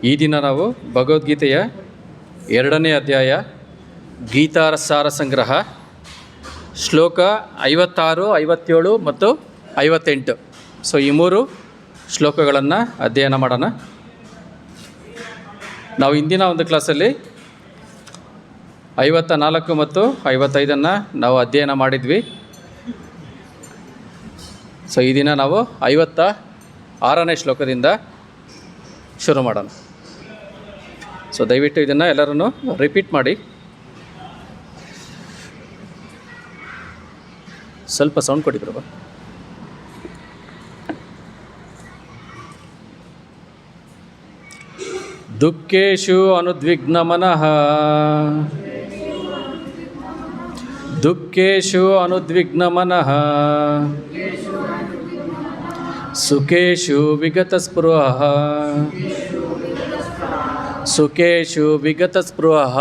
ಈ ದಿನ ನಾವು ಭಗವದ್ಗೀತೆಯ 2ನೇ ಅಧ್ಯಾಯ ಗೀತಾಸಾರ ಸಂಗ್ರಹ ಶ್ಲೋಕ 56, 57 ಮತ್ತು 58. ಸೊ ಈ 3 ಶ್ಲೋಕಗಳನ್ನು ಅಧ್ಯಯನ ಮಾಡೋಣ. ನಾವು ಇಂದಿನ ಒಂದು ಕ್ಲಾಸಲ್ಲಿ 54 ಮತ್ತು 55 ನಾವು ಅಧ್ಯಯನ ಮಾಡಿದ್ವಿ. ಸೊ ಈ ದಿನ ನಾವು 56ನೇ ಶ್ಲೋಕದಿಂದ ಶುರು ಮಾಡೋಣ. ಸೊ ದಯವಿಟ್ಟು ಇದನ್ನು ಎಲ್ಲರೂ ರಿಪೀಟ್ ಮಾಡಿ. ಸ್ವಲ್ಪ ಸೌಂಡ್ ಕೊಡಿ ಪ್ರಭಾ. ದುಃಖೇಶು ಅನುದ್ವಿಗ್ನ ಮನಃ, ದುಃಖೇಶು ಅನುದ್ವಿಗ್ನ ಮನಃ, ಸುಖೇಶು ವಿಗತ ಸ್ಪೃಹಃ, ಸುಖೇಶು ವಿಗತ ಸ್ಪೃಹಃ,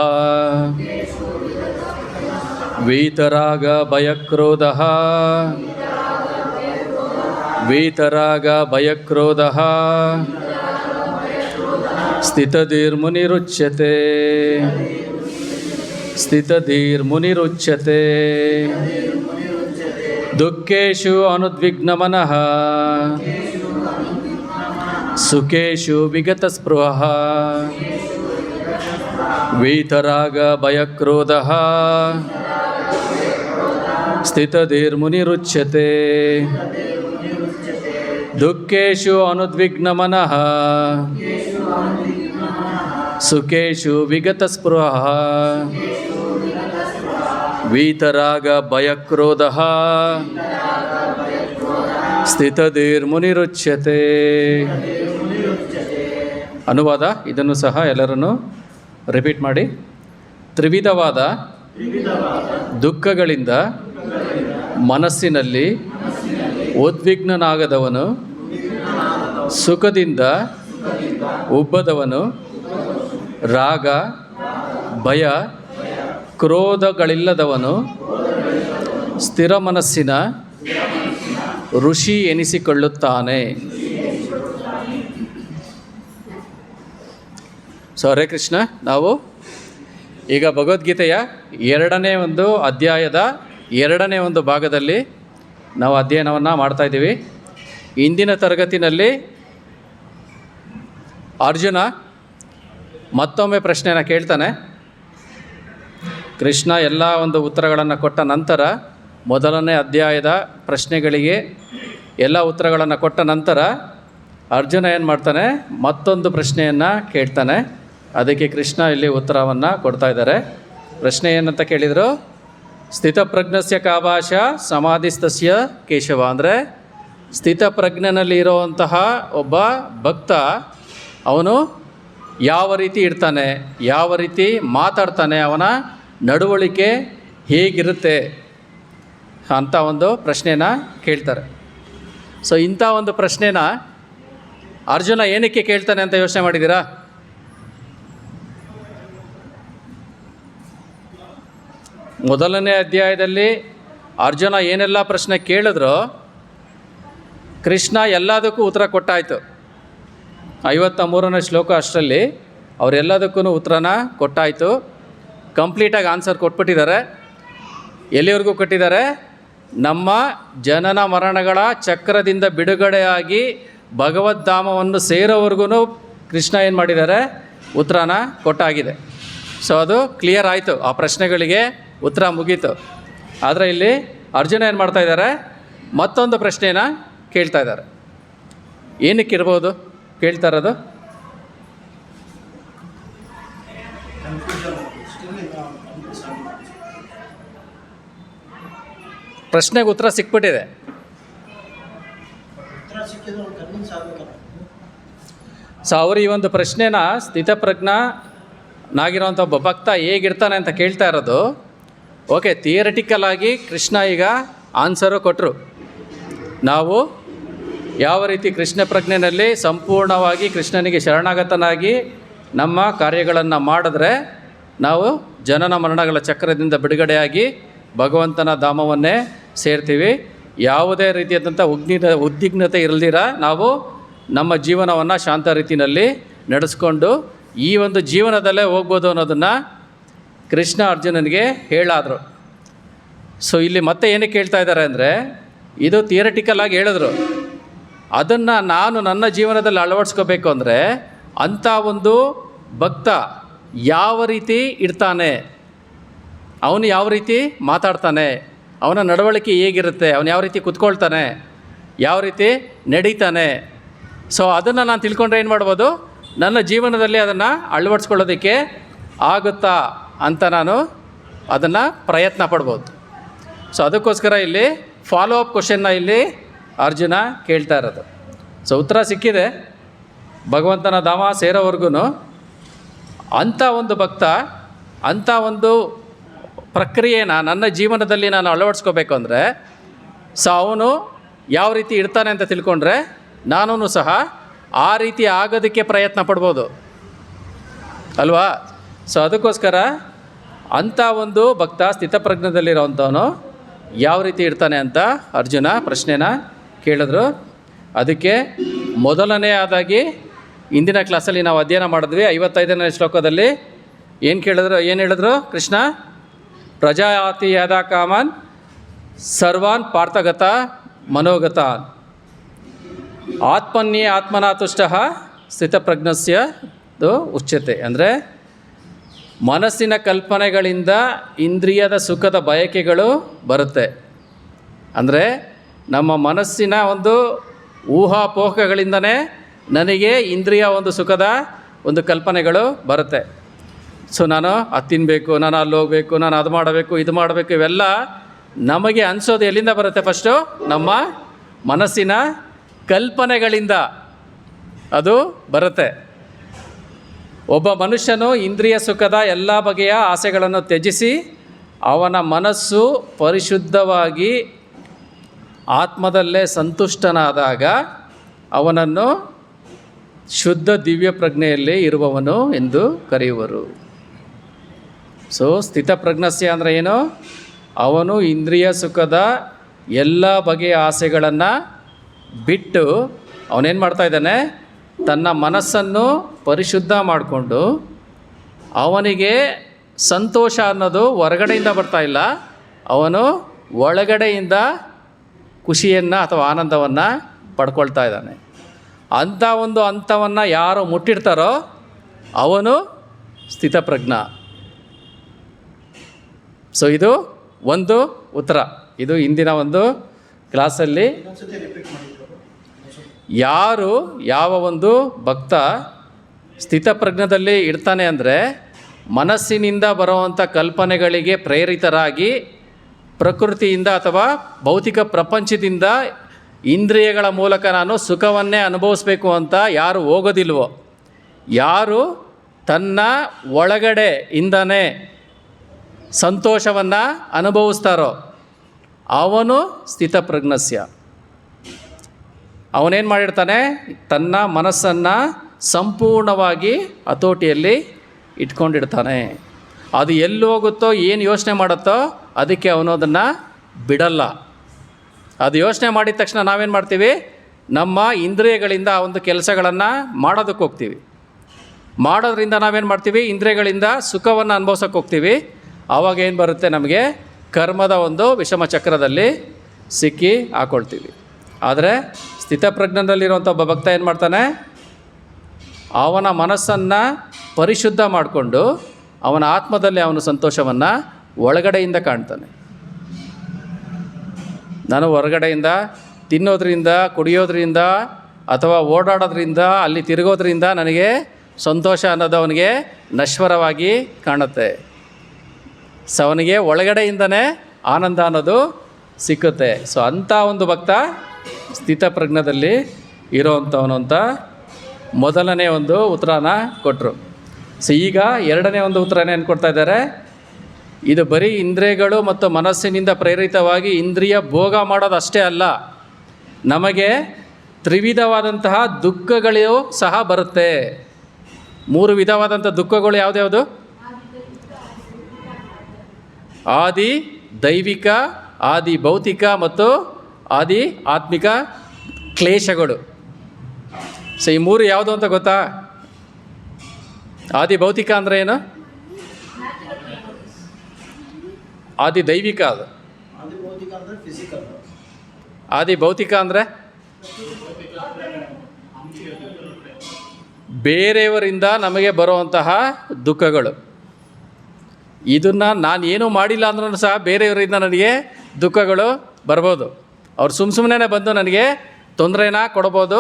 ವೀತರಾಗ ಭಯಕ್ರೋಧಃ, ವೀತರಾಗ ಭಯಕ್ರೋಧಃ, ಸ್ಥಿತಧೀರ್ಮುನಿರುಚ್ಯತೆ, ಸ್ಥಿತಧೀರ್ಮುನಿರುಚ್ಯತೆ. ದುಃಖೇಶು ಅನುದ್ವಿಗ್ನ ಮನಃ, ಸುಖೇಶು ವಿಗತ ಸ್ಪೃಹಃ, ವೀತರಾಗ ಭಯಕ್ರೋಧಃ, ಸ್ಥಿತಧೀರ್ಮುನಿರುಚ್ಯತೆ. ದುಃಖೇಶು ಅನುದ್ವಿಗ್ನ ಮನಃ, ಸುಖೇಶು ವಿಗತ ಸ್ಪೃಹಃ, ವೀತರಾಗ ಭಯಕ್ರೋಧಃ, ಸ್ಥಿತಧೀರ್ಮುನಿರುಚ್ಯತೆ. ಅನುವಾದ ಇದನ್ನು ಸಹ ಎಲ್ಲರನ್ನು ರಿಪೀಟ್ ಮಾಡಿ. ತ್ರಿವಿಧವಾದ ದುಃಖಗಳಿಂದ ಮನಸ್ಸಿನಲ್ಲಿ ಉದ್ವಿಗ್ನನಾಗದವನು, ಸುಖದಿಂದ ಉಬ್ಬದವನು, ರಾಗ ಭಯ ಕ್ರೋಧಗಳಿಲ್ಲದವನು, ಸ್ಥಿರ ಮನಸ್ಸಿನ ಋಷಿ ಎನಿಸಿಕೊಳ್ಳುತ್ತಾನೆ. ಸೊ ಹರೇ ಕೃಷ್ಣ. ನಾವು ಈಗ ಭಗವದ್ಗೀತೆಯ 2ನೇ ಒಂದು ಅಧ್ಯಾಯದ 2ನೇ ಒಂದು ಭಾಗದಲ್ಲಿ ನಾವು ಅಧ್ಯಯನವನ್ನು ಮಾಡ್ತಾಯಿದ್ದೀವಿ. ಇಂದಿನ ತರಗತಿನಲ್ಲಿ ಅರ್ಜುನ ಮತ್ತೊಮ್ಮೆ ಪ್ರಶ್ನೆನ ಕೇಳ್ತಾನೆ. ಕೃಷ್ಣ ಎಲ್ಲ ಒಂದು ಉತ್ತರಗಳನ್ನು ಕೊಟ್ಟ ನಂತರ, ಮೊದಲನೇ ಅಧ್ಯಾಯದ ಪ್ರಶ್ನೆಗಳಿಗೆ ಎಲ್ಲ ಉತ್ತರಗಳನ್ನು ಕೊಟ್ಟ ನಂತರ ಅರ್ಜುನ ಏನು ಮಾಡ್ತಾನೆ, ಮತ್ತೊಂದು ಪ್ರಶ್ನೆಯನ್ನು ಕೇಳ್ತಾನೆ. ಅದಕ್ಕೆ ಕೃಷ್ಣ ಇಲ್ಲಿ ಉತ್ತರವನ್ನು ಕೊಡ್ತಾ ಇದ್ದಾರೆ. ಪ್ರಶ್ನೆ ಏನಂತ ಕೇಳಿದರು? ಸ್ಥಿತಪ್ರಜ್ಞಸ್ಯ ಕಾಭಾಷ ಸಮಾಧಿಸ್ತಸ್ಯ ಕೇಶವ. ಅಂದರೆ ಸ್ಥಿತಪ್ರಜ್ಞನಲ್ಲಿ ಇರುವಂತಹ ಒಬ್ಬ ಭಕ್ತ ಅವನು ಯಾವ ರೀತಿ ಇರ್ತಾನೆ, ಯಾವ ರೀತಿ ಮಾತಾಡ್ತಾನೆ, ಅವನ ನಡವಳಿಕೆ ಹೇಗಿರುತ್ತೆ ಅಂತ ಒಂದು ಪ್ರಶ್ನೆನ ಕೇಳ್ತಾರೆ. ಸೊ ಇಂಥ ಒಂದು ಪ್ರಶ್ನೆನ ಅರ್ಜುನ ಏನಕ್ಕೆ ಕೇಳ್ತಾನೆ ಅಂತ ಯೋಚನೆ ಮಾಡಿದ್ದೀರಾ? ಮೊದಲನೇ ಅಧ್ಯಾಯದಲ್ಲಿ ಅರ್ಜುನ ಏನೆಲ್ಲ ಪ್ರಶ್ನೆ ಕೇಳಿದ್ರೋ ಕೃಷ್ಣ ಎಲ್ಲದಕ್ಕೂ ಉತ್ತರ ಕೊಟ್ಟಾಯಿತು. 53ನೇ ಶ್ಲೋಕ ಅಷ್ಟರಲ್ಲಿ ಅವರೆಲ್ಲದಕ್ಕೂ ಉತ್ತರನ ಕೊಟ್ಟಾಯಿತು. ಕಂಪ್ಲೀಟಾಗಿ ಆನ್ಸರ್ ಕೊಟ್ಬಿಟ್ಟಿದ್ದಾರೆ. ಎಲ್ಲಿವರೆಗೂ ಕೊಟ್ಟಿದ್ದಾರೆ? ನಮ್ಮ ಜನನ ಮರಣಗಳ ಚಕ್ರದಿಂದ ಬಿಡುಗಡೆಯಾಗಿ ಭಗವದ್ಧಾಮವನ್ನು ಸೇರೋವರೆಗೂ ಕೃಷ್ಣ ಏನು ಮಾಡಿದ್ದಾರೆ? ಉತ್ತರನ ಕೊಟ್ಟಾಗಿದೆ. ಸೊ ಅದು ಕ್ಲಿಯರ್ ಆಯಿತು, ಆ ಪ್ರಶ್ನೆಗಳಿಗೆ ಉತ್ತರ ಮುಗೀತು. ಆದರೆ ಇಲ್ಲಿ ಅರ್ಜುನ ಏನು ಮಾಡ್ತಾ ಇದ್ದಾರೆ? ಮತ್ತೊಂದು ಪ್ರಶ್ನೆನ ಕೇಳ್ತಾ ಇದ್ದಾರೆ. ಏನಕ್ಕಿರ್ಬೋದು ಕೇಳ್ತಾ ಇರೋದು? ಪ್ರಶ್ನೆಗೆ ಉತ್ತರ ಸಿಕ್ಬಿಟ್ಟಿದೆ. ಸೊ ಅವರು ಈ ಒಂದು ಪ್ರಶ್ನೆನ ಸ್ಥಿತಪ್ರಜ್ಞನಾಗಿರೋಂಥ ಒಬ್ಬ ಭಕ್ತ ಹೇಗಿರ್ತಾನೆ ಅಂತ ಕೇಳ್ತಾ ಇರೋದು. ಓಕೆ, ಥಿಯರಿಟಿಕಲ್ ಆಗಿ ಕೃಷ್ಣ ಈಗ ಆನ್ಸರು ಕೊಟ್ಟರು. ನಾವು ಯಾವ ರೀತಿ ಕೃಷ್ಣ ಪ್ರಜ್ಞೆಯಲ್ಲಿ ಸಂಪೂರ್ಣವಾಗಿ ಕೃಷ್ಣನಿಗೆ ಶರಣಾಗತನಾಗಿ ನಮ್ಮ ಕಾರ್ಯಗಳನ್ನು ಮಾಡಿದ್ರೆ ನಾವು ಜನನ ಮರಣಗಳ ಚಕ್ರದಿಂದ ಬಿಡುಗಡೆಯಾಗಿ ಭಗವಂತನ ಧಾಮವನ್ನೇ ಸೇರ್ತೀವಿ. ಯಾವುದೇ ರೀತಿಯಾದಂಥ ಉದ್ವಿಗ್ನತೆ ಇರಲ್ದಿರ ನಾವು ನಮ್ಮ ಜೀವನವನ್ನು ಶಾಂತ ರೀತಿಯಲ್ಲಿ ನಡೆಸ್ಕೊಂಡು ಈ ಒಂದು ಜೀವನದಲ್ಲೇ ಹೋಗ್ಬೋದು ಅನ್ನೋದನ್ನು ಕೃಷ್ಣ ಅರ್ಜುನನಿಗೆ ಹೇಳಾದರು. ಸೊ ಇಲ್ಲಿ ಮತ್ತೆ ಏನಕ್ಕೆ ಹೇಳ್ತಾ ಇದ್ದಾರೆ ಅಂದರೆ, ಇದು ಥಿಯರಿಟಿಕಲಾಗಿ ಹೇಳಿದ್ರು, ಅದನ್ನು ನಾನು ನನ್ನ ಜೀವನದಲ್ಲಿ ಅಳವಡಿಸ್ಕೋಬೇಕು ಅಂದರೆ ಅಂಥ ಒಂದು ಭಕ್ತ ಯಾವ ರೀತಿ ಇರ್ತಾನೆ, ಅವನು ಯಾವ ರೀತಿ ಮಾತಾಡ್ತಾನೆ, ಅವನ ನಡವಳಿಕೆ ಹೇಗಿರುತ್ತೆ, ಅವನು ಯಾವ ರೀತಿ ಕೂತ್ಕೊಳ್ತಾನೆ, ಯಾವ ರೀತಿ ನಡೀತಾನೆ, ಸೊ ಅದನ್ನು ನಾನು ತಿಳ್ಕೊಂಡ್ರೆ ಏನು ಮಾಡ್ಬೋದು, ನನ್ನ ಜೀವನದಲ್ಲಿ ಅದನ್ನು ಅಳವಡಿಸ್ಕೊಳ್ಳೋದಕ್ಕೆ ಆಗುತ್ತಾ ಅಂತ ನಾನು ಅದನ್ನು ಪ್ರಯತ್ನ ಪಡ್ಬೋದು. ಸೊ ಅದಕ್ಕೋಸ್ಕರ ಇಲ್ಲಿ ಫಾಲೋ ಅಪ್ ಕ್ವಶನ್ನ ಇಲ್ಲಿ ಅರ್ಜುನ ಕೇಳ್ತಾ ಇರೋದು. ಸೊ ಉತ್ತರ ಸಿಕ್ಕಿದೆ. ಭಗವಂತನ ಧಾಮ ಸೇರೋವರೆಗೂ ಅಂಥ ಒಂದು ಭಕ್ತ ಅಂಥ ಒಂದು ಪ್ರಕ್ರಿಯೆನ ನನ್ನ ಜೀವನದಲ್ಲಿ ನಾನು ಅಳವಡಿಸ್ಕೋಬೇಕು ಅಂದರೆ, ಸೊ ಅವನು ಯಾವ ರೀತಿ ಇರ್ತಾನೆ ಅಂತ ತಿಳ್ಕೊಂಡ್ರೆ ನಾನೂ ಸಹ ಆ ರೀತಿ ಆಗೋದಕ್ಕೆ ಪ್ರಯತ್ನ ಪಡ್ಬೋದು ಅಲ್ವಾ. ಸೊ ಅದಕ್ಕೋಸ್ಕರ ಅಂಥ ಒಂದು ಭಕ್ತ ಸ್ಥಿತಪ್ರಜ್ಞದಲ್ಲಿರೋವಂಥವನು ಯಾವ ರೀತಿ ಇರ್ತಾನೆ ಅಂತ ಅರ್ಜುನ ಪ್ರಶ್ನೆನ ಕೇಳಿದ್ರು. ಅದಕ್ಕೆ ಮೊದಲನೆಯದಾಗಿ ಇಂದಿನ ಕ್ಲಾಸಲ್ಲಿ ನಾವು ಅಧ್ಯಯನ ಮಾಡಿದ್ವಿ. 55ನೇ ಶ್ಲೋಕದಲ್ಲಿ ಏನು ಹೇಳಿದ್ರು ಕೃಷ್ಣ, ಪ್ರಜಾತಿ ಯದಾ ಕಾಮನ್ ಸರ್ವಾನ್ ಪಾರ್ಥಗತ ಮನೋಗತಾನ್ ಆತ್ಮನ್ಯೇ ಆತ್ಮನಾ ತುಷ್ಟಃ ಸ್ಥಿತಪ್ರಜ್ಞಸ್ಯ ಉಚ್ಯತೆ. ಅಂದರೆ ಮನಸ್ಸಿನ ಕಲ್ಪನೆಗಳಿಂದ ಇಂದ್ರಿಯದ ಸುಖದ ಬಯಕೆಗಳು ಬರುತ್ತೆ. ಅಂದರೆ ನಮ್ಮ ಮನಸ್ಸಿನ ಒಂದು ಊಹಾಪೋಹಗಳಿಂದನೇ ನನಗೆ ಇಂದ್ರಿಯ ಒಂದು ಸುಖದ ಒಂದು ಕಲ್ಪನೆಗಳು ಬರುತ್ತೆ. ಸೊ ನಾನು ಅದು ತಿನ್ನಬೇಕು, ನಾನು ಅಲ್ಲಿ ಹೋಗಬೇಕು, ನಾನು ಅದು ಮಾಡಬೇಕು, ಇದು ಮಾಡಬೇಕು, ಇವೆಲ್ಲ ನಮಗೆ ಅನಿಸೋದು ಎಲ್ಲಿಂದ ಬರುತ್ತೆ? ಫಸ್ಟು ನಮ್ಮ ಮನಸ್ಸಿನ ಕಲ್ಪನೆಗಳಿಂದ ಅದು ಬರುತ್ತೆ. ಒಬ್ಬ ಮನುಷ್ಯನು ಇಂದ್ರಿಯ ಸುಖದ ಎಲ್ಲ ಬಗೆಯ ಆಸೆಗಳನ್ನು ತ್ಯಜಿಸಿ ಅವನ ಮನಸ್ಸು ಪರಿಶುದ್ಧವಾಗಿ ಆತ್ಮದಲ್ಲೇ ಸಂತುಷ್ಟನಾದಾಗ ಅವನನ್ನು ಶುದ್ಧ ದಿವ್ಯ ಪ್ರಜ್ಞೆಯಲ್ಲಿ ಇರುವವನು ಎಂದು ಕರೆಯುವರು. ಸೊ ಸ್ಥಿತಪ್ರಜ್ಞಸ್ಯ ಅಂದರೆ ಏನು? ಅವನು ಇಂದ್ರಿಯ ಸುಖದ ಎಲ್ಲ ಬಗೆಯ ಆಸೆಗಳನ್ನು ಬಿಟ್ಟು ಅವನೇನು ಮಾಡ್ತಾ ಇದ್ದಾನೆ, ತನ್ನ ಮನಸ್ಸನ್ನು ಪರಿಶುದ್ಧ ಮಾಡಿಕೊಂಡು ಅವನಿಗೆ ಸಂತೋಷ ಅನ್ನೋದು ಹೊರಗಡೆಯಿಂದ ಬರ್ತಾ ಇಲ್ಲ, ಅವನು ಒಳಗಡೆಯಿಂದ ಖುಷಿಯನ್ನು ಅಥವಾ ಆನಂದವನ್ನು ಪಡ್ಕೊಳ್ತಾ ಇದ್ದಾನೆ. ಅಂಥ ಒಂದು ಹಂತವನ್ನು ಯಾರು ಮುಟ್ಟಿರ್ತಾರೋ ಅವನು ಸ್ಥಿತಪ್ರಜ್ಞ. ಸೊ ಇದು ಒಂದು ಉತ್ತರ. ಇದು ಇಂದಿನ ಒಂದು ಕ್ಲಾಸಲ್ಲಿ ಯಾವ ಒಂದು ಭಕ್ತ ಸ್ಥಿತಪ್ರಜ್ಞದಲ್ಲಿ ಇರ್ತಾನೆ ಅಂದರೆ ಮನಸ್ಸಿನಿಂದ ಬರುವಂಥ ಕಲ್ಪನೆಗಳಿಗೆ ಪ್ರೇರಿತರಾಗಿ ಪ್ರಕೃತಿಯಿಂದ ಅಥವಾ ಭೌತಿಕ ಪ್ರಪಂಚದಿಂದ ಇಂದ್ರಿಯಗಳ ಮೂಲಕ ನಾನು ಸುಖವನ್ನೇ ಅನುಭವಿಸ್ಬೇಕು ಅಂತ ಯಾರು ಹೋಗೋದಿಲ್ವೋ, ಯಾರು ತನ್ನ ಒಳಗಡೆಯಿಂದನೇ ಸಂತೋಷವನ್ನು ಅನುಭವಿಸ್ತಾರೋ ಅವನು ಸ್ಥಿತಪ್ರಜ್ಞಸ್ಯ. ಅವನೇನು ಮಾಡಿರ್ತಾನೆ, ತನ್ನ ಮನಸ್ಸನ್ನು ಸಂಪೂರ್ಣವಾಗಿ ಹತೋಟಿಯಲ್ಲಿ ಇಟ್ಕೊಂಡಿರ್ತಾನೆ. ಅದು ಎಲ್ಲಿ ಹೋಗುತ್ತೋ, ಏನು ಯೋಚನೆ ಮಾಡುತ್ತೋ ಅದಕ್ಕೆ ಅವನು ಅದನ್ನು ಬಿಡಲ್ಲ. ಅದು ಯೋಚನೆ ಮಾಡಿದ ತಕ್ಷಣ ನಾವೇನು ಮಾಡ್ತೀವಿ, ನಮ್ಮ ಇಂದ್ರಿಯಗಳಿಂದ ಆ ಒಂದು ಕೆಲಸಗಳನ್ನು ಮಾಡೋದಕ್ಕೆ ಹೋಗ್ತೀವಿ. ಮಾಡೋದ್ರಿಂದ ನಾವೇನು ಮಾಡ್ತೀವಿ, ಇಂದ್ರಿಯಗಳಿಂದ ಸುಖವನ್ನು ಅನುಭವಿಸೋಕ್ಕೆ ಹೋಗ್ತೀವಿ. ಆವಾಗ ಏನು ಬರುತ್ತೆ, ನಮಗೆ ಕರ್ಮದ ಒಂದು ವಿಷಮ ಚಕ್ರದಲ್ಲಿ ಸಿಕ್ಕಿ ಹಾಕ್ಕೊಳ್ತೀವಿ. ಆದರೆ ಸ್ಥಿತಪ್ರಜ್ಞದಲ್ಲಿರುವಂಥ ಒಬ್ಬ ಭಕ್ತ ಏನು ಮಾಡ್ತಾನೆ, ಅವನ ಮನಸ್ಸನ್ನು ಪರಿಶುದ್ಧ ಮಾಡಿಕೊಂಡು ಅವನ ಆತ್ಮದಲ್ಲಿ ಅವನು ಸಂತೋಷವನ್ನು ಒಳಗಡೆಯಿಂದ ಕಾಣ್ತಾನೆ. ನಾನು ಹೊರಗಡೆಯಿಂದ ತಿನ್ನೋದ್ರಿಂದ, ಕುಡಿಯೋದ್ರಿಂದ ಅಥವಾ ಓಡಾಡೋದ್ರಿಂದ, ಅಲ್ಲಿ ತಿರುಗೋದ್ರಿಂದ ನನಗೆ ಸಂತೋಷ ಅನ್ನೋದು ಅವನಿಗೆ ನಶ್ವರವಾಗಿ ಕಾಣುತ್ತೆ. ಸೊ ಅವನಿಗೆ ಒಳಗಡೆಯಿಂದನೇ ಆನಂದ ಅನ್ನೋದು ಸಿಕ್ಕುತ್ತೆ. ಸೊ ಅಂಥ ಒಂದು ಭಕ್ತ ಸ್ಥಿತಪ್ರಜ್ಞದಲ್ಲಿ ಇರೋವಂಥವನು ಅಂತ ಮೊದಲನೇ ಒಂದು ಉತ್ತರನ ಕೊಟ್ಟರು. ಸೊ ಈಗ ಎರಡನೇ ಒಂದು ಉತ್ತರನ ಏನು ಕೊಡ್ತಾ ಇದ್ದಾರೆ, ಇದು ಬರೀ ಇಂದ್ರಿಯಗಳು ಮತ್ತು ಮನಸ್ಸಿನಿಂದ ಪ್ರೇರಿತವಾಗಿ ಇಂದ್ರಿಯ ಭೋಗ ಮಾಡೋದು ಅಷ್ಟೇ ಅಲ್ಲ, ನಮಗೆ ತ್ರಿವಿಧವಾದಂತಹ ದುಃಖಗಳು ಸಹ ಬರುತ್ತೆ. 3 ವಿಧವಾದಂಥ ದುಃಖಗಳು ಯಾವುದ್ಯಾವುದು? ಆದಿ ದೈವಿಕ, ಆದಿ ಭೌತಿಕ ಮತ್ತು ಆದಿ ಆತ್ಮಿಕ ಕ್ಲೇಶಗಳು. ಸೊ ಈ 3 ಯಾವುದು ಅಂತ ಗೊತ್ತಾ? ಆದಿ ಭೌತಿಕ ಅಂದರೆ ಏನು? ಆದಿ ದೈವಿಕ ಅದು. ಆದಿ ಭೌತಿಕ ಅಂದರೆ ಬೇರೆಯವರಿಂದ ನಮಗೆ ಬರುವಂತಹ ದುಃಖಗಳು. ಇದನ್ನು ನಾನು ಏನೂ ಮಾಡಿಲ್ಲ ಅಂದ್ರೂ ಸಹ ಬೇರೆಯವರಿಂದ ನನಗೆ ದುಃಖಗಳು ಬರ್ಬೋದು. ಅವ್ರು ಸುಮ್ಮನೆ ಬಂದು ನನಗೆ ತೊಂದರೆನ ಕೊಡ್ಬೋದು.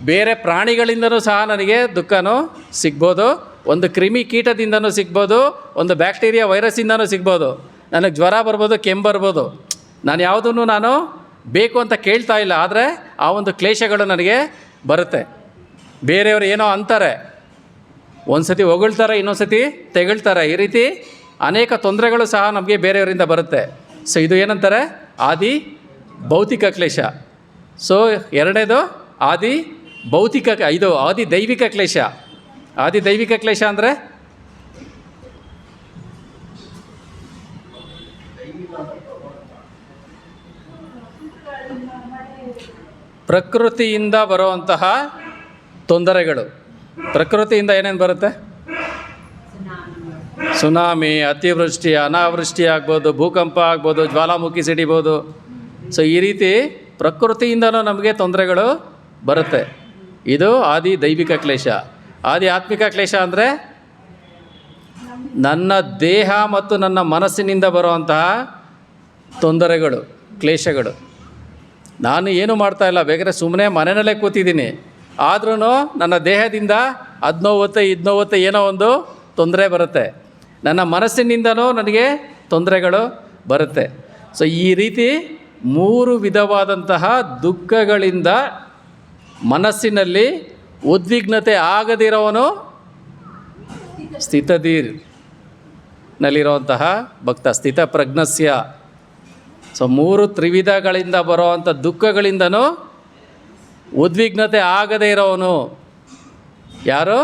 ಬೇರೆ ಪ್ರಾಣಿಗಳಿಂದನೂ ಸಹ ನನಗೆ ದುಃಖನೂ ಸಿಗ್ಬೋದು. ಒಂದು ಕ್ರಿಮಿ ಕೀಟದಿಂದನೂ ಸಿಗ್ಬೋದು, ಒಂದು ಬ್ಯಾಕ್ಟೀರಿಯಾ ವೈರಸ್ಸಿಂದನೂ ಸಿಗ್ಬೋದು. ನನಗೆ ಜ್ವರ ಬರ್ಬೋದು, ಕೆಮ್ಮು ಬರ್ಬೋದು. ನಾನು ಯಾವುದನ್ನು ನಾನು ಬೇಕು ಅಂತ ಕೇಳ್ತಾ ಇಲ್ಲ, ಆದರೆ ಆ ಒಂದು ಕ್ಲೇಶಗಳು ನನಗೆ ಬರುತ್ತೆ. ಬೇರೆಯವರು ಏನೋ ಅಂತಾರೆ, ಒಂದು ಸತಿ ಹೊಗಳ್ತಾರೆ, ಇನ್ನೊಂದು ಸತಿ ತೆಗಳ್ತಾರೆ. ಈ ರೀತಿ ಅನೇಕ ತೊಂದರೆಗಳು ಸಹ ನಮಗೆ ಬೇರೆಯವರಿಂದ ಬರುತ್ತೆ. ಸೊ ಇದು ಏನಂತಾರೆ? ಆದಿ ಭೌತಿಕ ಕ್ಲೇಶ. ಸೊ ಎರಡನೇದು ಆದಿ ಭೌತಿಕ, ಇದು ಆದಿ ದೈವಿಕ ಕ್ಲೇಶ. ಆದಿ ದೈವಿಕ ಕ್ಲೇಶ ಅಂದರೆ ಪ್ರಕೃತಿಯಿಂದ ಬರುವಂತಹ ತೊಂದರೆಗಳು. ಪ್ರಕೃತಿಯಿಂದ ಏನೇನು ಬರುತ್ತೆ? ಸುನಾಮಿ, ಅತಿವೃಷ್ಟಿ, ಅನಾವೃಷ್ಟಿ ಆಗ್ಬೋದು, ಭೂಕಂಪ ಆಗ್ಬೋದು, ಜ್ವಾಲಾಮುಖಿ ಸಿಡಿಬೋದು. ಸೊ ಈ ರೀತಿ ಪ್ರಕೃತಿಯಿಂದನೂ ನಮಗೆ ತೊಂದರೆಗಳು ಬರುತ್ತೆ. ಇದು ಆದಿ ದೈವಿಕ ಕ್ಲೇಶ. ಆದಿ ಆತ್ಮಿಕ ಕ್ಲೇಶ ಅಂದರೆ ನನ್ನ ದೇಹ ಮತ್ತು ನನ್ನ ಮನಸ್ಸಿನಿಂದ ಬರುವಂತಹ ತೊಂದರೆಗಳು, ಕ್ಲೇಶಗಳು. ನಾನು ಏನು ಮಾಡ್ತಾಯಿಲ್ಲ, ಬೇಕಾದ್ರೆ ಸುಮ್ಮನೆ ಮನೆಯಲ್ಲೇ ಕೂತಿದ್ದೀನಿ, ಆದ್ರೂ ನನ್ನ ದೇಹದಿಂದ ಅದು ನೋವುತ್ತೆ, ಇದು ನೋವುತ್ತೆ, ಏನೋ ಒಂದು ತೊಂದರೆ ಬರುತ್ತೆ. ನನ್ನ ಮನಸ್ಸಿನಿಂದನೂ ನನಗೆ ತೊಂದರೆಗಳು ಬರುತ್ತೆ. ಸೊ ಈ ರೀತಿ 3 ವಿಧವಾದಂತಹ ದುಃಖಗಳಿಂದ ಮನಸ್ಸಿನಲ್ಲಿ ಉದ್ವಿಗ್ನತೆ ಆಗದಿರೋವನು ಸ್ಥಿತಧೀರ್ನಲ್ಲಿರುವಂತಹ ಭಕ್ತ, ಸ್ಥಿತಪ್ರಜ್ಞಸ್ಯ. ಸೊ 3 ತ್ರಿವಿಧಗಳಿಂದ ಬರುವಂಥ ದುಃಖಗಳಿಂದನೂ ಉದ್ವಿಗ್ನತೆ ಆಗದೇ ಇರೋವನು ಯಾರು?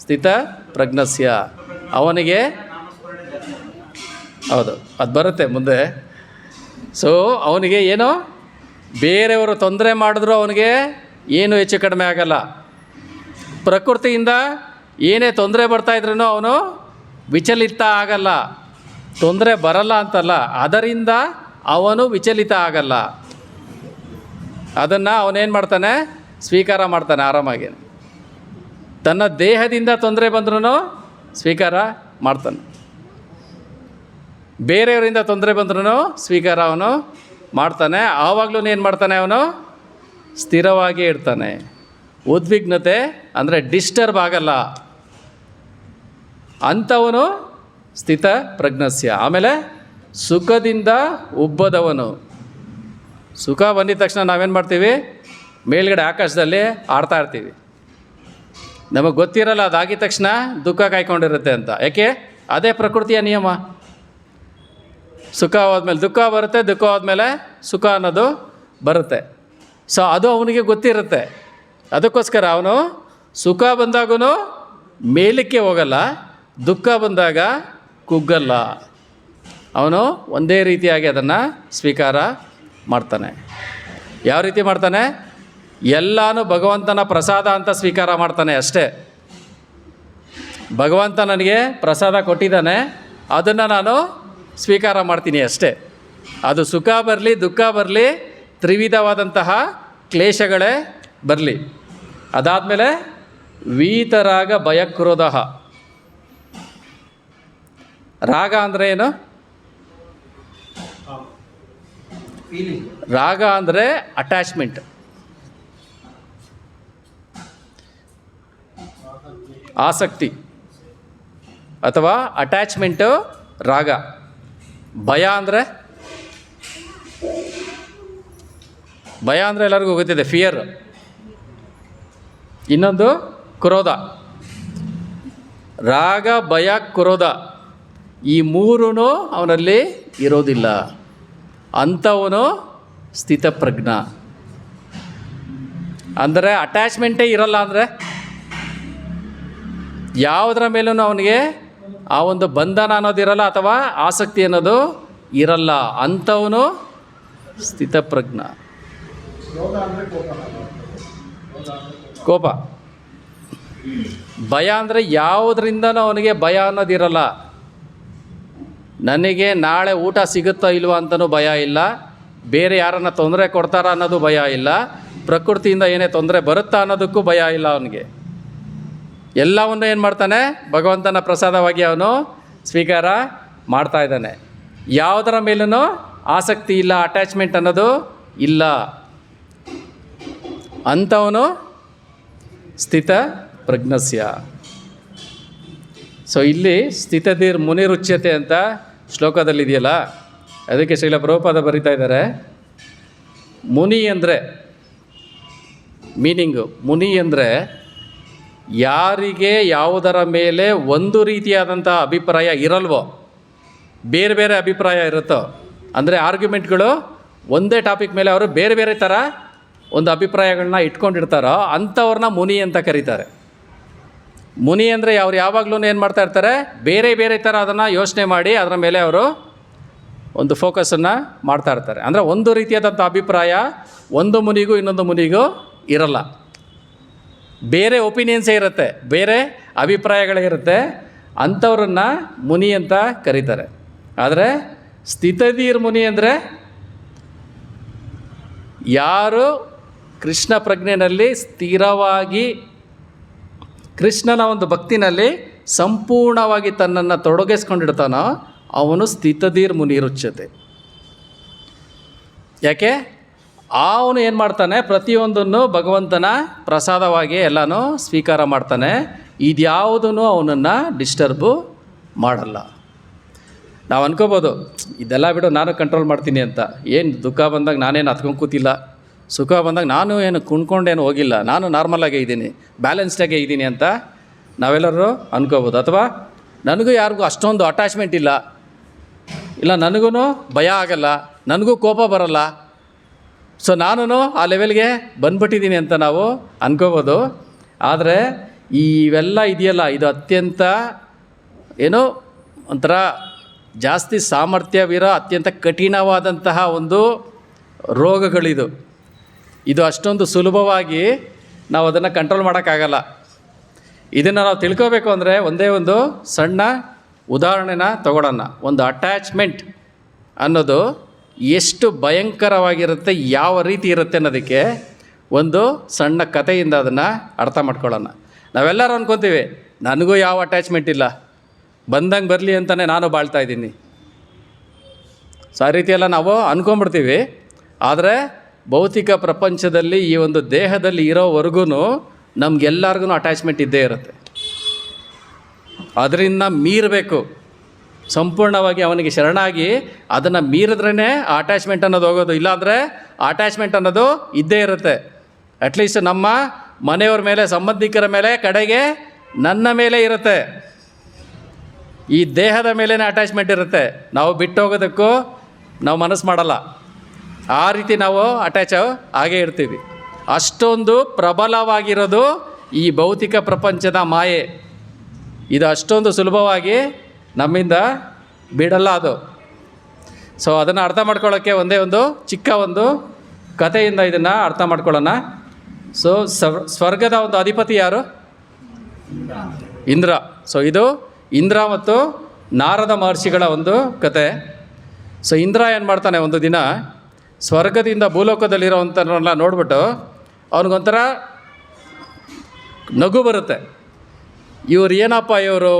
ಸ್ಥಿತಪ್ರಜ್ಞಸ್ಯ. ಅವನಿಗೆ ಹೌದು, ಅದು ಬರುತ್ತೆ ಮುಂದೆ. ಸೊ ಅವನಿಗೆ ಏನೋ ಬೇರೆಯವರು ತೊಂದರೆ ಮಾಡಿದ್ರು ಅವನಿಗೆ ಏನು ಹೆಚ್ಚು ಕಡಿಮೆ ಆಗಲ್ಲ. ಪ್ರಕೃತಿಯಿಂದ ಏನೇ ತೊಂದರೆ ಬರ್ತಾಯಿದ್ರೂ ಅವನು ವಿಚಲಿತ ಆಗಲ್ಲ. ತೊಂದರೆ ಬರಲ್ಲ ಅಂತಲ್ಲ, ಅದರಿಂದ ಅವನು ವಿಚಲಿತ ಆಗಲ್ಲ. ಅದನ್ನು ಅವನೇನು ಮಾಡ್ತಾನೆ? ಸ್ವೀಕಾರ ಮಾಡ್ತಾನೆ ಆರಾಮಾಗಿ. ತನ್ನ ದೇಹದಿಂದ ತೊಂದರೆ ಬಂದ್ರೂ ಸ್ವೀಕಾರ ಮಾಡ್ತಾನೆ, ಬೇರೆಯವರಿಂದ ತೊಂದರೆ ಬಂದ್ರೂ ಸ್ವೀಕಾರ ಅವನು ಮಾಡ್ತಾನೆ. ಆವಾಗಲೂ ಏನು ಮಾಡ್ತಾನೆ? ಅವನು ಸ್ಥಿರವಾಗಿ ಇರ್ತಾನೆ. ಉದ್ವಿಗ್ನತೆ ಅಂದರೆ ಡಿಸ್ಟರ್ಬ್ ಆಗಲ್ಲ ಅಂಥವನು ಸ್ಥಿತ ಪ್ರಜ್ಞಸ್ಯ. ಆಮೇಲೆ ಸುಖದಿಂದ ಉಬ್ಬದವನು. ಸುಖ ಬಂದಿದ ತಕ್ಷಣ ನಾವೇನು ಮಾಡ್ತೀವಿ? ಮೇಲ್ಗಡೆ ಆಕಾಶದಲ್ಲಿ ಆಡ್ತಾ ಇರ್ತೀವಿ. ನಮಗೆ ಗೊತ್ತಿರಲ್ಲ ಅದಾಗಿದ ತಕ್ಷಣ ದುಃಖ ಕಾಯ್ಕೊಂಡಿರುತ್ತೆ ಅಂತ. ಯಾಕೆ? ಅದೇ ಪ್ರಕೃತಿಯ ನಿಯಮ. ಸುಖ ಹೋದ್ಮೇಲೆ ದುಃಖ ಬರುತ್ತೆ, ದುಃಖ ಹೋದ್ಮೇಲೆ ಸುಖ ಅನ್ನೋದು ಬರುತ್ತೆ. ಸೊ ಅದು ಅವನಿಗೆ ಗೊತ್ತಿರುತ್ತೆ. ಅದಕ್ಕೋಸ್ಕರ ಅವನು ಸುಖ ಬಂದಾಗೂ ಮೇಲಕ್ಕೆ ಹೋಗಲ್ಲ, ದುಃಖ ಬಂದಾಗ ಕುಗ್ಗಲ್ಲ. ಅವನು ಒಂದೇ ರೀತಿಯಾಗಿ ಅದನ್ನು ಸ್ವೀಕಾರ ಮಾಡ್ತಾನೆ. ಯಾವ ರೀತಿ ಮಾಡ್ತಾನೆ? ಎಲ್ಲನೂ ಭಗವಂತನ ಪ್ರಸಾದ ಅಂತ ಸ್ವೀಕಾರ ಮಾಡ್ತಾನೆ ಅಷ್ಟೇ. ಭಗವಂತ ನನಗೆ ಪ್ರಸಾದ ಕೊಟ್ಟಿದ್ದಾನೆ, ಅದನ್ನು ನಾನು ಸ್ವೀಕಾರ ಮಾಡ್ತೀನಿ ಅಷ್ಟೇ. ಅದು ಸುಖ ಬರಲಿ, ದುಃಖ ಬರಲಿ, ತ್ರಿವಿಧವಾದಂತಹ ಕ್ಲೇಶಗಳೇ ಬರಲಿ. ಅದಾದಮೇಲೆ ವೀತರಾಗ ಭಯಕ್ರೋಧ. ರಾಗ ಅಂದರೆ ಏನು? ರಾಗ ಅಂದರೆ ಅಟ್ಯಾಚ್ಮೆಂಟ್, ಆಸಕ್ತಿ ಅಥವಾ ಅಟ್ಯಾಚ್ಮೆಂಟು ರಾಗ. ಭಯ ಅಂದರೆ ಎಲ್ಲರಿಗೂ ಗೊತ್ತಿದೆ, ಫಿಯರ್. ಇನ್ನೊಂದು ಕ್ರೋಧ. ರಾಗ, ಭಯ, ಕ್ರೋಧ ಈ 3 ಅವನಲ್ಲಿ ಇರೋದಿಲ್ಲ. ಅಂಥವನು ಸ್ಥಿತಪ್ರಜ್ಞ. ಅಂದರೆ ಅಟ್ಯಾಚ್ಮೆಂಟೇ ಇರಲ್ಲ. ಅಂದರೆ ಯಾವುದರ ಮೇಲೂ ಅವನಿಗೆ ಆ ಒಂದು ಬಂಧನ ಅನ್ನೋದಿರಲ್ಲ ಅಥವಾ ಆಸಕ್ತಿ ಅನ್ನೋದು ಇರಲ್ಲ. ಅಂಥವನು ಭಯ ಅಂದರೆ ಯಾವುದರಿಂದನೂ ಅವನಿಗೆ ಭಯ ಅನ್ನೋದಿರಲ್ಲ. ನನಗೆ ನಾಳೆ ಊಟ ಸಿಗುತ್ತೋ ಇಲ್ವೋ ಅಂತಲೂ ಭಯ ಇಲ್ಲ, ಬೇರೆ ಯಾರನ್ನ ತೊಂದರೆ ಕೊಡ್ತಾರ ಅನ್ನೋದು ಭಯ ಇಲ್ಲ, ಪ್ರಕೃತಿಯಿಂದ ಏನೇ ತೊಂದರೆ ಬರುತ್ತಾ ಅನ್ನೋದಕ್ಕೂ ಭಯ ಇಲ್ಲ ಅವನಿಗೆ. ಎಲ್ಲವನ್ನು ಏನು ಮಾಡ್ತಾನೆ, ಭಗವಂತನ ಪ್ರಸಾದವಾಗಿ ಅವನು ಸ್ವೀಕಾರ ಮಾಡ್ತಾ ಇದ್ದಾನೆ. ಯಾವುದರ ಮೇಲೂ ಆಸಕ್ತಿ ಇಲ್ಲ, ಅಟ್ಯಾಚ್ಮೆಂಟ್ ಅನ್ನೋದು ಇಲ್ಲ. ಅಂಥವನು ಸ್ಥಿತ ಪ್ರಜ್ಞಸ್ಯ. ಸೊ ಇಲ್ಲಿ ಸ್ಥಿತಧೀರ್ ಮುನಿರುಚ್ಯತೆ ಅಂತ ಶ್ಲೋಕದಲ್ಲಿದೆಯಲ್ಲ, ಅದಕ್ಕೆ ಶ್ರೀಲ ಪ್ರಭುಪಾದ ಬರೀತಾ ಇದ್ದಾರೆ, ಮುನಿ ಅಂದರೆ ಮೀನಿಂಗು, ಮುನಿ ಅಂದರೆ ಯಾರಿಗೆ ಯಾವುದರ ಮೇಲೆ ಒಂದು ರೀತಿಯಾದಂಥ ಅಭಿಪ್ರಾಯ ಇರಲ್ವೋ, ಬೇರೆ ಬೇರೆ ಅಭಿಪ್ರಾಯ ಇರುತ್ತೋ, ಅಂದರೆ ಆರ್ಗ್ಯುಮೆಂಟ್ಗಳು ಒಂದೇ ಟಾಪಿಕ್ ಮೇಲೆ ಅವರು ಬೇರೆ ಬೇರೆ ಥರ ಒಂದು ಅಭಿಪ್ರಾಯಗಳನ್ನ ಇಟ್ಕೊಂಡಿರ್ತಾರೋ ಅಂಥವ್ರನ್ನ ಮುನಿ ಅಂತ ಕರೀತಾರೆ. ಮುನಿ ಅಂದರೆ ಅವ್ರು ಯಾವಾಗಲೂ ಏನು ಮಾಡ್ತಾ ಇರ್ತಾರೆ, ಬೇರೆ ಬೇರೆ ಥರ ಅದನ್ನು ಯೋಚನೆ ಮಾಡಿ ಅದರ ಮೇಲೆ ಅವರು ಒಂದು ಫೋಕಸನ್ನು ಮಾಡ್ತಾ ಇರ್ತಾರೆ. ಅಂದರೆ ಒಂದು ರೀತಿಯಾದಂಥ ಅಭಿಪ್ರಾಯ ಒಂದು ಮುನಿಗೂ ಇನ್ನೊಂದು ಮುನಿಗೂ ಇರಲ್ಲ, ಬೇರೆ ಒಪಿನಿಯನ್ಸೇ ಇರುತ್ತೆ, ಬೇರೆ ಅಭಿಪ್ರಾಯಗಳೇ ಇರುತ್ತೆ. ಅಂಥವ್ರನ್ನ ಮುನಿ ಅಂತ ಕರೀತಾರೆ. ಆದರೆ ಸ್ಥಿತಧೀರ್ ಮುನಿ ಅಂದರೆ ಯಾರು ಕೃಷ್ಣ ಪ್ರಜ್ಞೆಯಲ್ಲಿ ಸ್ಥಿರವಾಗಿ ಕೃಷ್ಣನ ಒಂದು ಭಕ್ತಿನಲ್ಲಿ ಸಂಪೂರ್ಣವಾಗಿ ತನ್ನನ್ನು ತೊಡಗಿಸ್ಕೊಂಡಿರ್ತಾನೋ ಅವನು ಸ್ಥಿತಧೀರ್ ಮುನಿರುಚ್ಯತೆ. ಯಾಕೆ ಅವನು ಏನು ಮಾಡ್ತಾನೆ, ಪ್ರತಿಯೊಂದನ್ನು ಭಗವಂತನ ಪ್ರಸಾದವಾಗಿ ಎಲ್ಲನೂ ಸ್ವೀಕಾರ ಮಾಡ್ತಾನೆ. ಇದ್ಯಾವುದೂ ಅವನನ್ನು ಡಿಸ್ಟರ್ಬು ಮಾಡಲ್ಲ. ನಾವು ಅನ್ಕೋಬೋದು ಇದೆಲ್ಲ ಬಿಡು ನಾನು ಕಂಟ್ರೋಲ್ ಮಾಡ್ತೀನಿ ಅಂತ. ಏನು ದುಃಖ ಬಂದಾಗ ನಾನೇನು ಹತ್ಕೊಂಡು ಕೂತಿಲ್ಲ, ಸುಖ ಬಂದಾಗ ನಾನು ಏನು ಕುಣ್ಕೊಂಡೇನು ಹೋಗಿಲ್ಲ, ನಾನು ನಾರ್ಮಲಾಗೇ ಇದ್ದೀನಿ, ಬ್ಯಾಲೆನ್ಸ್ಡಾಗೇ ಇದ್ದೀನಿ ಅಂತ ನಾವೆಲ್ಲರೂ ಅನ್ಕೋಬೋದು. ಅಥವಾ ನನಗೂ ಯಾರಿಗೂ ಅಷ್ಟೊಂದು ಅಟ್ಯಾಚ್ಮೆಂಟ್ ಇಲ್ಲ, ನನಗೂ ಭಯ ಆಗಲ್ಲ, ನನಗೂ ಕೋಪ ಬರಲ್ಲ, ಸೊ ನಾನು ಆ ಲೆವೆಲ್ಗೆ ಬಂದ್ಬಿಟ್ಟಿದ್ದೀನಿ ಅಂತ ನಾವು ಅನ್ಕೋಬೋದು. ಆದರೆ ಇವೆಲ್ಲ ಇದೆಯಲ್ಲ, ಇದು ಅತ್ಯಂತ ಏನೋ ಒಂಥರ ಜಾಸ್ತಿ ಸಾಮರ್ಥ್ಯವಿರೋ ಅತ್ಯಂತ ಕಠಿಣವಾದಂತಹ ಒಂದು ರೋಗಗಳಿದು. ಇದು ಅಷ್ಟೊಂದು ಸುಲಭವಾಗಿ ನಾವು ಅದನ್ನು ಕಂಟ್ರೋಲ್ ಮಾಡೋಕ್ಕಾಗಲ್ಲ. ಇದನ್ನು ನಾವು ತಿಳ್ಕೋಬೇಕು ಅಂದರೆ ಒಂದೇ ಒಂದು ಸಣ್ಣ ಉದಾಹರಣೆನ ತಗೊಳ್ಳೋಣ. ಒಂದು ಅಟ್ಯಾಚ್ಮೆಂಟ್ ಅನ್ನೋದು ಎಷ್ಟು ಭಯಂಕರವಾಗಿರುತ್ತೆ, ಯಾವ ರೀತಿ ಇರುತ್ತೆ ಅನ್ನೋದಕ್ಕೆ ಒಂದು ಸಣ್ಣ ಕಥೆಯಿಂದ ಅದನ್ನು ಅರ್ಥ ಮಾಡ್ಕೊಳ್ಳೋಣ. ನಾವೆಲ್ಲರೂ ಅಂದ್ಕೊತೀವಿ ನನಗೂ ಯಾವ ಅಟ್ಯಾಚ್ಮೆಂಟ್ ಇಲ್ಲ, ಬಂದಂಗೆ ಬರಲಿ ಅಂತಲೇ ನಾನು ಬಾಳ್ತಾ ಇದ್ದೀನಿ. ಸೊ ಆ ರೀತಿಯೆಲ್ಲ ನಾವು ಅಂದ್ಕೊಂಬಿಡ್ತೀವಿ. ಆದರೆ ಭೌತಿಕ ಪ್ರಪಂಚದಲ್ಲಿ ಈ ಒಂದು ದೇಹದಲ್ಲಿ ಇರೋವರೆಗೂ ನಮಗೆಲ್ಲರಿಗೂ ಅಟ್ಯಾಚ್ಮೆಂಟ್ ಇದ್ದೇ ಇರುತ್ತೆ. ಅದರಿಂದ ಮೀರಬೇಕು, ಸಂಪೂರ್ಣವಾಗಿ ಅವನಿಗೆ ಶರಣಾಗಿ ಅದನ್ನು ಮೀರಿದ್ರೇ ಆ ಅಟ್ಯಾಚ್ಮೆಂಟ್ ಅನ್ನೋದು ಹೋಗೋದು. ಇಲ್ಲಾಂದರೆ ಆ ಅಟ್ಯಾಚ್ಮೆಂಟ್ ಅನ್ನೋದು ಇದ್ದೇ ಇರುತ್ತೆ. ಅಟ್ಲೀಸ್ಟ್ ನಮ್ಮ ಮನೆಯವ್ರ ಮೇಲೆ, ಸಂಬಂಧಿಕರ ಮೇಲೆ, ಕಡೆಗೆ ನನ್ನ ಮೇಲೆ ಇರುತ್ತೆ. ಈ ದೇಹದ ಮೇಲೇ ಅಟ್ಯಾಚ್ಮೆಂಟ್ ಇರುತ್ತೆ. ನಾವು ಬಿಟ್ಟು ಹೋಗೋದಕ್ಕೂ ನಾವು ಮನಸ್ಸು ಮಾಡಲ್ಲ, ಆ ರೀತಿ ನಾವು ಅಟ್ಯಾಚ್ ಆಗೇ ಇರ್ತೀವಿ. ಅಷ್ಟೊಂದು ಪ್ರಬಲವಾಗಿರೋದು ಈ ಭೌತಿಕ ಪ್ರಪಂಚದ ಮಾಯೆ. ಇದು ಅಷ್ಟೊಂದು ಸುಲಭವಾಗಿ ನಮ್ಮಿಂದ ಬಿಡಲ್ಲ ಅದು. ಸೊ ಅದನ್ನು ಅರ್ಥ ಮಾಡ್ಕೊಳ್ಳೋಕ್ಕೆ ಒಂದೇ ಒಂದು ಚಿಕ್ಕ ಒಂದು ಕಥೆಯಿಂದ ಇದನ್ನು ಅರ್ಥ ಮಾಡ್ಕೊಳ್ಳೋಣ. ಸೊ ಸ್ವರ್ಗದ ಒಂದು ಅಧಿಪತಿ ಯಾರು? ಇಂದ್ರ. ಸೊ ಇದು ಇಂದ್ರ ಮತ್ತು ನಾರದ ಮಹರ್ಷಿಗಳ ಒಂದು ಕತೆ. ಸೊ ಇಂದ್ರ ಏನು ಮಾಡ್ತಾನೆ, ಒಂದು ದಿನ ಸ್ವರ್ಗದಿಂದ ಭೂಲೋಕದಲ್ಲಿರೋವಂಥವ್ರನ್ನೆಲ್ಲ ನೋಡ್ಬಿಟ್ಟು ಅವನಿಗೊಂಥರ ನಗು ಬರುತ್ತೆ. ಇವ್ರು ಏನಪ್ಪ, ಇವರು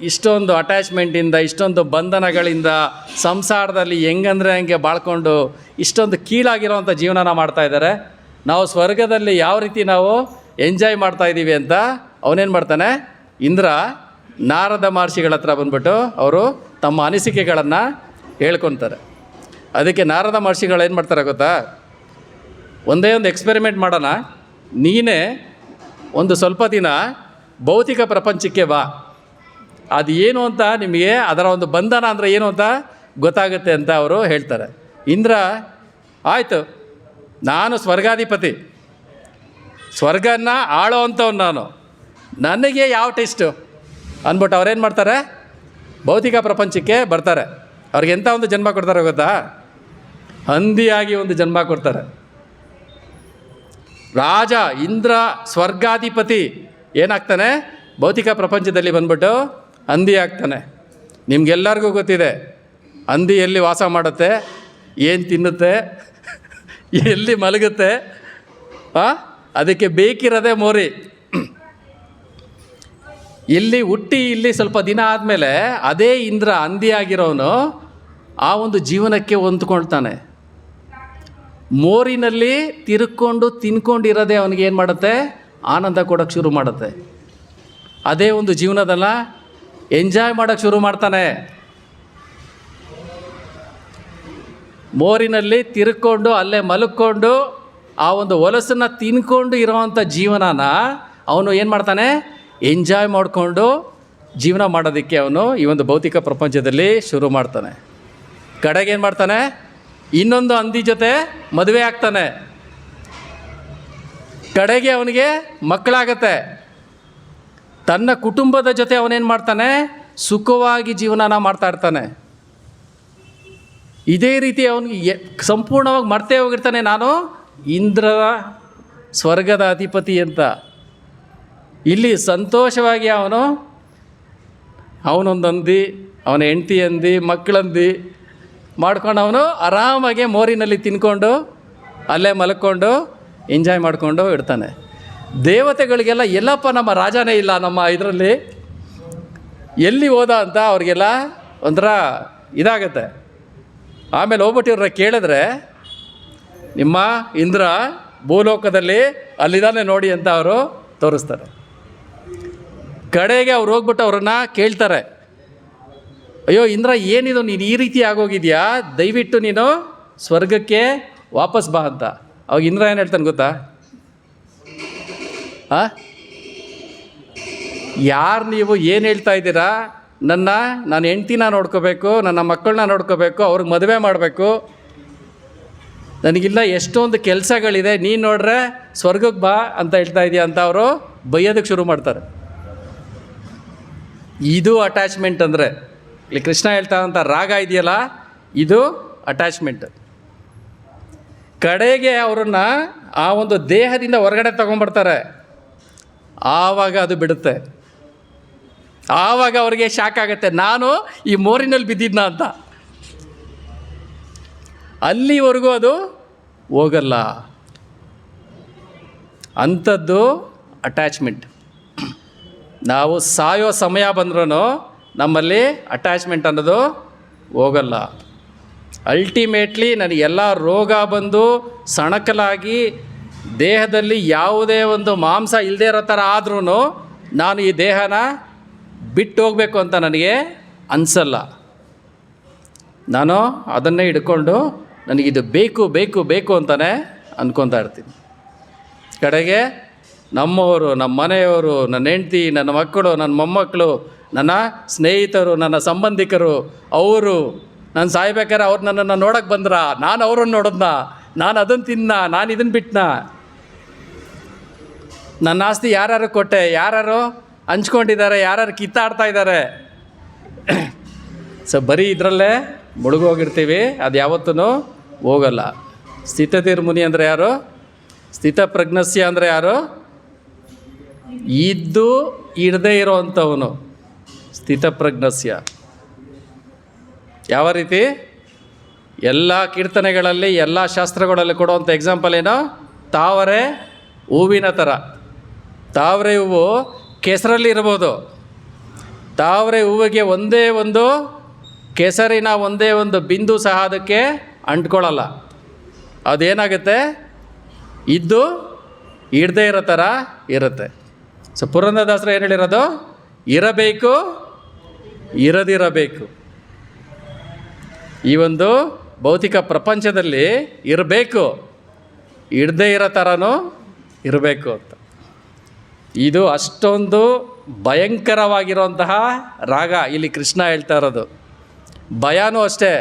ಇಷ್ಟೊಂದು ಅಟ್ಯಾಚ್ಮೆಂಟಿಂದ, ಇಷ್ಟೊಂದು ಬಂಧನಗಳಿಂದ, ಸಂಸಾರದಲ್ಲಿ ಹೆಂಗಂದರೆ ಹಂಗೆ ಬಾಳ್ಕೊಂಡು ಇಷ್ಟೊಂದು ಕೀಳಾಗಿರೋವಂಥ ಜೀವನನ ಮಾಡ್ತಾಯಿದ್ದಾರೆ. ನಾವು ಸ್ವರ್ಗದಲ್ಲಿ ಯಾವ ರೀತಿ ನಾವು ಎಂಜಾಯ್ ಮಾಡ್ತಾಯಿದ್ದೀವಿ ಅಂತ ಅವನೇನು ಮಾಡ್ತಾನೆ, ಇಂದ್ರ ನಾರದ ಮಹರ್ಷಿಗಳ ಹತ್ರ ಬಂದ್ಬಿಟ್ಟು ಅವರು ತಮ್ಮ ಅನಿಸಿಕೆಗಳನ್ನು ಹೇಳ್ಕೊತಾರೆ. ಅದಕ್ಕೆ ನಾರದ ಮಹರ್ಷಿಗಳು ಏನು ಮಾಡ್ತಾರೆ ಗೊತ್ತಾ, ಒಂದೇ ಒಂದು ಎಕ್ಸ್ಪೆರಿಮೆಂಟ್ ಮಾಡೋಣ, ನೀನೇ ಒಂದು ಸ್ವಲ್ಪ ದಿನ ಭೌತಿಕ ಪ್ರಪಂಚಕ್ಕೆ ಬಾ, ಅದು ಏನು ಅಂತ ನಿಮಗೆ ಅದರ ಒಂದು ಬಂಧನ ಅಂದರೆ ಏನು ಅಂತ ಗೊತ್ತಾಗುತ್ತೆ ಅಂತ ಅವರು ಹೇಳ್ತಾರೆ. ಇಂದ್ರ ಆಯಿತು, ನಾನು ಸ್ವರ್ಗಾಧಿಪತಿ, ಸ್ವರ್ಗನ ಆಳೋ ಅಂಥವ್ನು ನಾನು, ನನಗೆ ಯಾವ ಟೆಸ್ಟು ಅಂದ್ಬಿಟ್ಟು ಅವ್ರೇನು ಮಾಡ್ತಾರೆ, ಭೌತಿಕ ಪ್ರಪಂಚಕ್ಕೆ ಬರ್ತಾರೆ. ಅವ್ರಿಗೆ ಎಂಥ ಒಂದು ಜನ್ಮ ಕೊಡ್ತಾರೆ ಗೊತ್ತಾ, ಹಂದಿಯಾಗಿ ಒಂದು ಜನ್ಮ ಕೊಡ್ತಾರೆ. ರಾಜ ಇಂದ್ರ ಸ್ವರ್ಗಾಧಿಪತಿ, ಏನಾಗ್ತಾನೆ? ಭೌತಿಕ ಪ್ರಪಂಚದಲ್ಲಿ ಬಂದ್ಬಿಟ್ಟು ಹಂದಿ ಆಗ್ತಾನೆ. ನಿಮಗೆಲ್ಲರಿಗೂ ಗೊತ್ತಿದೆ ಹಂದಿ ಎಲ್ಲಿ ವಾಸ ಮಾಡುತ್ತೆ, ಏನು ತಿನ್ನುತ್ತೆ, ಎಲ್ಲಿ ಮಲಗುತ್ತೆ. ಅದಕ್ಕೆ ಬೇಕಿರೋದೇ ಮೋರಿ. ಇಲ್ಲಿ ಹುಟ್ಟಿ ಇಲ್ಲಿ ಸ್ವಲ್ಪ ದಿನ ಆದಮೇಲೆ ಅದೇ ಇಂದ್ರ ಹಂದಿ ಆಗಿರೋನು ಆ ಒಂದು ಜೀವನಕ್ಕೆ ಹೊಂದ್ಕೊಳ್ತಾನೆ. ಮೋರಿನಲ್ಲಿ ತಿರ್ಕೊಂಡು ತಿನ್ಕೊಂಡಿರೋದೇ ಅವನಿಗೆ ಏನು ಮಾಡುತ್ತೆ? ಆನಂದ ಕೊಡೋಕ್ಕೆ ಶುರು ಮಾಡುತ್ತೆ. ಅದೇ ಒಂದು ಜೀವನದಲ್ಲ ಎಂಜಾಯ್ ಮಾಡೋಕ್ಕೆ ಶುರು ಮಾಡ್ತಾನೆ. ಮೋರಿನಲ್ಲಿ ತಿರ್ಕೊಂಡು ಅಲ್ಲೇ ಮಲ್ಕೊಂಡು ಆ ಒಂದು ಹೊಲಸನ್ನು ತಿನ್ಕೊಂಡು ಇರೋವಂಥ ಜೀವನನ ಅವನು ಏನು ಮಾಡ್ತಾನೆ? ಎಂಜಾಯ್ ಮಾಡಿಕೊಂಡು ಜೀವನ ಮಾಡೋದಕ್ಕೆ ಅವನು ಈ ಒಂದು ಭೌತಿಕ ಪ್ರಪಂಚದಲ್ಲಿ ಶುರು ಮಾಡ್ತಾನೆ. ಕಡೆಗೆ ಏನು ಮಾಡ್ತಾನೆ? ಇನ್ನೊಂದು ಹಂದಿ ಜೊತೆ ಮದುವೆ ಆಗ್ತಾನೆ. ಕಡೆಗೆ ಅವನಿಗೆ ಮಕ್ಕಳಾಗತ್ತೆ. ತನ್ನ ಕುಟುಂಬದ ಜೊತೆ ಅವನೇನು ಮಾಡ್ತಾನೆ? ಸುಖವಾಗಿ ಜೀವನನ ಮಾಡ್ತಾ ಇರ್ತಾನೆ. ಇದೇ ರೀತಿ ಅವನಿಗೆ ಸಂಪೂರ್ಣವಾಗಿ ಮರ್ತೇ ಹೋಗಿರ್ತಾನೆ, ನಾನು ಇಂದ್ರ ಸ್ವರ್ಗದ ಅಧಿಪತಿ ಅಂತ. ಇಲ್ಲಿ ಸಂತೋಷವಾಗಿ ಅವನೊಂದು ಹಂದಿ, ಅವನ ಹೆಂಡತಿ ಹಂದಿ, ಮಕ್ಕಳಂದಿ ಮಾಡ್ಕೊಂಡು ಅವನು ಆರಾಮಾಗೆ ಮೋರಿನಲ್ಲಿ ತಿನ್ಕೊಂಡು ಅಲ್ಲೇ ಮಲ್ಕೊಂಡು ಎಂಜಾಯ್ ಮಾಡಿಕೊಂಡು ಇರ್ತಾನೆ. ದೇವತೆಗಳಿಗೆಲ್ಲ ಎಲ್ಲಪ್ಪ ನಮ್ಮ ರಾಜನೇ ಇಲ್ಲ ನಮ್ಮ ಇದರಲ್ಲಿ, ಎಲ್ಲಿ ಹೋದ ಅಂತ ಅವ್ರಿಗೆಲ್ಲ ಒಂಥರ ಇದಾಗತ್ತೆ. ಆಮೇಲೆ ಹೋಗ್ಬಿಟ್ಟು ಇವ್ರನ್ನ ಕೇಳಿದ್ರೆ, ನಿಮ್ಮ ಇಂದ್ರ ಭೂಲೋಕದಲ್ಲಿ ಅಲ್ಲಿದ್ದಾನೆ ನೋಡಿ ಅಂತ ಅವರು ತೋರಿಸ್ತಾರೆ. ಕಡೆಗೆ ಅವ್ರು ಹೋಗ್ಬಿಟ್ಟು ಅವ್ರನ್ನ ಕೇಳ್ತಾರೆ, ಅಯ್ಯೋ ಇಂದ್ರ, ಏನಿದು ನೀನು ಈ ರೀತಿ ಆಗೋಗಿದೆಯಾ, ದಯವಿಟ್ಟು ನೀನು ಸ್ವರ್ಗಕ್ಕೆ ವಾಪಸ್ ಬಾ ಅಂತ. ಅವಾಗ ಇಂದ್ರ ಏನು ಹೇಳ್ತಾನೆ ಗೊತ್ತಾ? ಯಾರು ನೀವು, ಏನು ಹೇಳ್ತಾ ಇದ್ದೀರಾ? ನಾನು ಹೆಂಡ್ತಿನ ನೋಡ್ಕೋಬೇಕು, ನನ್ನ ಮಕ್ಕಳನ್ನ ನೋಡ್ಕೋಬೇಕು, ಅವ್ರಿಗೆ ಮದುವೆ ಮಾಡಬೇಕು, ನನಗಿಲ್ಲ ಎಷ್ಟೊಂದು ಕೆಲಸಗಳಿದೆ, ನೀನು ನೋಡ್ರೆ ಸ್ವರ್ಗಕ್ಕೆ ಬಾ ಅಂತ ಹೇಳ್ತಾ ಇದೆಯಾ ಅಂತ ಅವರು ಬೈಯೋದಕ್ಕೆ ಶುರು ಮಾಡ್ತಾರೆ. ಇದು ಅಟ್ಯಾಚ್ಮೆಂಟ್ ಅಂದರೆ. ಇಲ್ಲಿ ಕೃಷ್ಣ ಹೇಳ್ತಾರಂಥ ರಾಗ ಇದೆಯಲ್ಲ, ಇದು ಅಟ್ಯಾಚ್ಮೆಂಟ್. ಕಡೆಗೆ ಅವರನ್ನು ಆ ಒಂದು ದೇಹದಿಂದ ಹೊರಗಡೆ ತಗೊಂಡ್ಬರ್ತಾರೆ. ಆವಾಗ ಅದು ಬಿಡುತ್ತೆ. ಆವಾಗ ಅವ್ರಿಗೆ ಶಾಕ್ ಆಗುತ್ತೆ, ನಾನು ಈ ಮೋರಿನಲ್ಲಿ ಬಿದ್ದಿದ್ನ ಅಂತ. ಅಲ್ಲಿವರೆಗೂ ಅದು ಹೋಗಲ್ಲ. ಅಂಥದ್ದು ಅಟ್ಯಾಚ್ಮೆಂಟ್. ನಾವು ಸಾಯೋ ಸಮಯ ಬಂದ್ರೂ ನಮ್ಮಲ್ಲಿ ಅಟ್ಯಾಚ್ಮೆಂಟ್ ಅನ್ನೋದು ಹೋಗಲ್ಲ. ಅಲ್ಟಿಮೇಟ್ಲಿ ನನಗೆಲ್ಲ ರೋಗ ಬಂದು ಸಣಕಲಾಗಿ ದೇಹದಲ್ಲಿ ಯಾವುದೇ ಒಂದು ಮಾಂಸ ಇಲ್ಲದೇ ಇರೋ ಥರ ಆದ್ರೂ ನಾನು ಈ ದೇಹನ ಬಿಟ್ಟು ಹೋಗಬೇಕು ಅಂತ ನನಗೆ ಅನಿಸಲ್ಲ. ನಾನು ಅದನ್ನೇ ಹಿಡ್ಕೊಂಡು ನನಗಿದು ಬೇಕು ಬೇಕು ಬೇಕು ಅಂತಲೇ ಅಂದ್ಕೊತಾ ಇರ್ತೀನಿ. ಕಡೆಗೆ ನಮ್ಮವರು, ನಮ್ಮ ಮನೆಯವರು, ನನ್ನ ಹೆಂಡ್ತಿ, ನನ್ನ ಮಕ್ಕಳು, ನನ್ನ ಮೊಮ್ಮಕ್ಕಳು, ನನ್ನ ಸ್ನೇಹಿತರು, ನನ್ನ ಸಂಬಂಧಿಕರು, ಅವರು ನಾನು ಸಾಯ್ಬೇಕಾದ್ರೆ ಅವ್ರು ನನ್ನನ್ನು ನೋಡೋಕ್ಕೆ ಬಂದ್ರ, ನಾನು ಅವ್ರನ್ನ ನೋಡೋದ್ನ, ನಾನು ಅದನ್ನು ತಿನ್ನ, ನಾನು ಇದನ್ನು ಬಿಟ್ಟನ, ನನ್ನ ಆಸ್ತಿ ಯಾರ್ಯಾರು ಕೊಟ್ಟೆ, ಯಾರ್ಯಾರು ಹಂಚ್ಕೊಂಡಿದ್ದಾರೆ, ಯಾರ್ಯಾರು ಕಿತ್ತಾಡ್ತಾ ಇದ್ದಾರೆ. ಸೊ ಬರೀ ಇದರಲ್ಲೇ ಮುಳುಗೋಗಿರ್ತೀವಿ. ಅದು ಯಾವತ್ತೂ ಹೋಗಲ್ಲ. ಸ್ಥಿತಧೀರ್ ಮುನಿ ಅಂದರೆ ಯಾರು? ಸ್ಥಿತಪ್ರಜ್ಞಸ್ಯ ಅಂದರೆ ಯಾರು? ಇದ್ದು ಇಡದೇ ಇರೋವಂಥವನು ಸ್ಥಿತಪ್ರಜ್ಞಸ್ಯ. ಯಾವ ರೀತಿ? ಎಲ್ಲ ಕೀರ್ತನೆಗಳಲ್ಲಿ, ಎಲ್ಲ ಶಾಸ್ತ್ರಗಳಲ್ಲಿ ಕೊಡುವಂಥ ಎಕ್ಸಾಂಪಲ್ ಏನು? ತಾವರೆ ಹೂವಿನ ಥರ. ತಾವರೆ ಹೂವು ಕೆಸರಲ್ಲಿ ಇರ್ಬೋದು. ತಾವರೆ ಹೂವಿಗೆ ಒಂದೇ ಒಂದು ಕೆಸರಿನ ಒಂದೇ ಒಂದು ಬಿಂದು ಸಹ ಅದಕ್ಕೆ ಅಂಟ್ಕೊಳ್ಳಲ್ಲ. ಅದೇನಾಗುತ್ತೆ? ಇದ್ದು ಇಡದೇ ಇರೋ ಥರ ಇರುತ್ತೆ. ಸೊ ಪುರಂದರದಾಸರು ಏನು ಹೇಳಿರೋದು? ಇರಬೇಕು, ಇರದಿರಬೇಕು. ಈ ಒಂದು ಭೌತಿಕ ಪ್ರಪಂಚದಲ್ಲಿ ಇರಬೇಕು, ಇಡದೇ ಇರೋ ಥರನೂ ಇರಬೇಕು ಅಂತ. ಇದು ಅಷ್ಟೊಂದು ಭಯಂಕರವಾಗಿರುವಂತಹ ರಾಗ ಇಲ್ಲಿ ಕೃಷ್ಣ ಹೇಳ್ತಾ ಇರೋದು. ಭಯನೂ ಅಷ್ಟೇ.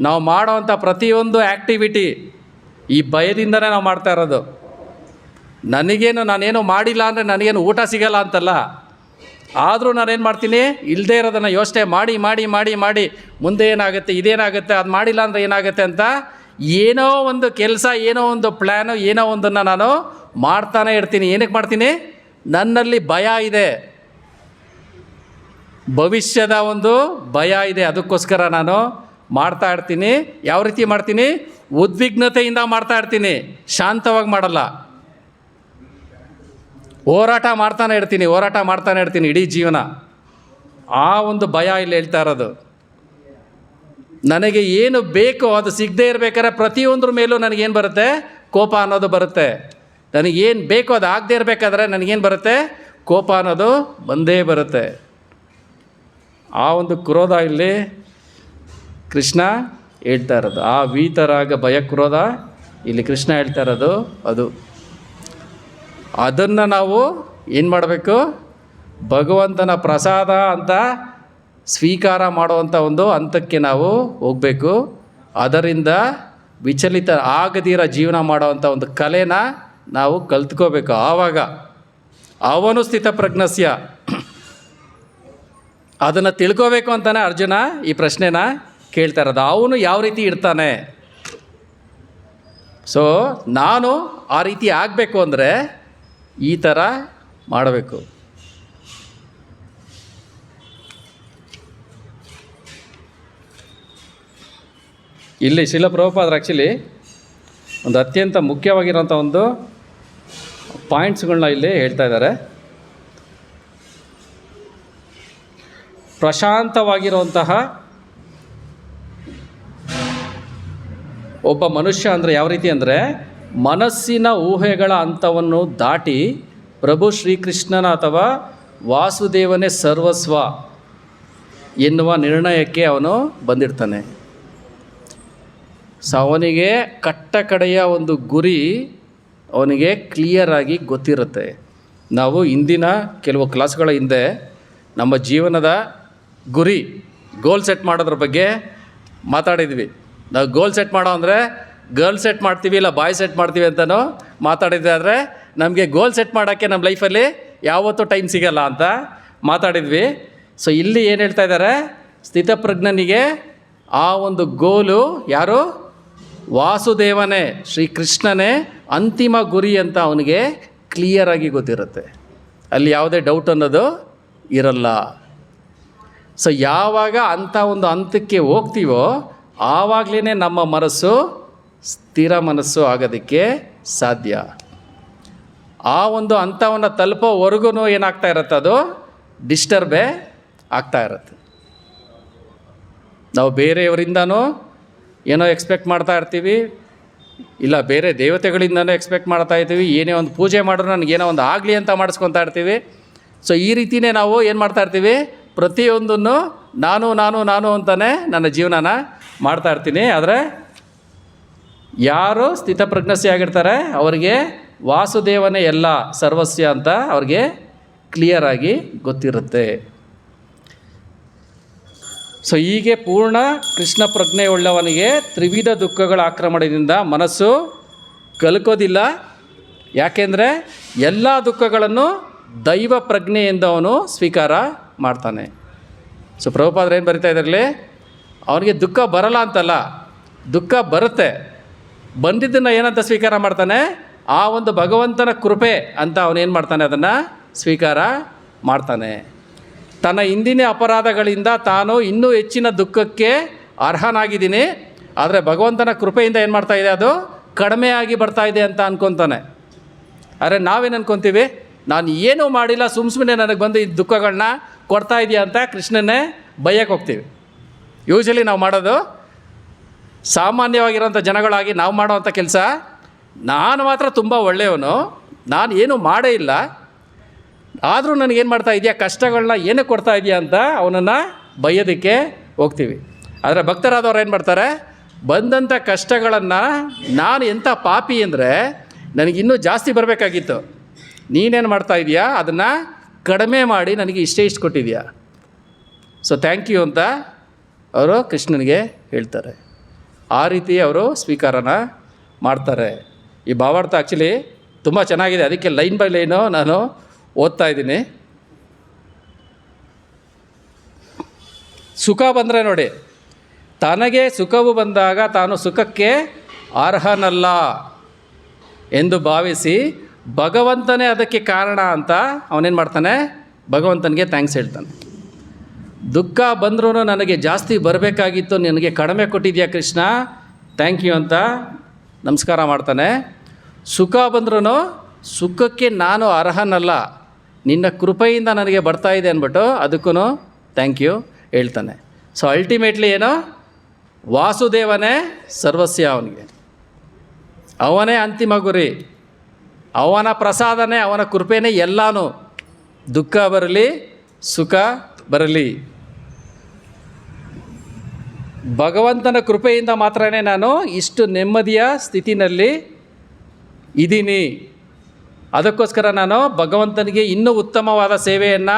ನಾವು ಮಾಡೋವಂಥ ಪ್ರತಿಯೊಂದು ಆ್ಯಕ್ಟಿವಿಟಿ ಈ ಭಯದಿಂದನೇ ನಾವು ಮಾಡ್ತಾ ಇರೋದು. ನಾನೇನು ಮಾಡಿಲ್ಲ ಅಂದರೆ ನನಗೇನು ಊಟ ಸಿಗಲ್ಲ ಅಂತಲ್ಲ. ಆದರೂ ನಾನೇನು ಮಾಡ್ತೀನಿ? ಇಲ್ಲದೇ ಇರೋದನ್ನು ಯೋಚನೆ ಮಾಡಿ ಮಾಡಿ ಮಾಡಿ ಮಾಡಿ ಮುಂದೆ ಏನಾಗುತ್ತೆ, ಇದೇನಾಗುತ್ತೆ, ಅದು ಮಾಡಿಲ್ಲ ಅಂದರೆ ಏನಾಗುತ್ತೆ ಅಂತ ಏನೋ ಒಂದು ಕೆಲಸ, ಏನೋ ಒಂದು ಪ್ಲ್ಯಾನು, ಏನೋ ಒಂದನ್ನು ನಾನು ಮಾಡ್ತಾನೆ ಇರ್ತೀನಿ. ಏನಕ್ಕೆ ಮಾಡ್ತೀನಿ? ನನ್ನಲ್ಲಿ ಭಯ ಇದೆ, ಭವಿಷ್ಯದ ಒಂದು ಭಯ ಇದೆ, ಅದಕ್ಕೋಸ್ಕರ ನಾನು ಮಾಡ್ತಾ ಇರ್ತೀನಿ. ಯಾವ ರೀತಿ ಮಾಡ್ತೀನಿ? ಉದ್ವಿಗ್ನತೆಯಿಂದ ಮಾಡ್ತಾ ಇರ್ತೀನಿ, ಶಾಂತವಾಗಿ ಮಾಡಲ್ಲ. ಹೋರಾಟ ಮಾಡ್ತಾನೆ ಇರ್ತೀನಿ ಇಡೀ ಜೀವನ. ಆ ಒಂದು ಭಯ ಇಲ್ಲಿ ಹೇಳ್ತಾ ಇರೋದು. ನನಗೆ ಏನು ಬೇಕೋ ಅದು ಸಿಗದೇ ಇರಬೇಕಾದ್ರೆ ಪ್ರತಿಯೊಂದ್ರ ಮೇಲೂ ನನಗೇನು ಬರುತ್ತೆ? ಕೋಪ ಅನ್ನೋದು ಬರುತ್ತೆ. ನನಗೇನು ಬೇಕೋ ಅದು ಆಗದೇ ಇರಬೇಕಾದ್ರೆ ನನಗೇನು ಬರುತ್ತೆ? ಕೋಪ ಅನ್ನೋದು ಬಂದೇ ಬರುತ್ತೆ. ಆ ಒಂದು ಕ್ರೋಧ ಇಲ್ಲಿ ಕೃಷ್ಣ ಹೇಳ್ತಾ ಇರೋದು. ಆ ವೀತರಾಗ ಭಯ ಕ್ರೋಧ ಇಲ್ಲಿ ಕೃಷ್ಣ ಹೇಳ್ತಾ ಇರೋದು ಅದು. ಅದನ್ನು ನಾವು ಏನು ಮಾಡಬೇಕು? ಭಗವಂತನ ಪ್ರಸಾದ ಅಂತ ಸ್ವೀಕಾರ ಮಾಡುವಂಥ ಒಂದು ಹಂತಕ್ಕೆ ನಾವು ಹೋಗಬೇಕು. ಅದರಿಂದ ವಿಚಲಿತ ಆಗದಿರೋ ಜೀವನ ಮಾಡುವಂಥ ಒಂದು ಕಲೆನ ನಾವು ಕಲ್ತ್ಕೋಬೇಕು. ಆವಾಗ ಅವನು ಸ್ಥಿತಪ್ರಜ್ಞಸ್ಯ, ಅದನ್ನು ತಿಳ್ಕೋಬೇಕು ಅಂತಾನೆ ಅರ್ಜುನ ಈ ಪ್ರಶ್ನೆನ ಕೇಳ್ತಾ ಇರೋದು. ಅವನು ಯಾವ ರೀತಿ ಇರ್ತಾನೆ? ಸೊ ನಾನು ಆ ರೀತಿ ಆಗಬೇಕು ಅಂದರೆ ಈ ಥರ ಮಾಡಬೇಕು. ಇಲ್ಲಿ ಶ್ರೀಲ ಪ್ರಭುಪಾದರು ಆ್ಯಕ್ಚುಲಿ ಒಂದು ಅತ್ಯಂತ ಮುಖ್ಯವಾಗಿರೋಂಥ ಒಂದು ಪಾಯಿಂಟ್ಸ್ಗಳನ್ನ ಇಲ್ಲಿ ಹೇಳ್ತಾ ಇದ್ದಾರೆ. ಪ್ರಶಾಂತವಾಗಿರುವಂತಹ ಒಬ್ಬ ಮನುಷ್ಯ ಅಂದರೆ ಯಾವ ರೀತಿ ಅಂದರೆ, ಮನಸ್ಸಿನ ಊಹೆಗಳ ಹಂತವನ್ನು ದಾಟಿ ಪ್ರಭು ಶ್ರೀಕೃಷ್ಣನ ಅಥವಾ ವಾಸುದೇವನೇ ಸರ್ವಸ್ವ ಎನ್ನುವ ನಿರ್ಣಯಕ್ಕೆ ಅವನು ಬಂದಿರ್ತಾನೆ. ಸೊ ಅವನಿಗೆ ಕಟ್ಟ ಕಡೆಯ ಒಂದು ಗುರಿ ಅವನಿಗೆ ಕ್ಲಿಯರಾಗಿ ಗೊತ್ತಿರುತ್ತೆ. ನಾವು ಇಂದಿನ ಕೆಲವು ಕ್ಲಾಸ್ಗಳ ಹಿಂದೆ ನಮ್ಮ ಜೀವನದ ಗುರಿ, ಗೋಲ್ ಸೆಟ್ ಮಾಡೋದ್ರ ಬಗ್ಗೆ ಮಾತಾಡಿದ್ವಿ. ನಾವು ಗೋಲ್ ಸೆಟ್ ಮಾಡೋ ಅಂದರೆ ಗರ್ಲ್ ಸೆಟ್ ಮಾಡ್ತೀವಿ ಇಲ್ಲ ಬಾಯ್ ಸೆಟ್ ಮಾಡ್ತೀವಿ ಅಂತಲೂ ಮಾತಾಡಿದ್ವಿ. ಆದರೆ ನಮಗೆ ಗೋಲ್ ಸೆಟ್ ಮಾಡೋಕ್ಕೆ ನಮ್ಮ ಲೈಫಲ್ಲಿ ಯಾವತ್ತೂ ಟೈಮ್ ಸಿಗಲ್ಲ ಅಂತ ಮಾತಾಡಿದ್ವಿ. ಸೊ ಇಲ್ಲಿ ಏನು ಹೇಳ್ತಾ ಇದ್ದಾರೆ? ಸ್ಥಿತಪ್ರಜ್ಞನಿಗೆ ಆ ಒಂದು ಗೋಲು ಯಾರು? ವಾಸುದೇವನೇ, ಶ್ರೀಕೃಷ್ಣನೇ ಅಂತಿಮ ಗುರಿ ಅಂತ ಅವನಿಗೆ ಕ್ಲಿಯರಾಗಿ ಗೊತ್ತಿರುತ್ತೆ. ಅಲ್ಲಿ ಯಾವುದೇ ಡೌಟ್ ಅನ್ನೋದು ಇರಲ್ಲ. ಸೊ ಯಾವಾಗ ಅಂಥ ಒಂದು ಹಂತಕ್ಕೆ ಹೋಗ್ತೀವೋ ಆವಾಗಲೇ ನಮ್ಮ ಮನಸ್ಸು ಸ್ಥಿರ ಮನಸ್ಸು ಆಗೋದಕ್ಕೆ ಸಾಧ್ಯ. ಆ ಒಂದು ಹಂತವನ್ನು ತಲುಪೋವರೆಗೂ ಏನಾಗ್ತಾ ಇರುತ್ತೆ? ಅದು ಡಿಸ್ಟರ್ಬೇ ಆಗ್ತಾ ಇರುತ್ತೆ. ನಾವು ಬೇರೆಯವರಿಂದನೂ ಏನೋ ಎಕ್ಸ್ಪೆಕ್ಟ್ ಮಾಡ್ತಾ ಇರ್ತೀವಿ, ಇಲ್ಲ ಬೇರೆ ದೇವತೆಗಳಿಂದನೂ ಎಕ್ಸ್ಪೆಕ್ಟ್ ಮಾಡ್ತಾ ಇರ್ತೀವಿ. ಏನೇ ಒಂದು ಪೂಜೆ ಮಾಡಿದ್ರು ನನಗೇನೋ ಒಂದು ಆಗಲಿ ಅಂತ ಮಾಡಿಸ್ಕೊತಾ ಇರ್ತೀವಿ. ಸೊ ಈ ರೀತಿಯೇ ನಾವು ಏನು ಮಾಡ್ತಾ ಇರ್ತೀವಿ? ಪ್ರತಿಯೊಂದನ್ನು ನಾನು ನಾನು ನಾನು ಅಂತಲೇ ನನ್ನ ಜೀವನನ ಮಾಡ್ತಾ ಇರ್ತೀನಿ. ಆದರೆ ಯಾರು ಸ್ಥಿತಪ್ರಜ್ಞಸ್ಯ ಆಗಿರ್ತಾರೆ ಅವರಿಗೆ ವಾಸುದೇವನೇ ಎಲ್ಲ ಸರ್ವಸ್ಯ ಅಂತ ಅವ್ರಿಗೆ ಕ್ಲಿಯರಾಗಿ ಗೊತ್ತಿರುತ್ತೆ. ಸೊ ಹೀಗೆ ಪೂರ್ಣ ಕೃಷ್ಣ ಪ್ರಜ್ಞೆ ಉಳ್ಳವನಿಗೆ ತ್ರಿವಿಧ ದುಃಖಗಳ ಆಕ್ರಮಣದಿಂದ ಮನಸ್ಸು ಕಲ್ಕೋದಿಲ್ಲ. ಯಾಕೆಂದರೆ ಎಲ್ಲ ದುಃಖಗಳನ್ನು ದೈವ ಪ್ರಜ್ಞೆಯಿಂದ ಅವನು ಸ್ವೀಕಾರ ಮಾಡ್ತಾನೆ. ಸೊ ಪ್ರಭುಪಾದರು ಏನು ಬರಿತಾ ಇದ್ದಾರಲ್ಲಿ, ಅವನಿಗೆ ದುಃಖ ಬರಲ್ಲ ಅಂತಲ್ಲ, ದುಃಖ ಬರುತ್ತೆ. ಬಂದಿದ್ದನ್ನು ಏನಂತ ಸ್ವೀಕಾರ ಮಾಡ್ತಾನೆ? ಆ ಒಂದು ಭಗವಂತನ ಕೃಪೆ ಅಂತ ಅವನೇನು ಮಾಡ್ತಾನೆ? ಅದನ್ನು ಸ್ವೀಕಾರ ಮಾಡ್ತಾನೆ. ತನ್ನ ಹಿಂದಿನ ಅಪರಾಧಗಳಿಂದ ತಾನು ಇನ್ನೂ ಹೆಚ್ಚಿನ ದುಃಖಕ್ಕೆ ಅರ್ಹನಾಗಿದ್ದೀನಿ, ಆದರೆ ಭಗವಂತನ ಕೃಪೆಯಿಂದ ಏನು ಮಾಡ್ತಾ ಇದೆ? ಅದು ಕಡಿಮೆಯಾಗಿ ಬರ್ತಾ ಇದೆ ಅಂತ ಅಂದ್ಕೊತಾನೆ. ಆದರೆ ನಾವೇನು ಅಂದ್ಕೊತೀವಿ? ನಾನು ಏನೂ ಮಾಡಿಲ್ಲ, ಸುಮ್ಮನೆ ನನಗೆ ಬಂದು ಈ ದುಃಖಗಳನ್ನ ಕೊಡ್ತಾ ಇದೆಯಾ ಅಂತ ಕೃಷ್ಣನ್ನೇ ಬೈಯಕ್ಕೆ ಹೋಗ್ತೀವಿ. ಯೂಶ್ವಲಿ ನಾವು ಮಾಡೋದು, ಸಾಮಾನ್ಯವಾಗಿರೋಂಥ ಜನಗಳಾಗಿ ನಾವು ಮಾಡೋವಂಥ ಕೆಲಸ, ನಾನು ಮಾತ್ರ ತುಂಬ ಒಳ್ಳೆಯವನು, ನಾನು ಏನೂ ಮಾಡೇ ಇಲ್ಲ, ಆದರೂ ನನಗೇನು ಮಾಡ್ತಾ ಇದೆಯಾ, ಕಷ್ಟಗಳನ್ನ ಏನಕ್ಕೆ ಕೊಡ್ತಾ ಇದೆಯಾ ಅಂತ ಅವನನ್ನು ಬೈಯೋದಕ್ಕೆ ಹೋಗ್ತೀವಿ. ಆದರೆ ಭಕ್ತರಾದವ್ರು ಏನು ಮಾಡ್ತಾರೆ? ಬಂದಂಥ ಕಷ್ಟಗಳನ್ನು ನಾನು ಎಂಥ ಪಾಪಿ ಅಂದರೆ ನನಗಿನ್ನೂ ಜಾಸ್ತಿ ಬರಬೇಕಾಗಿತ್ತು, ನೀನೇನು ಮಾಡ್ತಾ ಇದೆಯಾ ಅದನ್ನು ಕಡಿಮೆ ಮಾಡಿ ನನಗೆ ಇಷ್ಟು ಕೊಟ್ಟಿದೆಯಾ, ಸೊ ಥ್ಯಾಂಕ್ ಯು ಅಂತ ಅವರು ಕೃಷ್ಣನಿಗೆ ಹೇಳ್ತಾರೆ. ಆ ರೀತಿ ಅವರು ಸ್ವೀಕಾರನ ಮಾಡ್ತಾರೆ. ಈ ಭಾವಾರ್ಥ ಆ್ಯಕ್ಚುಲಿ ತುಂಬ ಚೆನ್ನಾಗಿದೆ, ಅದಕ್ಕೆ ಲೈನ್ ಬೈ ಲೈನು ನಾನು ಓದ್ತಾ ಇದ್ದೀನಿ. ಸುಖ ಬಂದರೆ ನೋಡಿ, ತನಗೆ ಸುಖವು ಬಂದಾಗ ತಾನು ಸುಖಕ್ಕೆ ಅರ್ಹನಲ್ಲ ಎಂದು ಭಾವಿಸಿ ಭಗವಂತನೇ ಅದಕ್ಕೆ ಕಾರಣ ಅಂತ ಅವನೇನು ಮಾಡ್ತಾನೆ, ಭಗವಂತನಿಗೆ ಥ್ಯಾಂಕ್ಸ್ ಹೇಳ್ತಾನೆ. ದುಃಖ ಬಂದ್ರೂ ನನಗೆ ಜಾಸ್ತಿ ಬರಬೇಕಾಗಿತ್ತು, ನನಗೆ ಕಡಿಮೆ ಕೊಟ್ಟಿದ್ಯಾ ಕೃಷ್ಣ, ಥ್ಯಾಂಕ್ ಯು ಅಂತ ನಮಸ್ಕಾರ ಮಾಡ್ತಾನೆ. ಸುಖ ಬಂದ್ರೂ ಸುಖಕ್ಕೆ ನಾನು ಅರ್ಹನಲ್ಲ, ನಿನ್ನ ಕೃಪೆಯಿಂದ ನನಗೆ ಬರ್ತಾ ಇದೆ ಅಂದ್ಬಿಟ್ಟು ಅದಕ್ಕೂ ಥ್ಯಾಂಕ್ ಯು ಹೇಳ್ತಾನೆ. ಸೊ ಅಲ್ಟಿಮೇಟ್ಲಿ ಏನು, ವಾಸುದೇವನೇ ಸರ್ವಸ್ಯ, ಅವನಿಗೆ ಅವನೇ ಅಂತಿಮ ಗುರಿ, ಅವನ ಪ್ರಸಾದನೇ, ಅವನ ಕೃಪೆನೇ ಎಲ್ಲನೂ. ದುಃಖ ಬರಲಿ ಸುಖ ಬರಲಿ, ಭಗವಂತನ ಕೃಪೆಯಿಂದ ಮಾತ್ರನೇ ನಾನು ಇಷ್ಟು ನೆಮ್ಮದಿಯ ಸ್ಥಿತಿನಲ್ಲಿ ಇದ್ದೀನಿ. ಅದಕ್ಕೋಸ್ಕರ ನಾನು ಭಗವಂತನಿಗೆ ಇನ್ನೂ ಉತ್ತಮವಾದ ಸೇವೆಯನ್ನು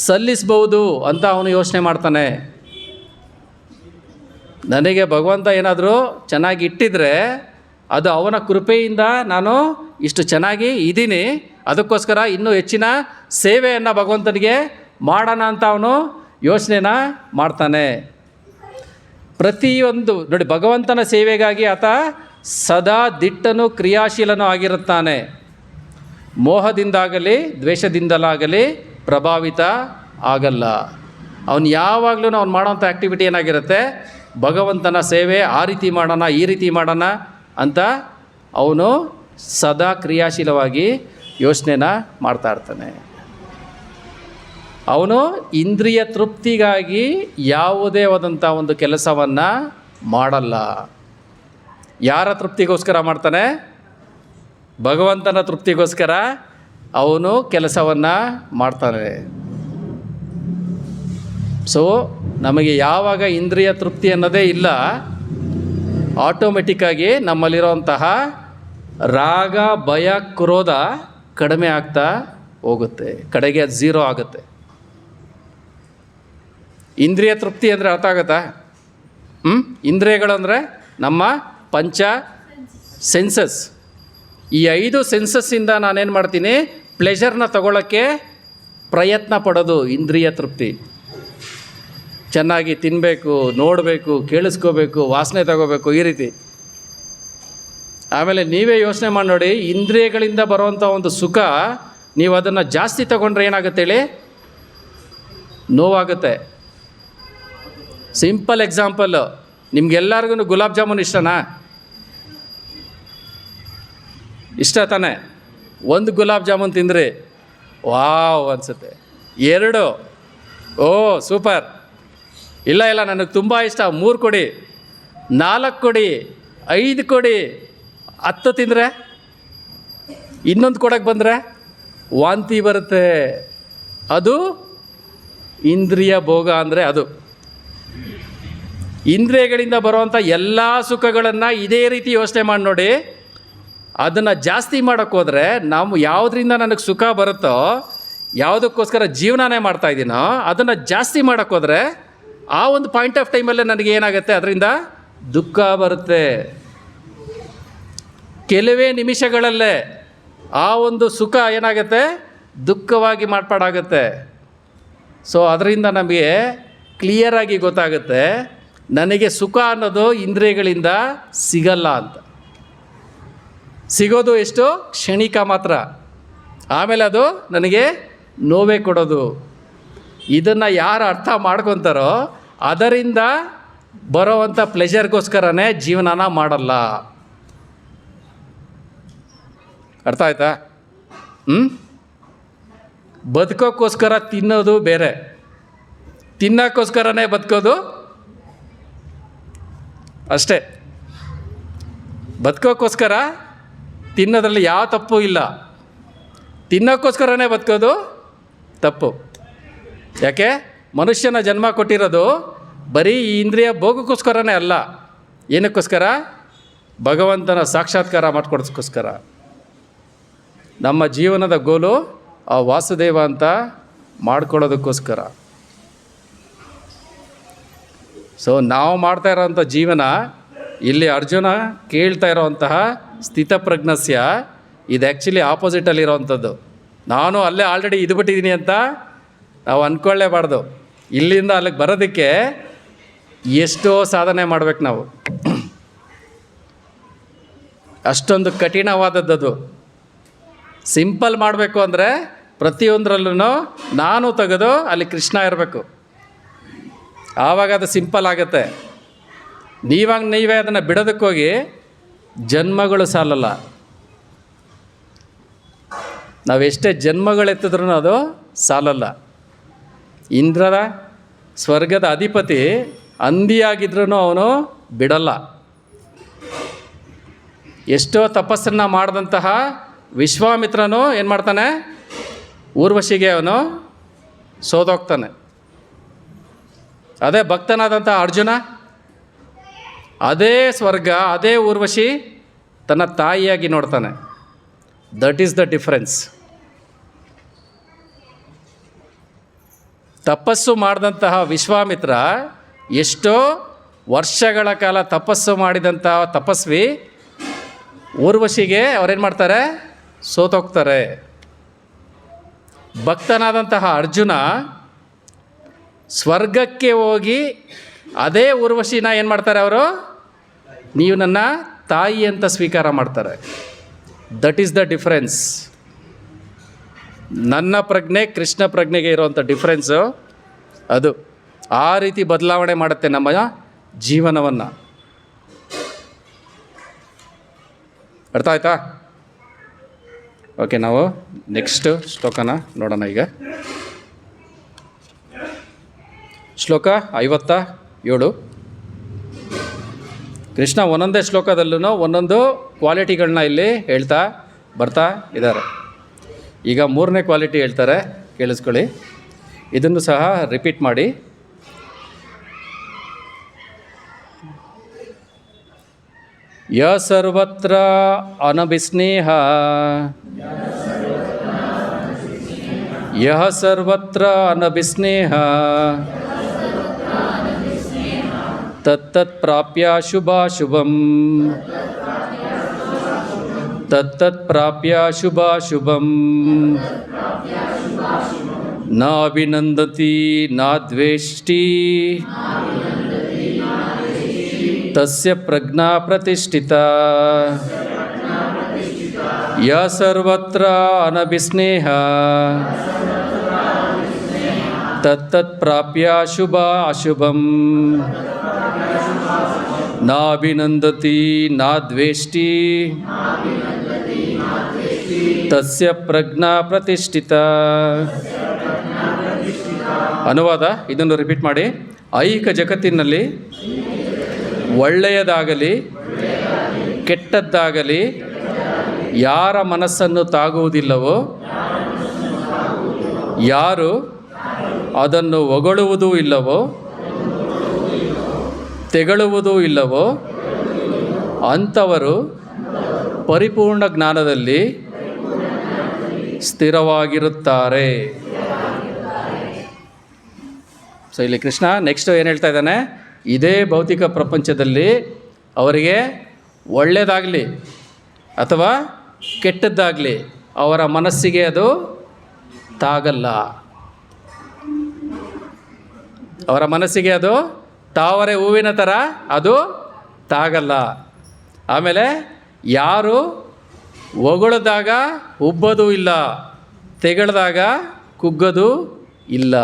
ಸಲ್ಲಿಸ್ಬೋದು ಅಂತ ಅವನು ಯೋಚನೆ ಮಾಡ್ತಾನೆ. ನನಗೆ ಭಗವಂತ ಏನಾದರೂ ಚೆನ್ನಾಗಿ ಇಟ್ಟಿದ್ರೆ ಅದು ಅವನ ಕೃಪೆಯಿಂದ ನಾನು ಇಷ್ಟು ಚೆನ್ನಾಗಿ ಇದ್ದೀನಿ, ಅದಕ್ಕೋಸ್ಕರ ಇನ್ನೂ ಹೆಚ್ಚಿನ ಸೇವೆಯನ್ನು ಭಗವಂತನಿಗೆ ಮಾಡೋಣ ಅಂತ ಅವನು ಯೋಚನೆನ ಮಾಡ್ತಾನೆ. ಪ್ರತಿಯೊಂದು ನೋಡಿ, ಭಗವಂತನ ಸೇವೆಗಾಗಿ ಆತ ಸದಾ ದಿಟ್ಟನು ಕ್ರಿಯಾಶೀಲನೂ ಆಗಿರುತ್ತಾನೆ. ಮೋಹದಿಂದಾಗಲಿ ದ್ವೇಷದಿಂದಲಾಗಲಿ ಪ್ರಭಾವಿತ ಆಗಲ್ಲ. ಅವನು ಯಾವಾಗಲೂ ಅವ್ನು ಮಾಡೋಂಥ ಆ್ಯಕ್ಟಿವಿಟಿ ಏನಾಗಿರುತ್ತೆ, ಭಗವಂತನ ಸೇವೆ, ಆ ರೀತಿ ಮಾಡೋಣ ಈ ರೀತಿ ಮಾಡೋಣ ಅಂತ ಅವನು ಸದಾ ಕ್ರಿಯಾಶೀಲವಾಗಿ ಯೋಚನೆನ ಮಾಡ್ತಾ ಇರ್ತಾನೆ. ಅವನು ಇಂದ್ರಿಯ ತೃಪ್ತಿಗಾಗಿ ಯಾವುದೇ ಆದಂಥ ಒಂದು ಕೆಲಸವನ್ನು ಮಾಡಲ್ಲ. ಯಾರ ತೃಪ್ತಿಗೋಸ್ಕರ ಮಾಡ್ತಾನೆ? ಭಗವಂತನ ತೃಪ್ತಿಗೋಸ್ಕರ ಅವನು ಕೆಲಸವನ್ನು ಮಾಡ್ತಾನೆ. ಸೊ ನಮಗೆ ಯಾವಾಗ ಇಂದ್ರಿಯ ತೃಪ್ತಿ ಅನ್ನೋದೇ ಇಲ್ಲ, ಆಟೋಮೆಟಿಕ್ಕಾಗಿ ನಮ್ಮಲ್ಲಿರೋಂತಹ ರಾಗ ಭಯ ಕ್ರೋಧ ಕಡಿಮೆ ಆಗ್ತಾ ಹೋಗುತ್ತೆ, ಕಡೆಗೆ ಅದು ಝೀರೋ ಆಗುತ್ತೆ. ಇಂದ್ರಿಯ ತೃಪ್ತಿ ಅಂದರೆ ಅರ್ಥ ಆಗುತ್ತಾ? ಇಂದ್ರಿಯಗಳು ಅಂದರೆ ನಮ್ಮ ಪಂಚ ಸೆನ್ಸಸ್. ಈ 5 ಸೆನ್ಸಸ್ಸಿಂದ ನಾನೇನು ಮಾಡ್ತೀನಿ, ಪ್ಲೆಷರ್ನ ತಗೊಳ್ಳೋಕ್ಕೆ ಪ್ರಯತ್ನ ಪಡೋದು ಇಂದ್ರಿಯ ತೃಪ್ತಿ. ಚೆನ್ನಾಗಿ ತಿನ್ನಬೇಕು, ನೋಡಬೇಕು, ಕೇಳಿಸ್ಕೋಬೇಕು, ವಾಸನೆ ತಗೋಬೇಕು, ಈ ರೀತಿ. ಆಮೇಲೆ ನೀವೇ ಯೋಚನೆ ಮಾಡಿ ನೋಡಿ, ಇಂದ್ರಿಯಗಳಿಂದ ಬರುವಂಥ ಒಂದು ಸುಖ ನೀವು ಅದನ್ನು ಜಾಸ್ತಿ ತಗೊಂಡ್ರೆ ಏನಾಗುತ್ತೆ ಹೇಳಿ? ನೋವಾಗುತ್ತೆ. ಸಿಂಪಲ್ ಎಕ್ಸಾಂಪಲ್ಲು, ನಿಮ್ಗೆಲ್ಲರಿಗೂ ಗುಲಾಬ್ ಜಾಮೂನ್ ಇಷ್ಟನಾ? ಇಷ್ಟ ತಾನೆ? 1 ಗುಲಾಬ್ ಜಾಮೂನ್ ತಿಂದ್ರಿ ವಾವ್ ಅನಿಸುತ್ತೆ. 2 ಓ ಸೂಪರ್, ಇಲ್ಲ ನನಗೆ ತುಂಬ ಇಷ್ಟ, 3 ಕೊಡಿ, 4 ಕೊಡಿ, 5 ಕೊಡಿ, 10 ತಿಂದರೆ ಇನ್ನೊಂದು ಕೊಡೋಕ್ಕೆ ಬಂದರೆ ವಾಂತಿ ಬರುತ್ತೆ. ಅದು ಇಂದ್ರಿಯ ಭೋಗ ಅಂದರೆ ಅದು. ಇಂದ್ರಿಯಗಳಿಂದ ಬರುವಂಥ ಎಲ್ಲ ಸುಖಗಳನ್ನು ಇದೇ ರೀತಿ ಯೋಚನೆ ಮಾಡಿ ನೋಡಿ. ಅದನ್ನು ಜಾಸ್ತಿ ಮಾಡೋಕ್ಕೆ ಹೋದರೆ, ನಾವು ಯಾವುದರಿಂದ ನನಗೆ ಸುಖ ಬರುತ್ತೋ, ಯಾವುದಕ್ಕೋಸ್ಕರ ಜೀವನನೇ ಮಾಡ್ತಾಯಿದ್ದೀನೋ ಅದನ್ನು ಜಾಸ್ತಿ ಮಾಡೋಕ್ಕೆ ಹೋದರೆ ಆ ಒಂದು ಪಾಯಿಂಟ್ ಆಫ್ ಟೈಮಲ್ಲೇ ನನಗೆ ಏನಾಗುತ್ತೆ, ಅದರಿಂದ ದುಃಖ ಬರುತ್ತೆ. ಕೆಲವೇ ನಿಮಿಷಗಳಲ್ಲೇ ಆ ಒಂದು ಸುಖ ಏನಾಗುತ್ತೆ, ದುಃಖವಾಗಿ ಮಾರ್ಪಾಡಾಗುತ್ತೆ. ಸೊ ಅದರಿಂದ ನಮಗೆ ಕ್ಲಿಯರಾಗಿ ಗೊತ್ತಾಗುತ್ತೆ, ನನಗೆ ಸುಖ ಅನ್ನೋದು ಇಂದ್ರಿಯಗಳಿಂದ ಸಿಗಲ್ಲ ಅಂತ. ಸಿಗೋದು ಎಷ್ಟು ಕ್ಷಣಿಕ ಮಾತ್ರ, ಆಮೇಲೆ ಅದು ನನಗೆ ನೋವೇ ಕೊಡೋದು. ಇದನ್ನು ಯಾರು ಅರ್ಥ ಮಾಡ್ಕೊತಾರೋ ಅದರಿಂದ ಬರೋವಂಥ ಪ್ಲೆಷರ್ಗೋಸ್ಕರನೇ ಜೀವನನ ಮಾಡಲ್ಲ. ಅರ್ಥ ಆಯ್ತಾ? ಬದುಕೋಕ್ಕೋಸ್ಕರ ತಿನ್ನೋದು ಬೇರೆ, ತಿನ್ನೋಕ್ಕೋಸ್ಕರನೇ ಬದುಕೋದು ಅಷ್ಟೇ. ಬದುಕೋಕ್ಕೋಸ್ಕರ ತಿನ್ನೋದ್ರಲ್ಲಿ ಯಾವ ತಪ್ಪು ಇಲ್ಲ, ತಿನ್ನೋಕ್ಕೋಸ್ಕರನೇ ಬದುಕೋದು ತಪ್ಪು. ಯಾಕೆ? ಮನುಷ್ಯನ ಜನ್ಮ ಕೊಟ್ಟಿರೋದು ಬರೀ ಈ ಇಂದ್ರಿಯ ಭೋಗಕ್ಕೋಸ್ಕರನೇ ಅಲ್ಲ. ಏನಕ್ಕೋಸ್ಕರ? ಭಗವಂತನ ಸಾಕ್ಷಾತ್ಕಾರ ಮಾಡಿಕೊಡೋದಕ್ಕೋಸ್ಕರ. ನಮ್ಮ ಜೀವನದ ಗೋಲು ಆ ವಾಸುದೇವ ಅಂತ ಮಾಡ್ಕೊಳ್ಳೋದಕ್ಕೋಸ್ಕರ. ಸೊ ನಾವು ಮಾಡ್ತಾ ಇರೋವಂಥ ಜೀವನ, ಇಲ್ಲಿ ಅರ್ಜುನ ಕೇಳ್ತಾ ಇರೋವಂತಹ ಸ್ಥಿತಪ್ರಜ್ಞಸ್ಯ, ಇದು ಆ್ಯಕ್ಚುಲಿ ಆಪೋಸಿಟಲ್ಲಿರೋವಂಥದ್ದು. ನಾನು ಅಲ್ಲೇ ಆಲ್ರೆಡಿ ಇದ್ಬಿಟ್ಟಿದ್ದೀನಿ ಅಂತ ನಾವು ಅಂದ್ಕೊಳ್ಳೇಬಾರ್ದು. ಇಲ್ಲಿಂದ ಅಲ್ಲಿಗೆ ಬರೋದಕ್ಕೆ ಎಷ್ಟೋ ಸಾಧನೆ ಮಾಡಬೇಕು ನಾವು. ಅಷ್ಟೊಂದು ಕಠಿಣವಾದದ್ದು. ಸಿಂಪಲ್ ಮಾಡಬೇಕು ಅಂದರೆ ಪ್ರತಿಯೊಂದರಲ್ಲೂ ನಾನು ತೆಗೆದು ಅಲ್ಲಿ ಕೃಷ್ಣ ಇರಬೇಕು, ಆವಾಗ ಅದು ಸಿಂಪಲ್ ಆಗುತ್ತೆ. ನೀವೇ ಅದನ್ನು ಬಿಡೋದಕ್ಕೋಗಿ ಜನ್ಮಗಳು ಸಾಲಲ್ಲ. ನಾವೆಷ್ಟೇ ಜನ್ಮಗಳೆತ್ತಿದ್ರೂ ಅದು ಸಾಲಲ್ಲ. ಇಂದ್ರದ ಸ್ವರ್ಗದ ಅಧಿಪತಿ ಹಂದಿಯಾಗಿದ್ರೂ ಅವನು ಬಿಡಲ್ಲ. ಎಷ್ಟೋ ತಪಸ್ಸನ್ನು ಮಾಡಿದಂತಹ ವಿಶ್ವಾಮಿತ್ರನು ಏನು ಮಾಡ್ತಾನೆ, ಊರ್ವಶಿಗೆ ಅವನು ಸೋದೋಗ್ತಾನೆ. ಅದೇ ಭಕ್ತನಾದಂಥ ಅರ್ಜುನ, ಅದೇ ಸ್ವರ್ಗ, ಅದೇ ಊರ್ವಶಿ ತನ್ನ ತಾಯಿಯಾಗಿ ನೋಡ್ತಾನೆ. That is the difference. ತಪಸ್ಸು ಮಾಡಿದಂತಹ ವಿಶ್ವಾಮಿತ್ರ ಎಷ್ಟೋ ವರ್ಷಗಳ ಕಾಲ ತಪಸ್ಸು ಮಾಡಿದಂತಹ ತಪಸ್ವಿ ಊರ್ವಶಿಗೆ ಅವರೇನು ಮಾಡ್ತಾರೆ, ಸೋತೋಗ್ತಾರೆ. ಭಕ್ತನಾದಂತಹ ಅರ್ಜುನ ಸ್ವರ್ಗಕ್ಕೆ ಹೋಗಿ ಅದೇ ಊರ್ವಶಿನ ಏನು ಮಾಡ್ತಾರೆ, ಅವರು ನೀವು ನನ್ನ ತಾಯಿ ಅಂತ ಸ್ವೀಕಾರ ಮಾಡ್ತಾರೆ. That is the difference. ನನ್ನ ಪ್ರಜ್ಞೆ ಕೃಷ್ಣ ಪ್ರಜ್ಞೆಗೆ ಇರುವಂಥ ಡಿಫ್ರೆನ್ಸು ಅದು. ಆ ರೀತಿ ಬದಲಾವಣೆ ಮಾಡುತ್ತೆ ನಮ್ಮ ಜೀವನವನ್ನು. ಅರ್ಥ ಆಯ್ತಾ? ಓಕೆ, ನಾವು ನೆಕ್ಸ್ಟ್ ಶ್ಲೋಕನ ನೋಡೋಣ. ಈಗ ಶ್ಲೋಕ 57. ಕೃಷ್ಣ ಒಂದೊಂದೇ ಶ್ಲೋಕದಲ್ಲೂ ಒಂದೊಂದು ಕ್ವಾಲಿಟಿಗಳನ್ನ ಇಲ್ಲಿ ಹೇಳ್ತಾ ಬರ್ತಾ ಇದ್ದಾರೆ. ಈಗ 3ನೇ ಕ್ವಾಲಿಟಿ ಹೇಳ್ತಾರೆ, ಕೇಳಿಸ್ಕೊಳ್ಳಿ. ಇದನ್ನು ಸಹ ರಿಪೀಟ್ ಮಾಡಿ. ಯ ಸರ್ವತ್ರ ಅನಭಿಸ್ನೇಹ, ಯಹ ಸರ್ವತ್ರ ಅನಭಿಸ್ನೇಹ, ತತ್ತತ್ ಪ್ರಾಪ್ಯ ಶುಭಾಶುಭಂ, ತತ್ತತ್ ಪ್ರಾಪ್ಯ ಶುಭಾಶುಭಂ. ನಾಭಿನಂದತಿ ನಾದ್ವೇಷ್ಟಿ, ತಸ್ಯ ಪ್ರಜ್ಞಾ ಪ್ರತಿಷ್ಠಿತಾ. ಯ ಸರ್ವತ್ರ ಅನಭಿಸ್ನೇಹ, ತತ್ತತ್ ಪ್ರಾಪ್ಯ ಶುಭ ಅಶುಭಂ. ನಾಭಿನಂದತಿ ನಾದ್ವೇಷ್ಟಿ, ತಸ್ಯ ಪ್ರಜ್ಞಾ ಪ್ರತಿಷ್ಠಿತಾ. ಅನುವಾದ, ಇದನ್ನು ರಿಪೀಟ್ ಮಾಡಿ. ಐಹಿಕ ಜಗತ್ತಿನಲ್ಲಿ ಒಳ್ಳೆಯದಾಗಲಿ ಕೆಟ್ಟದ್ದಾಗಲಿ ಯಾರ ಮನಸ್ಸನ್ನು ತಾಗುವುದಿಲ್ಲವೋ, ಯಾರು ಅದನ್ನು ಹೊಗಳುವುದೂ ಇಲ್ಲವೋ ತೆಗಳುವುದೂ ಇಲ್ಲವೋ ಅಂಥವರು ಪರಿಪೂರ್ಣ ಜ್ಞಾನದಲ್ಲಿ ಸ್ಥಿರವಾಗಿರುತ್ತಾರೆ. ಸೊ ಇಲ್ಲಿ ಕೃಷ್ಣ ನೆಕ್ಸ್ಟ್ ಏನು ಹೇಳ್ತಾ ಇದ್ದಾನೆ, ಇದೇ ಭೌತಿಕ ಪ್ರಪಂಚದಲ್ಲಿ ಅವರಿಗೆ ಒಳ್ಳೆಯದಾಗಲಿ ಅಥವಾ ಕೆಟ್ಟದ್ದಾಗಲಿ ಅವರ ಮನಸ್ಸಿಗೆ ಅದು ತಾಗಲ್ಲ. ಅವರ ಮನಸ್ಸಿಗೆ ಅದು ತಾವರೆ ಹೂವಿನ ಥರ ಅದು ತಾಗಲ್ಲ. ಆಮೇಲೆ ಯಾರು ಹೊಗಳಿದಾಗ ಉಬ್ಬೋದು ಇಲ್ಲ, ತೆಗೆಳ್ದಾಗ ಕುಗ್ಗೋದು ಇಲ್ಲ.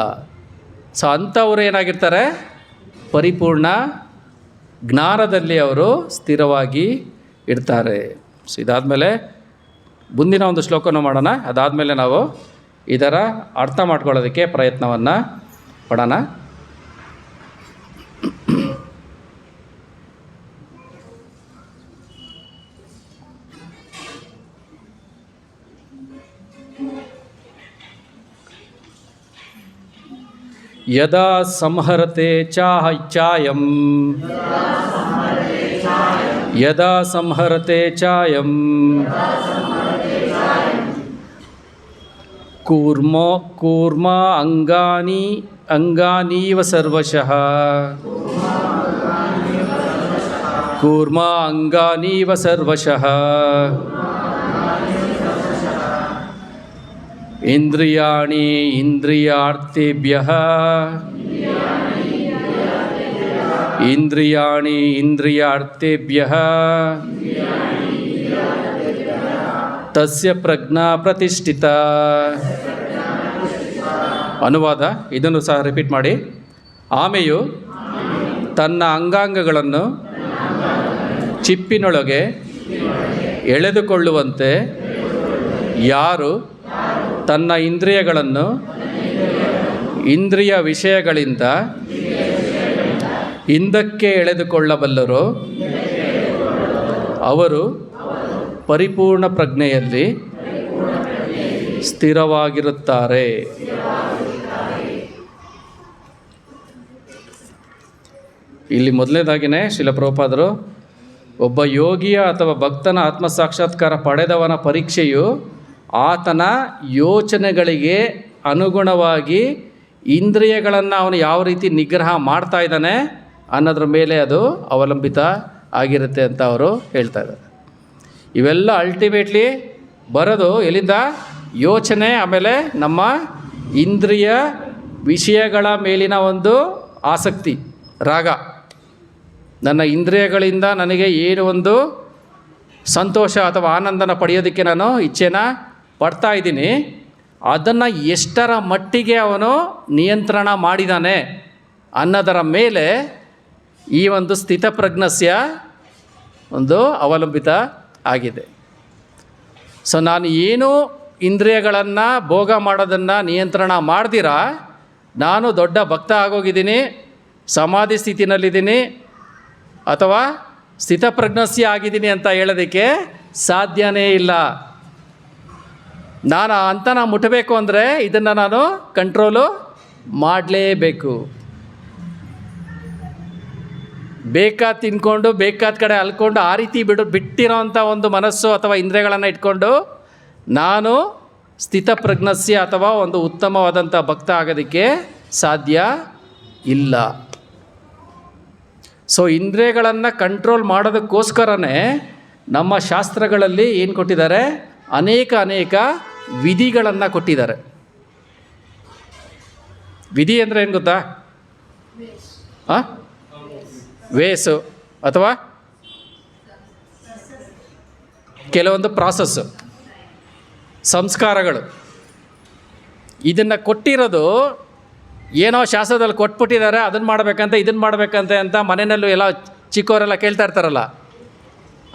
ಸೊ ಅಂಥವ್ರು ಏನಾಗಿರ್ತಾರೆ, ಪರಿಪೂರ್ಣ ಜ್ಞಾನದಲ್ಲಿ ಅವರು ಸ್ಥಿರವಾಗಿ ಇರ್ತಾರೆ. ಸೊ ಇದಾದಮೇಲೆ ಮುಂದಿನ ಒಂದು ಶ್ಲೋಕನೂ ಮಾಡೋಣ. ಅದಾದಮೇಲೆ ನಾವು ಇದರ ಅರ್ಥ ಮಾಡ್ಕೊಳ್ಳೋದಕ್ಕೆ ಪ್ರಯತ್ನವನ್ನು ಪಡೋಣ. ಯದಾ ಸಂಹರತೆ ಚಾಯಂ, ಯದಾ ಸಂಹರತೆ ಚಾಯಂ ಕೂರ್ಮ ಅಂಗಾನೀವ ಸರ್ವಶಃ, ಕೂರ್ಮ ಅಂಗಾನೀವ ಸರ್ವಶಃ. ಇಂದ್ರಿಯಾಣಿ ಇಂದ್ರಿಯಾರ್ಥೇಭ್ಯಃ, ಇಂದ್ರಿಯಾಣಿ ಇಂದ್ರಿಯಾರ್ಥೇಭ್ಯಃ ತಸ್ಯ ಪ್ರಜ್ಞಾ ಪ್ರತಿಷ್ಠಿತ. ಅನುವಾದ ಇದನ್ನು ಸಹ ರಿಪೀಟ್ ಮಾಡಿ. ಆಮೆಯು ತನ್ನ ಅಂಗಾಂಗಗಳನ್ನು ಚಿಪ್ಪಿನೊಳಗೆ ಎಳೆದುಕೊಳ್ಳುವಂತೆ ಯಾರು ತನ್ನ ಇಂದ್ರಿಯಗಳನ್ನು ಇಂದ್ರಿಯ ವಿಷಯಗಳಿಂದ ಹಿಂದಕ್ಕೆ ಎಳೆದುಕೊಳ್ಳಬಲ್ಲರೋ ಅವರು ಪರಿಪೂರ್ಣ ಪ್ರಜ್ಞೆಯಲ್ಲಿ ಸ್ಥಿರವಾಗಿರುತ್ತಾರೆ. ಇಲ್ಲಿ ಮೊದಲನೇದಾಗಿಯೇ ಶ್ರೀಲ ಪ್ರಭುಪಾದರು ಒಬ್ಬ ಯೋಗಿಯ ಅಥವಾ ಭಕ್ತನ ಆತ್ಮಸಾಕ್ಷಾತ್ಕಾರ ಪಡೆದವನ ಪರೀಕ್ಷೆಯು ಆತನ ಯೋಚನೆಗಳಿಗೆ ಅನುಗುಣವಾಗಿ ಇಂದ್ರಿಯಗಳನ್ನು ಅವನು ಯಾವ ರೀತಿ ನಿಗ್ರಹ ಮಾಡ್ತಾ ಇದ್ದಾನೆ ಅನ್ನೋದ್ರ ಮೇಲೆ ಅದು ಅವಲಂಬಿತ ಆಗಿರುತ್ತೆ ಅಂತ ಅವರು ಹೇಳ್ತಾ ಇದ್ದಾರೆ. ಇವೆಲ್ಲ ಅಲ್ಟಿಮೇಟ್ಲಿ ಬರೋದು ಎಲ್ಲಿಂದ? ಯೋಚನೆ, ಆಮೇಲೆ ನಮ್ಮ ಇಂದ್ರಿಯ ವಿಷಯಗಳ ಮೇಲಿನ ಒಂದು ಆಸಕ್ತಿ, ರಾಗ. ನನ್ನ ಇಂದ್ರಿಯಗಳಿಂದ ನನಗೆ ಏನು ಒಂದು ಸಂತೋಷ ಅಥವಾ ಆನಂದನ ಪಡೆಯೋದಕ್ಕೆ ನಾನು ಇಚ್ಛೆನ ಪಡ್ತಾ ಇದ್ದೀನಿ, ಅದನ್ನು ಎಷ್ಟರ ಮಟ್ಟಿಗೆ ಅವನು ನಿಯಂತ್ರಣ ಮಾಡಿದ್ದಾನೆ ಅನ್ನೋದರ ಮೇಲೆ ಈ ಒಂದು ಸ್ಥಿತಪ್ರಜ್ಞಸ್ಯ ಒಂದು ಅವಲಂಬಿತ ಆಗಿದೆ. ಸೊ ನಾನು ಏನು ಇಂದ್ರಿಯಗಳನ್ನು ಭೋಗ ಮಾಡೋದನ್ನು ನಿಯಂತ್ರಣ ಮಾಡ್ದಿರ ನಾನು ದೊಡ್ಡ ಭಕ್ತ ಆಗೋಗಿದ್ದೀನಿ, ಸಮಾಧಿ ಸ್ಥಿತಿನಲ್ಲಿದ್ದೀನಿ ಅಥವಾ ಸ್ಥಿತಪ್ರಜ್ಞಸ್ಯ ಆಗಿದ್ದೀನಿ ಅಂತ ಹೇಳೋದಕ್ಕೆ ಸಾಧ್ಯನೇ ಇಲ್ಲ. ನಾನು ಅಂತನ ಮುಟ್ಟಬೇಕು ಅಂದರೆ ಇದನ್ನು ನಾನು ಕಂಟ್ರೋಲು ಮಾಡಲೇಬೇಕು. ಬೇಕಾದ ತಿನ್ಕೊಂಡು ಬೇಕಾದ ಕಡೆ ಅಲ್ಕೊಂಡು ಆ ರೀತಿ ಬಿಟ್ಟಿರೋಂಥ ಒಂದು ಮನಸ್ಸು ಅಥವಾ ಇಂದ್ರಿಯಗಳನ್ನು ಇಟ್ಕೊಂಡು ನಾನು ಸ್ಥಿತಪ್ರಜ್ಞಸ್ಯ ಅಥವಾ ಒಂದು ಉತ್ತಮವಾದಂಥ ಭಕ್ತ ಆಗೋದಕ್ಕೆ ಸಾಧ್ಯ ಇಲ್ಲ. ಸೊ ಇಂದ್ರಿಯಗಳನ್ನು ಕಂಟ್ರೋಲ್ ಮಾಡೋದಕ್ಕೋಸ್ಕರನೇ ನಮ್ಮ ಶಾಸ್ತ್ರಗಳಲ್ಲಿ ಏನು ಕೊಟ್ಟಿದ್ದಾರೆ? ಅನೇಕ ವಿಧಿಗಳನ್ನು ಕೊಟ್ಟಿದ್ದಾರೆ. ವಿಧಿ ಅಂದರೆ ಏನು ಗೊತ್ತಾ? ವೇಸು ಅಥವಾ ಕೆಲವೊಂದು ಪ್ರಾಸೆಸ್ಸು, ಸಂಸ್ಕಾರಗಳು. ಇದನ್ನು ಕೊಟ್ಟಿರೋದು ಏನೋ ಶಾಸ್ತ್ರದಲ್ಲಿ ಕೊಟ್ಬಿಟ್ಟಿದ್ದಾರೆ, ಅದನ್ನು ಮಾಡಬೇಕಂತ ಇದನ್ನು ಮಾಡಬೇಕಂತೆ ಅಂತ ಮನೆಯಲ್ಲೂ ಎಲ್ಲ ಚಿಕ್ಕವರೆಲ್ಲ ಕೇಳ್ತಾ ಇರ್ತಾರಲ್ಲ,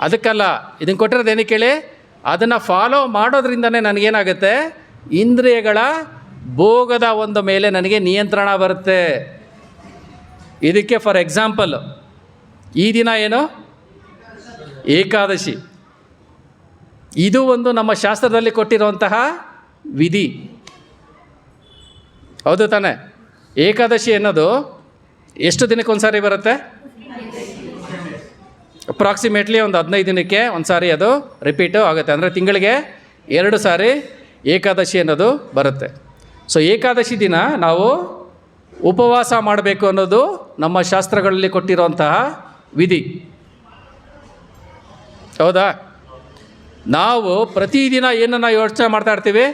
ಅದಕ್ಕಲ್ಲ. ಇದನ್ನು ಕೊಟ್ಟಿರೋದು ಏನಕ್ಕೆ ಹೇಳಿ? ಅದನ್ನು ಫಾಲೋ ಮಾಡೋದ್ರಿಂದನೇ ನನಗೇನಾಗುತ್ತೆ? ಇಂದ್ರಿಯಗಳ ಭೋಗದ ಒಂದು ಮೇಲೆ ನನಗೆ ನಿಯಂತ್ರಣ ಬರುತ್ತೆ. ಇದಕ್ಕೆ ಫಾರ್ ಎಕ್ಸಾಂಪಲ್ ಈ ದಿನ ಏನು? ಏಕಾದಶಿ. ಇದು ಒಂದು ನಮ್ಮ ಶಾಸ್ತ್ರದಲ್ಲಿ ಕೊಟ್ಟಿರುವಂತಹ ವಿಧಿ, ಹೌದು ತಾನೆ? ಏಕಾದಶಿ ಅನ್ನೋದು ಎಷ್ಟು ದಿನಕ್ಕೆ ಒಂದು ಸಾರಿ ಬರುತ್ತೆ? ಅಪ್ರಾಕ್ಸಿಮೇಟ್ಲಿ ಒಂದು 15 ದಿನಕ್ಕೆ ಒಂದು ಸಾರಿ ಅದು ರಿಪೀಟು ಆಗುತ್ತೆ. ಅಂದರೆ ತಿಂಗಳಿಗೆ 2 ಸಾರಿ ಏಕಾದಶಿ ಅನ್ನೋದು ಬರುತ್ತೆ. ಸೊ ಏಕಾದಶಿ ದಿನ ನಾವು ಉಪವಾಸ ಮಾಡಬೇಕು ಅನ್ನೋದು ನಮ್ಮ ಶಾಸ್ತ್ರಗಳಲ್ಲಿ ಕೊಟ್ಟಿರುವಂತಹ ವಿಧಿ, ಹೌದಾ? ನಾವು ಪ್ರತಿದಿನ ಏನನ್ನು ಯೋಚನೆ ಮಾಡ್ತಾ ಇರ್ತೀವಿ?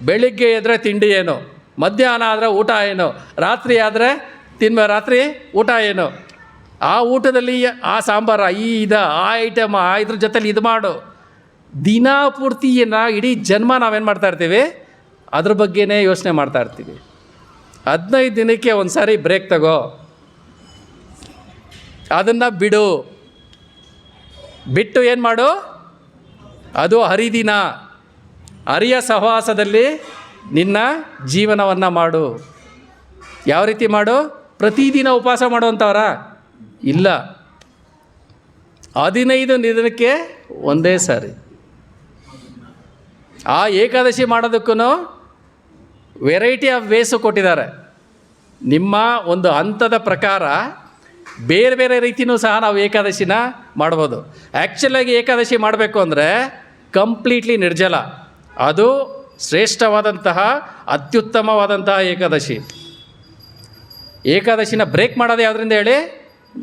ಬೆಳಿಗ್ಗೆ ಎದ್ದರೆ ತಿಂಡಿ ಏನು, ಮಧ್ಯಾಹ್ನ ಆದರೆ ಊಟ ಏನು, ರಾತ್ರಿ ಆದರೆ ರಾತ್ರಿ ಊಟ ಏನು, ಆ ಊಟದಲ್ಲಿ ಆ ಸಾಂಬಾರ, ಆ ಐಟಮ್, ಇದ್ರ ಜೊತೆಲಿ ಇದು ಮಾಡು. ದಿನ ಪೂರ್ತಿಯನ್ನು ಇಡೀ ಜನ್ಮ ನಾವೇನು ಮಾಡ್ತಾ ಇರ್ತೀವಿ? ಅದ್ರ ಬಗ್ಗೆನೇ ಯೋಚನೆ ಮಾಡ್ತಾ ಇರ್ತೀವಿ. 15 ದಿನಕ್ಕೆ ಒಂದು ಸಾರಿ ಬ್ರೇಕ್ ತಗೋ, ಅದನ್ನು ಬಿಟ್ಟು ಏನು ಮಾಡು? ಅದು ಹರಿದಿನ, ಹರಿಯ ಸಹವಾಸದಲ್ಲಿ ನಿನ್ನ ಜೀವನವನ್ನು ಮಾಡು. ಯಾವ ರೀತಿ ಮಾಡು? ಪ್ರತಿದಿನ ಉಪವಾಸ ಮಾಡುವಂಥವ್ರ ಇಲ್ಲ, 15 ದಿನಕ್ಕೆ ಒಂದೇ ಸಾರಿ. ಆ ಏಕಾದಶಿ ಮಾಡೋದಕ್ಕೂ ವೆರೈಟಿ ಆಫ್ ವೇಸು ಕೊಟ್ಟಿದ್ದಾರೆ. ನಿಮ್ಮ ಒಂದು ಹಂತದ ಪ್ರಕಾರ ಬೇರೆ ಬೇರೆ ರೀತಿಯೂ ಸಹ ನಾವು ಏಕಾದಶಿನ ಮಾಡ್ಬೋದು. ಆ್ಯಕ್ಚುಲಾಗಿ ಏಕಾದಶಿ ಮಾಡಬೇಕು ಅಂದರೆ ಕಂಪ್ಲೀಟ್ಲಿ ನಿರ್ಜಲ, ಅದು ಶ್ರೇಷ್ಠವಾದಂತಹ ಅತ್ಯುತ್ತಮವಾದಂತಹ ಏಕಾದಶಿ. ಏಕಾದಶಿನ ಬ್ರೇಕ್ ಮಾಡೋದು ಯಾವುದರಿಂದ ಹೇಳಿ?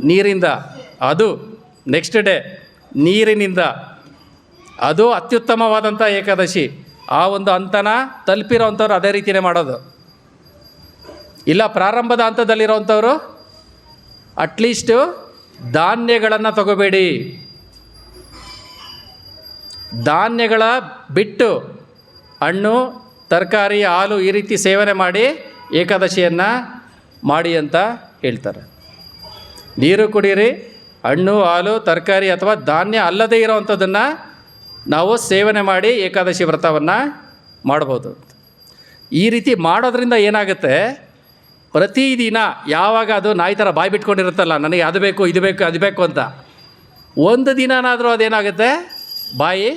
ನೀರಿಂದ. ಅದು ನೆಕ್ಸ್ಟ್ ಡೇ ನೀರಿನಿಂದ, ಅದು ಅತ್ಯುತ್ತಮವಾದಂಥ ಏಕಾದಶಿ. ಆ ಒಂದು ಹಂತನ ತಲುಪಿರೋವಂಥವ್ರು ಅದೇ ರೀತಿಯೇ ಮಾಡೋದು. ಇಲ್ಲ ಪ್ರಾರಂಭದ ಹಂತದಲ್ಲಿರೋವಂಥವ್ರು ಅಟ್ಲೀಸ್ಟು ಧಾನ್ಯಗಳನ್ನು ತಗೋಬೇಡಿ. ಧಾನ್ಯಗಳ ಬಿಟ್ಟು ಹಣ್ಣು, ತರಕಾರಿ, ಹಾಲು ಈ ರೀತಿ ಸೇವನೆ ಮಾಡಿ ಏಕಾದಶಿಯನ್ನು ಮಾಡಿ ಅಂತ ಹೇಳ್ತಾರೆ. ನೀರು ಕುಡೀರಿ, ಹಣ್ಣು, ಹಾಲು, ತರಕಾರಿ ಅಥವಾ ಧಾನ್ಯ ಅಲ್ಲದೇ ಇರೋವಂಥದ್ದನ್ನು ನಾವು ಸೇವನೆ ಮಾಡಿ ಏಕಾದಶಿ ವ್ರತವನ್ನು ಮಾಡ್ಬೋದು. ಈ ರೀತಿ ಮಾಡೋದ್ರಿಂದ ಏನಾಗುತ್ತೆ, ಪ್ರತಿದಿನ ಯಾವಾಗ ಅದು ನಾಯಿ ಥರ ಬಾಯಿ ಬಿಟ್ಕೊಂಡಿರುತ್ತಲ್ಲ, ನನಗೆ ಅದು ಬೇಕು, ಇದು ಬೇಕು, ಅದು ಬೇಕು ಅಂತ, ಒಂದು ದಿನನಾದರೂ ಅದೇನಾಗುತ್ತೆ, ಬಾಯಿ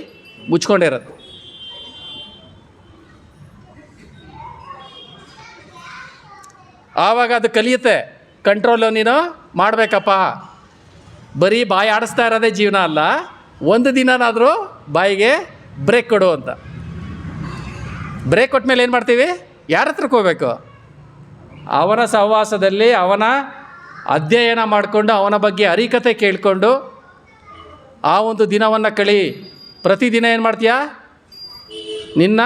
ಮುಚ್ಕೊಂಡಿರುತ್ತೆ. ಆವಾಗ ಅದು ಕಲಿಯುತ್ತೆ, ಕಂಟ್ರೋಲು ನೀನು ಮಾಡಬೇಕಪ್ಪ, ಬರೀ ಬಾಯಿ ಆಡಿಸ್ತಾ ಇರೋದೇ ಜೀವನ ಅಲ್ಲ, ಒಂದು ದಿನನಾದರೂ ಬಾಯಿಗೆ ಬ್ರೇಕ್ ಕೊಡು ಅಂತ. ಬ್ರೇಕ್ ಕೊಟ್ಟ ಮೇಲೆ ಏನು ಮಾಡ್ತೀವಿ, ಯಾರ ಹತ್ರಕ್ಕೆ ಹೋಗ್ಬೇಕು, ಅವನ ಸಹವಾಸದಲ್ಲಿ ಅವನ ಅಧ್ಯಯನ ಮಾಡಿಕೊಂಡು ಅವನ ಬಗ್ಗೆ ಹರಿಕತೆ ಕೇಳಿಕೊಂಡು ಆ ಒಂದು ದಿನವನ್ನು ಕಳಿ. ಪ್ರತಿದಿನ ಏನು ಮಾಡ್ತೀಯ, ನಿನ್ನ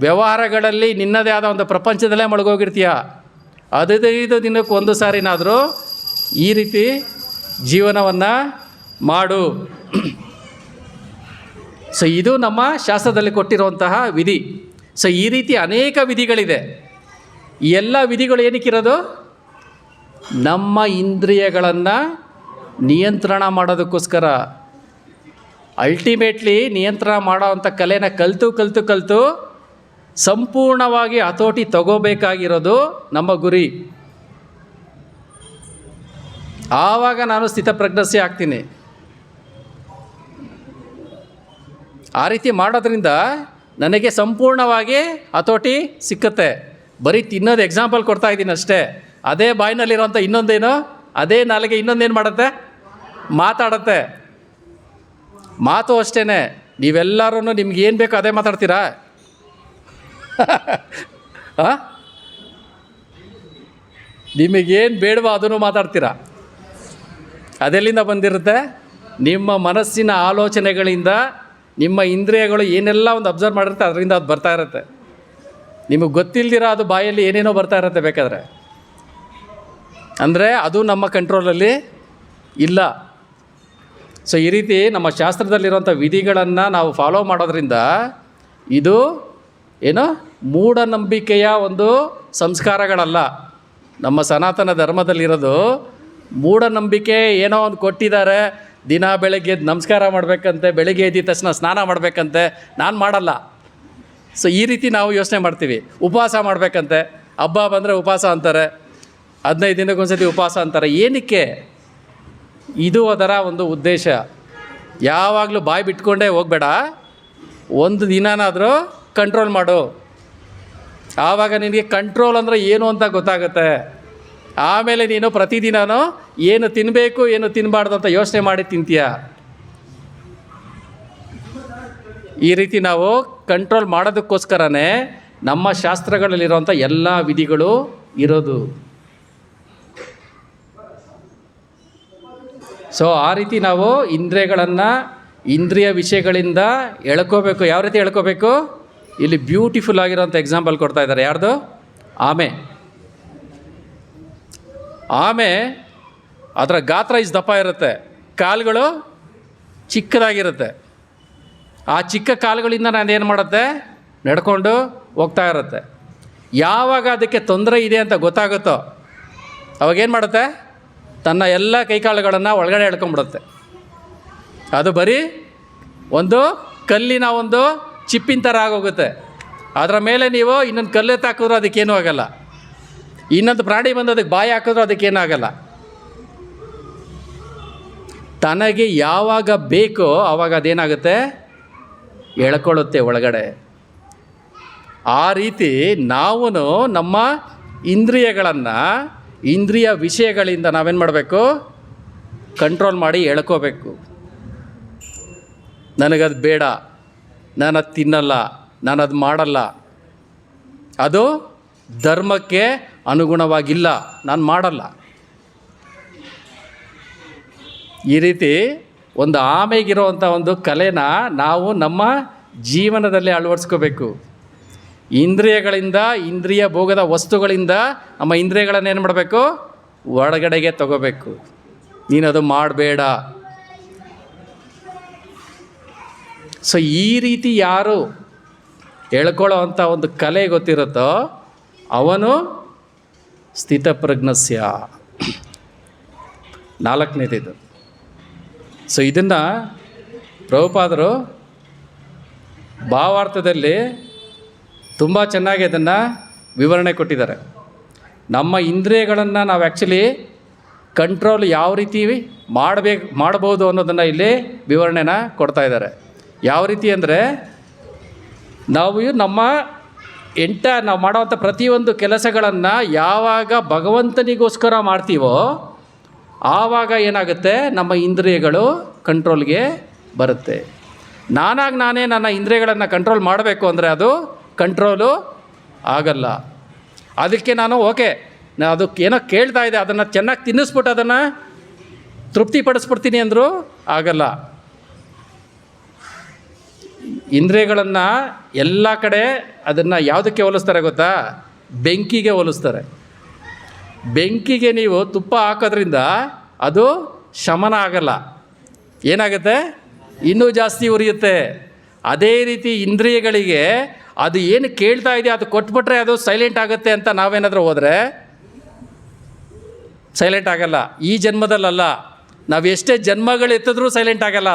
ವ್ಯವಹಾರಗಳಲ್ಲಿ ನಿನ್ನದೇ ಆದ ಒಂದು ಪ್ರಪಂಚದಲ್ಲೇ ಮುಳುಗೋಗಿರ್ತೀಯ. 15 ದಿನಕ್ಕೆ ಒಂದು ಸಾರಿನಾದರೂ ಈ ರೀತಿ ಜೀವನವನ್ನು ಮಾಡು. ಸೊ ಇದು ನಮ್ಮ ಶಾಸ್ತ್ರದಲ್ಲಿ ಕೊಟ್ಟಿರುವಂತಹ ವಿಧಿ. ಸೊ ಈ ರೀತಿ ಅನೇಕ ವಿಧಿಗಳಿದೆ. ಈ ಎಲ್ಲ ವಿಧಿಗಳು ಏನಕ್ಕಿರೋದು, ನಮ್ಮ ಇಂದ್ರಿಯಗಳನ್ನು ನಿಯಂತ್ರಣ ಮಾಡೋದಕ್ಕೋಸ್ಕರ. ಅಲ್ಟಿಮೇಟ್ಲಿ ನಿಯಂತ್ರಣ ಮಾಡೋವಂಥ ಕಲೆನ ಕಲಿತು ಸಂಪೂರ್ಣವಾಗಿ ಹತೋಟಿ ತಗೋಬೇಕಾಗಿರೋದು ನಮ್ಮ ಗುರಿ. ಆವಾಗ ನಾನು ಸ್ಥಿತಪ್ರಜ್ಞಸ್ಯ ಆಗ್ತೀನಿ. ಆ ರೀತಿ ಮಾಡೋದ್ರಿಂದ ನನಗೆ ಸಂಪೂರ್ಣವಾಗಿ ಹತೋಟಿ ಸಿಕ್ಕತ್ತೆ. ಬರೀ ತಿನ್ನೋದು ಎಕ್ಸಾಂಪಲ್ ಕೊಡ್ತಾ ಇದ್ದೀನಿ ಅಷ್ಟೇ. ಅದೇ ಬಾಯಿನಲ್ಲಿರೋಂಥ ಇನ್ನೊಂದೇನು, ಅದೇ ನಾಲಿಗೆ ಇನ್ನೊಂದೇನು ಮಾಡುತ್ತೆ, ಮಾತಾಡುತ್ತೆ. ಮಾತು ಅಷ್ಟೇ, ನೀವೆಲ್ಲರೂ ನಿಮ್ಗೆ ಏನು ಬೇಕೋ ಅದೇ ಮಾತಾಡ್ತೀರಾ? ನಿಮಗೇನು ಬೇಡವೋ ಅದನ್ನು ಮಾತಾಡ್ತೀರಾ. ಅದೆಲ್ಲಿಂದ ಬಂದಿರುತ್ತೆ, ನಿಮ್ಮ ಮನಸ್ಸಿನ ಆಲೋಚನೆಗಳಿಂದ. ನಿಮ್ಮ ಇಂದ್ರಿಯಗಳು ಏನೆಲ್ಲ ಒಂದು ಅಬ್ಸರ್ವ್ ಮಾಡಿರುತ್ತೆ ಅದರಿಂದ ಅದು ಬರ್ತಾ ಇರುತ್ತೆ. ನಿಮಗೆ ಗೊತ್ತಿಲ್ದಿರ ಅದು ಬಾಯಲ್ಲಿ ಏನೇನೋ ಬರ್ತಾ ಇರುತ್ತೆ ಬೇಕಾದರೆ. ಅಂದರೆ ಅದು ನಮ್ಮ ಕಂಟ್ರೋಲಲ್ಲಿ ಇಲ್ಲ. ಸೊ ಈ ರೀತಿ ನಮ್ಮ ಶಾಸ್ತ್ರದಲ್ಲಿರುವಂಥ ವಿಧಿಗಳನ್ನು ನಾವು ಫಾಲೋ ಮಾಡೋದ್ರಿಂದ ಇದು ಏನು ಮೂಢನಂಬಿಕೆಯ ಒಂದು ಸಂಸ್ಕಾರಗಳಲ್ಲ. ನಮ್ಮ ಸನಾತನ ಧರ್ಮದಲ್ಲಿರೋದು ಮೂಢನಂಬಿಕೆ. ಏನೋ ಒಂದು ಕೊಟ್ಟಿದ್ದಾರೆ, ದಿನ ಬೆಳಗ್ಗೆ ಎದ್ದು ನಮಸ್ಕಾರ ಮಾಡಬೇಕಂತೆ, ಬೆಳಗ್ಗೆ ಎದ್ದ ತಕ್ಷಣ ಸ್ನಾನ ಮಾಡಬೇಕಂತೆ, ನಾನು ಮಾಡಲ್ಲ. ಸೊ ಈ ರೀತಿ ನಾವು ಯೋಚನೆ ಮಾಡ್ತೀವಿ. ಉಪವಾಸ ಮಾಡಬೇಕಂತೆ, ಹಬ್ಬ ಬಂದರೆ ಉಪವಾಸ ಅಂತಾರೆ, 15 ದಿನಕ್ಕೊಂದ್ಸತಿ ಉಪವಾಸ ಅಂತಾರೆ. ಏನಕ್ಕೆ? ಇದು ಅದರ ಒಂದು ಉದ್ದೇಶ. ಯಾವಾಗಲೂ ಬಾಯಿ ಬಿಟ್ಕೊಂಡೇ ಹೋಗಬೇಡ, ಒಂದು ದಿನನಾದರೂ ಕಂಟ್ರೋಲ್ ಮಾಡು. ಆವಾಗ ನಿನಗೆ ಕಂಟ್ರೋಲ್ ಅಂದರೆ ಏನು ಅಂತ ಗೊತ್ತಾಗುತ್ತೆ. ಆಮೇಲೆ ನೀನು ಪ್ರತಿದಿನವೂ ಏನು ತಿನ್ನಬೇಕು ಏನು ತಿನ್ನಬಾರ್ದು ಅಂತ ಯೋಚನೆ ಮಾಡಿ ತಿಂತೀಯ. ಈ ರೀತಿ ನಾವು ಕಂಟ್ರೋಲ್ ಮಾಡೋದಕ್ಕೋಸ್ಕರನೇ ನಮ್ಮ ಶಾಸ್ತ್ರಗಳಲ್ಲಿರುವಂಥ ಎಲ್ಲ ವಿಧಿಗಳು ಇರೋದು. ಸೊ ಆ ರೀತಿ ನಾವು ಇಂದ್ರಿಯಗಳನ್ನು ಇಂದ್ರಿಯ ವಿಷಯಗಳಿಂದ ಎಳ್ಕೋಬೇಕು. ಯಾವ ರೀತಿ ಎಳ್ಕೋಬೇಕು? ಇಲ್ಲಿ ಬ್ಯೂಟಿಫುಲ್ ಆಗಿರೋಂಥ ಎಕ್ಸಾಂಪಲ್ ಕೊಡ್ತಾ ಇದ್ದಾರೆ. ಯಾರ್ದು? ಆಮೆ ಅದರ ಗಾತ್ರ ಇಷ್ಟು ದಪ್ಪ ಇರುತ್ತೆ, ಕಾಲುಗಳು ಚಿಕ್ಕದಾಗಿರುತ್ತೆ. ಆ ಚಿಕ್ಕ ಕಾಲುಗಳಿಂದ ನಾನು ಏನು ಮಾಡುತ್ತೆ, ನಡ್ಕೊಂಡು ಹೋಗ್ತಾ ಇರುತ್ತೆ. ಯಾವಾಗ ಅದಕ್ಕೆ ತೊಂದರೆ ಇದೆ ಅಂತ ಗೊತ್ತಾಗುತ್ತೋ ಅವಾಗೇನು ಮಾಡುತ್ತೆ, ತನ್ನ ಎಲ್ಲ ಕೈಕಾಲುಗಳನ್ನು ಒಳಗಡೆ ಎಳ್ಕೊಂಬಿಡುತ್ತೆ. ಅದು ಬರೀ ಒಂದು ಕಲ್ಲಿನ ಒಂದು ಚಿಪ್ಪಿನ ಥರ ಆಗೋಗುತ್ತೆ. ಅದರ ಮೇಲೆ ನೀವು ಇನ್ನೊಂದು ಕಲ್ಲೆತ್ತು ಹಾಕಿದ್ರೂ ಅದಕ್ಕೇನೂ ಆಗೋಲ್ಲ. ಇನ್ನೊಂದು ಪ್ರಾಣಿ ಬಂದು ಅದಕ್ಕೆ ಬಾಯಿ ಹಾಕಿದ್ರೂ ಅದಕ್ಕೇನೂ ಆಗೋಲ್ಲ. ತನಗೆ ಯಾವಾಗ ಬೇಕೋ ಆವಾಗ ಅದೇನಾಗುತ್ತೆ, ಎಳ್ಕೊಳ್ಳುತ್ತೆ ಒಳಗಡೆ. ಆ ರೀತಿ ನಾವು ನಮ್ಮ ಇಂದ್ರಿಯಗಳನ್ನು ಇಂದ್ರಿಯ ವಿಷಯಗಳಿಂದ ನಾವೇನು ಮಾಡಬೇಕು, ಕಂಟ್ರೋಲ್ ಮಾಡಿ ಎಳ್ಕೋಬೇಕು. ನನಗದು ಬೇಡ, ನಾನು ಅದು ತಿನ್ನಲ್ಲ, ನಾನು ಅದು ಮಾಡಲ್ಲ, ಅದು ಧರ್ಮಕ್ಕೆ ಅನುಗುಣವಾಗಿಲ್ಲ, ನಾನು ಮಾಡಲ್ಲ. ಈ ರೀತಿ ಒಂದು ಆಮೆಗಿರುವಂಥ ಒಂದು ಕಲೆನ ನಾವು ನಮ್ಮ ಜೀವನದಲ್ಲಿ ಅಳವಡಿಸ್ಕೋಬೇಕು. ಇಂದ್ರಿಯಗಳಿಂದ, ಇಂದ್ರಿಯ ಭೋಗದ ವಸ್ತುಗಳಿಂದ ನಮ್ಮ ಇಂದ್ರಿಯಗಳನ್ನು ಏನು ಮಾಡಬೇಕು, ಒಳಗಡೆಗೆ ತಗೋಬೇಕು. ನೀನದು ಮಾಡಬೇಡ. ಸೊ ಈ ರೀತಿ ಯಾರು ಹೇಳ್ಕೊಳ್ಳೋ ಅಂಥ ಒಂದು ಕಲೆ ಗೊತ್ತಿರುತ್ತೋ ಅವನು ಸ್ಥಿತಪ್ರಜ್ಞಸ್ಯ. ನಾಲ್ಕನೇದಿದು. ಸೊ ಇದನ್ನು ಪ್ರಭುಪಾದರು ಭಾವಾರ್ಥದಲ್ಲಿ ತುಂಬ ಚೆನ್ನಾಗಿ ಅದನ್ನು ವಿವರಣೆ ಕೊಟ್ಟಿದ್ದಾರೆ. ನಮ್ಮ ಇಂದ್ರಿಯಗಳನ್ನು ನಾವು ಆ್ಯಕ್ಚುಲಿ ಕಂಟ್ರೋಲ್ ಯಾವ ರೀತಿ ಮಾಡ್ಬೋದು ಅನ್ನೋದನ್ನು ಇಲ್ಲಿ ವಿವರಣೆನ ಕೊಡ್ತಾ ಇದ್ದಾರೆ. ಯಾವ ರೀತಿ ಅಂದರೆ ನಾವು ನಾವು ಮಾಡೋವಂಥ ಪ್ರತಿಯೊಂದು ಕೆಲಸಗಳನ್ನು ಯಾವಾಗ ಭಗವಂತನಿಗೋಸ್ಕರ ಮಾಡ್ತೀವೋ ಆವಾಗ ಏನಾಗುತ್ತೆ, ನಮ್ಮ ಇಂದ್ರಿಯಗಳು ಕಂಟ್ರೋಲ್ಗೆ ಬರುತ್ತೆ. ನಾನೇ ನನ್ನ ಇಂದ್ರಿಯಗಳನ್ನು ಕಂಟ್ರೋಲ್ ಮಾಡಬೇಕು ಅಂದರೆ ಅದು ಕಂಟ್ರೋಲು ಆಗಲ್ಲ. ಅದಕ್ಕೆ ನಾನು ಅದಕ್ಕೆ ಏನೋ ಕೇಳ್ತಾ ಇದೆ, ಅದನ್ನು ಚೆನ್ನಾಗಿ ತಿನ್ನಿಸ್ಬಿಟ್ಟು ಅದನ್ನು ತೃಪ್ತಿಪಡಿಸ್ಬಿಡ್ತೀನಿ ಅಂದರೂ ಆಗಲ್ಲ. ಇಂದ್ರಿಯಗಳನ್ನು ಎಲ್ಲ ಕಡೆ ಅದನ್ನು ಯಾವುದಕ್ಕೆ ಹೋಲಿಸ್ತಾರೆ ಗೊತ್ತಾ? ಬೆಂಕಿಗೆ ಹೋಲಿಸ್ತಾರೆ. ಬೆಂಕಿಗೆ ನೀವು ತುಪ್ಪ ಹಾಕೋದ್ರಿಂದ ಅದು ಶಮನ ಆಗಲ್ಲ, ಏನಾಗುತ್ತೆ, ಇನ್ನೂ ಜಾಸ್ತಿ ಉರಿಯುತ್ತೆ. ಅದೇ ರೀತಿ ಇಂದ್ರಿಯಗಳಿಗೆ ಅದು ಏನು ಕೇಳ್ತಾ ಇದೆ ಅದು ಕೊಟ್ಬಿಟ್ರೆ ಅದು ಸೈಲೆಂಟ್ ಆಗುತ್ತೆ ಅಂತ ನಾವೇನಾದರೂ ಹೋದರೆ ಸೈಲೆಂಟ್ ಆಗಲ್ಲ. ಈ ಜನ್ಮದಲ್ಲ, ನಾವು ಎಷ್ಟೇ ಜನ್ಮಗಳು ಎತ್ತಿದ್ರೂ ಸೈಲೆಂಟ್ ಆಗಲ್ಲ.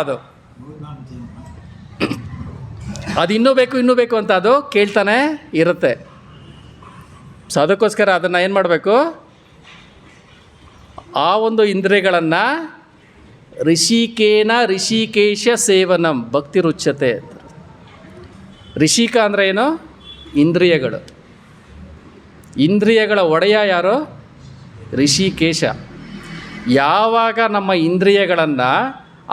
ಅದು ಇನ್ನೂ ಬೇಕು ಅಂತ ಅದು ಕೇಳ್ತಾನೆ ಇರುತ್ತೆ. ಸೊ ಅದಕ್ಕೋಸ್ಕರ ಅದನ್ನು ಏನು ಮಾಡಬೇಕು, ಆ ಒಂದು ಇಂದ್ರಿಯಗಳನ್ನು ಋಷಿಕೇಶ ಸೇವನಂ ಭಕ್ತಿ ರುಚ್ಯತೆ. ಋಷಿಕ ಅಂದರೆ ಏನು? ಇಂದ್ರಿಯಗಳು. ಇಂದ್ರಿಯಗಳ ಒಡೆಯ ಯಾರು? ಋಷಿಕೇಶ. ಯಾವಾಗ ನಮ್ಮ ಇಂದ್ರಿಯಗಳನ್ನು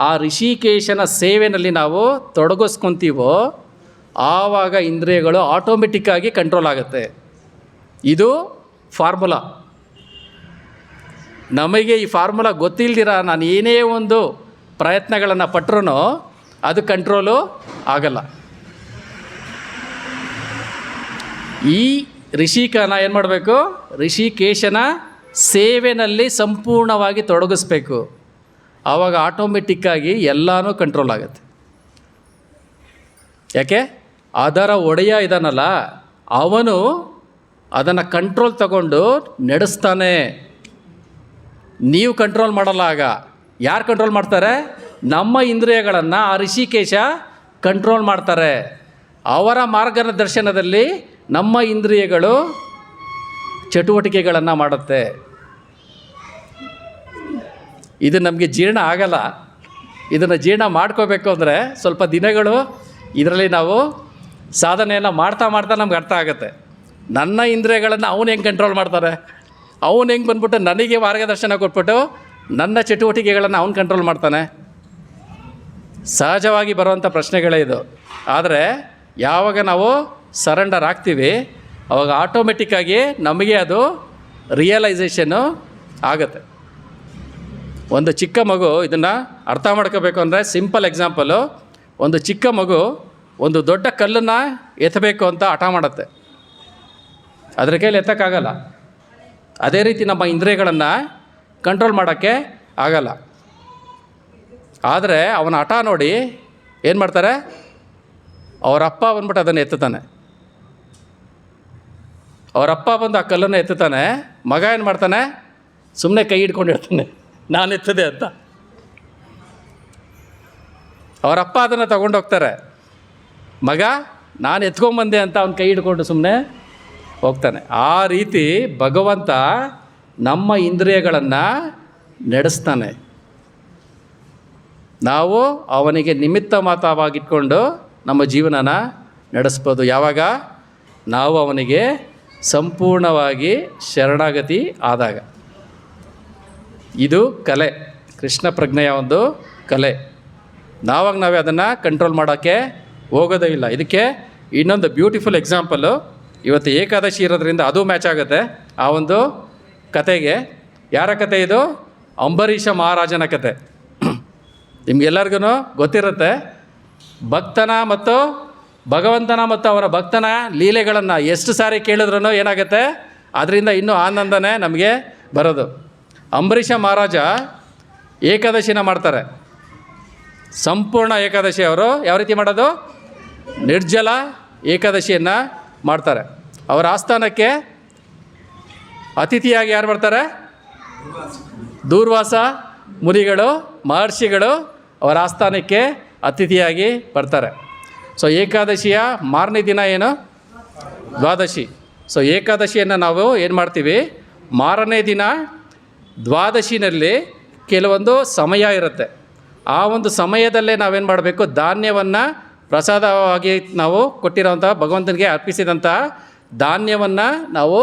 ಆ ಋಷಿಕೇಶನ ಸೇವೆಯಲ್ಲಿ ನಾವು ತೊಡಗಿಸ್ಕೊತೀವೋ ಆವಾಗ ಇಂದ್ರಿಯಗಳು ಆಟೋಮೆಟಿಕ್ಕಾಗಿ ಕಂಟ್ರೋಲ್ ಆಗುತ್ತೆ. ಇದು ಫಾರ್ಮುಲಾ. ನಮಗೆ ಈ ಫಾರ್ಮುಲಾ ಗೊತ್ತಿಲ್ದಿರ ನಾನು ಏನೇ ಒಂದು ಪ್ರಯತ್ನಗಳನ್ನು ಪಟ್ಟರೂ ಅದು ಕಂಟ್ರೋಲು ಆಗಲ್ಲ. ಈ ಋಷಿಕನ ಏನು ಮಾಡಬೇಕು? ಋಷಿಕೇಶನ ಸೇವೆಯಲ್ಲಿ ಸಂಪೂರ್ಣವಾಗಿ ತೊಡಗಿಸ್ಬೇಕು. ಆವಾಗ ಆಟೋಮೆಟಿಕ್ಕಾಗಿ ಎಲ್ಲನೂ ಕಂಟ್ರೋಲ್ ಆಗುತ್ತೆ. ಯಾಕೆ? ಅದರ ಒಡೆಯ ಇದಾನಲ್ಲ, ಅವನು ಅದನ್ನು ಕಂಟ್ರೋಲ್ ತಗೊಂಡು ನಡೆಸ್ತಾನೆ. ನೀವು ಕಂಟ್ರೋಲ್ ಮಾಡಲ್ಲ. ಆಗ ಯಾರು ಕಂಟ್ರೋಲ್ ಮಾಡ್ತಾರೆ? ನಮ್ಮ ಇಂದ್ರಿಯಗಳನ್ನು ಆ ಋಷಿಕೇಶ ಕಂಟ್ರೋಲ್ ಮಾಡ್ತಾರೆ. ಅವರ ಮಾರ್ಗದರ್ಶನದಲ್ಲಿ ನಮ್ಮ ಇಂದ್ರಿಯಗಳು ಚಟುವಟಿಕೆಗಳನ್ನು ಮಾಡುತ್ತೆ. ಇದು ನಮಗೆ ಜೀರ್ಣ ಆಗಲ್ಲ. ಇದನ್ನು ಜೀರ್ಣ ಮಾಡ್ಕೋಬೇಕು ಅಂದರೆ ಸ್ವಲ್ಪ ದಿನಗಳು ಇದರಲ್ಲಿ ನಾವು ಸಾಧನೆಯನ್ನು ಮಾಡ್ತಾ ನಮ್ಗೆ ಅರ್ಥ ಆಗುತ್ತೆ. ನನ್ನ ಇಂದ್ರಿಯಗಳನ್ನು ಅವನು ಹೆಂಗೆ ಕಂಟ್ರೋಲ್ ಮಾಡ್ತಾರೆ, ಅವನು ಹೆಂಗೆ ಬಂದ್ಬಿಟ್ಟು ನನಗೆ ಮಾರ್ಗದರ್ಶನ ಕೊಟ್ಬಿಟ್ಟು ನನ್ನ ಚಟುವಟಿಕೆಗಳನ್ನು ಅವನು ಕಂಟ್ರೋಲ್ ಮಾಡ್ತಾನೆ. ಸಹಜವಾಗಿ ಬರುವಂಥ ಪ್ರಶ್ನೆಗಳೇ ಇದು. ಆದರೆ ಯಾವಾಗ ನಾವು ಸರೆಂಡರ್ ಆಗ್ತೀವಿ ಆವಾಗ ಆಟೋಮೆಟಿಕ್ಕಾಗಿ ನಮಗೆ ಅದು ರಿಯಲೈಸೇಷನ್ನು ಆಗುತ್ತೆ. ಒಂದು ಚಿಕ್ಕ ಮಗು ಇದನ್ನು ಅರ್ಥ ಮಾಡ್ಕೋಬೇಕು ಅಂದರೆ ಸಿಂಪಲ್ ಎಕ್ಸಾಂಪಲು, ಒಂದು ಚಿಕ್ಕ ಮಗು ಒಂದು ದೊಡ್ಡ ಕಲ್ಲನ್ನು ಎತ್ತಬೇಕು ಅಂತ ಹಠ ಮಾಡುತ್ತೆ, ಅದರ ಕೈಲಿ ಎತ್ತಕ್ಕಾಗಲ್ಲ. ಅದೇ ರೀತಿ ನಮ್ಮ ಇಂದ್ರಿಯಗಳನ್ನು ಕಂಟ್ರೋಲ್ ಮಾಡೋಕ್ಕೆ ಆಗಲ್ಲ. ಆದರೆ ಅವನ ಹಠ ನೋಡಿ ಏನು ಮಾಡ್ತಾರೆ, ಅವರಪ್ಪ ಬಂದ್ಬಿಟ್ಟು ಅದನ್ನು ಎತ್ತುತ್ತಾನೆ. ಅವರಪ್ಪ ಬಂದು ಆ ಕಲ್ಲನ್ನು ಎತ್ತುತ್ತಾನೆ. ಮಗ ಏನು ಮಾಡ್ತಾನೆ, ಸುಮ್ಮನೆ ಕೈ ಹಿಡ್ಕೊಂಡಿರ್ತಾನೆ ನಾನು ಎತ್ತದೆ ಅಂತ. ಅವರಪ್ಪ ಅದನ್ನು ತಗೊಂಡೋಗ್ತಾರೆ. ಮಗ ನಾನು ಎತ್ಕೊಂಬಂದೆ ಅಂತ ಅವ್ನು ಕೈ ಹಿಡ್ಕೊಂಡು ಸುಮ್ಮನೆ ಹೋಗ್ತಾನೆ. ಆ ರೀತಿ ಭಗವಂತ ನಮ್ಮ ಇಂದ್ರಿಯಗಳನ್ನು ನಡೆಸ್ತಾನೆ. ನಾವು ಅವನಿಗೆ ನಿಮಿತ್ತ ಮಾತ್ರವಾಗಿಟ್ಕೊಂಡು ನಮ್ಮ ಜೀವನನ ನಡೆಸ್ಬೋದು. ಯಾವಾಗ? ನಾವು ಅವನಿಗೆ ಸಂಪೂರ್ಣವಾಗಿ ಶರಣಾಗತಿ ಆದಾಗ. ಇದು ಕಲೆ, ಕೃಷ್ಣ ಪ್ರಜ್ಞೆಯ ಒಂದು ಕಲೆ. ನಾವೇ ಅದನ್ನು ಕಂಟ್ರೋಲ್ ಮಾಡೋಕ್ಕೆ ಹೋಗೋದೇ ಇಲ್ಲ. ಇದಕ್ಕೆ ಇನ್ನೊಂದು ಬ್ಯೂಟಿಫುಲ್ ಎಕ್ಸಾಂಪಲ್ಲು, ಇವತ್ತು ಏಕಾದಶಿ ಇರೋದ್ರಿಂದ ಅದು ಮ್ಯಾಚ್ ಆಗುತ್ತೆ ಆ ಒಂದು ಕತೆಗೆ. ಯಾರ ಕತೆ ಇದು? ಅಂಬರೀಷ ಮಹಾರಾಜನ ಕತೆ. ನಿಮಗೆಲ್ಲರಿಗೂ ಗೊತ್ತಿರುತ್ತೆ. ಭಕ್ತನ ಮತ್ತು ಭಗವಂತನ ಮತ್ತು ಅವರ ಭಕ್ತನ ಲೀಲೆಗಳನ್ನು ಎಷ್ಟು ಸಾರಿ ಕೇಳಿದ್ರೂ ಏನಾಗುತ್ತೆ, ಅದರಿಂದ ಇನ್ನೂ ಆನಂದನೇ ನಮಗೆ ಬರೋದು. ಅಂಬರೀಷ ಮಹಾರಾಜ ಏಕಾದಶಿನ ಮಾಡ್ತಾರೆ. ಸಂಪೂರ್ಣ ಏಕಾದಶಿ ಅವರು ಯಾವ ರೀತಿ ಮಾಡೋದು? ನಿರ್ಜಲ ಏಕಾದಶಿಯನ್ನು ಮಾಡ್ತಾರೆ. ಅವರ ಆಸ್ಥಾನಕ್ಕೆ ಅತಿಥಿಯಾಗಿ ಯಾರು ಬರ್ತಾರೆ? ದೂರ್ವಾಸ ಮುನಿಗಳು, ಮಹರ್ಷಿಗಳು ಅವರ ಆಸ್ಥಾನಕ್ಕೆ ಅತಿಥಿಯಾಗಿ ಬರ್ತಾರೆ. ಸೊ ಏಕಾದಶಿಯ ಮಾರನೇ ದಿನ ಏನು? ದ್ವಾದಶಿ. ಸೊ ಏಕಾದಶಿಯನ್ನು ನಾವು ಏನು ಮಾಡ್ತೀವಿ? ಮಾರನೇ ದಿನ ದ್ವಾದಶಿನಲ್ಲಿ ಕೆಲವೊಂದು ಸಮಯ ಇರುತ್ತೆ. ಆ ಒಂದು ಸಮಯದಲ್ಲೇ ನಾವೇನು ಮಾಡಬೇಕು? ಧಾನ್ಯವನ್ನು ಪ್ರಸಾದವಾಗಿ ನಾವು ಕೊಟ್ಟಿರೋಂಥ ಭಗವಂತನಿಗೆ ಅರ್ಪಿಸಿದಂಥ ಧಾನ್ಯವನ್ನು ನಾವು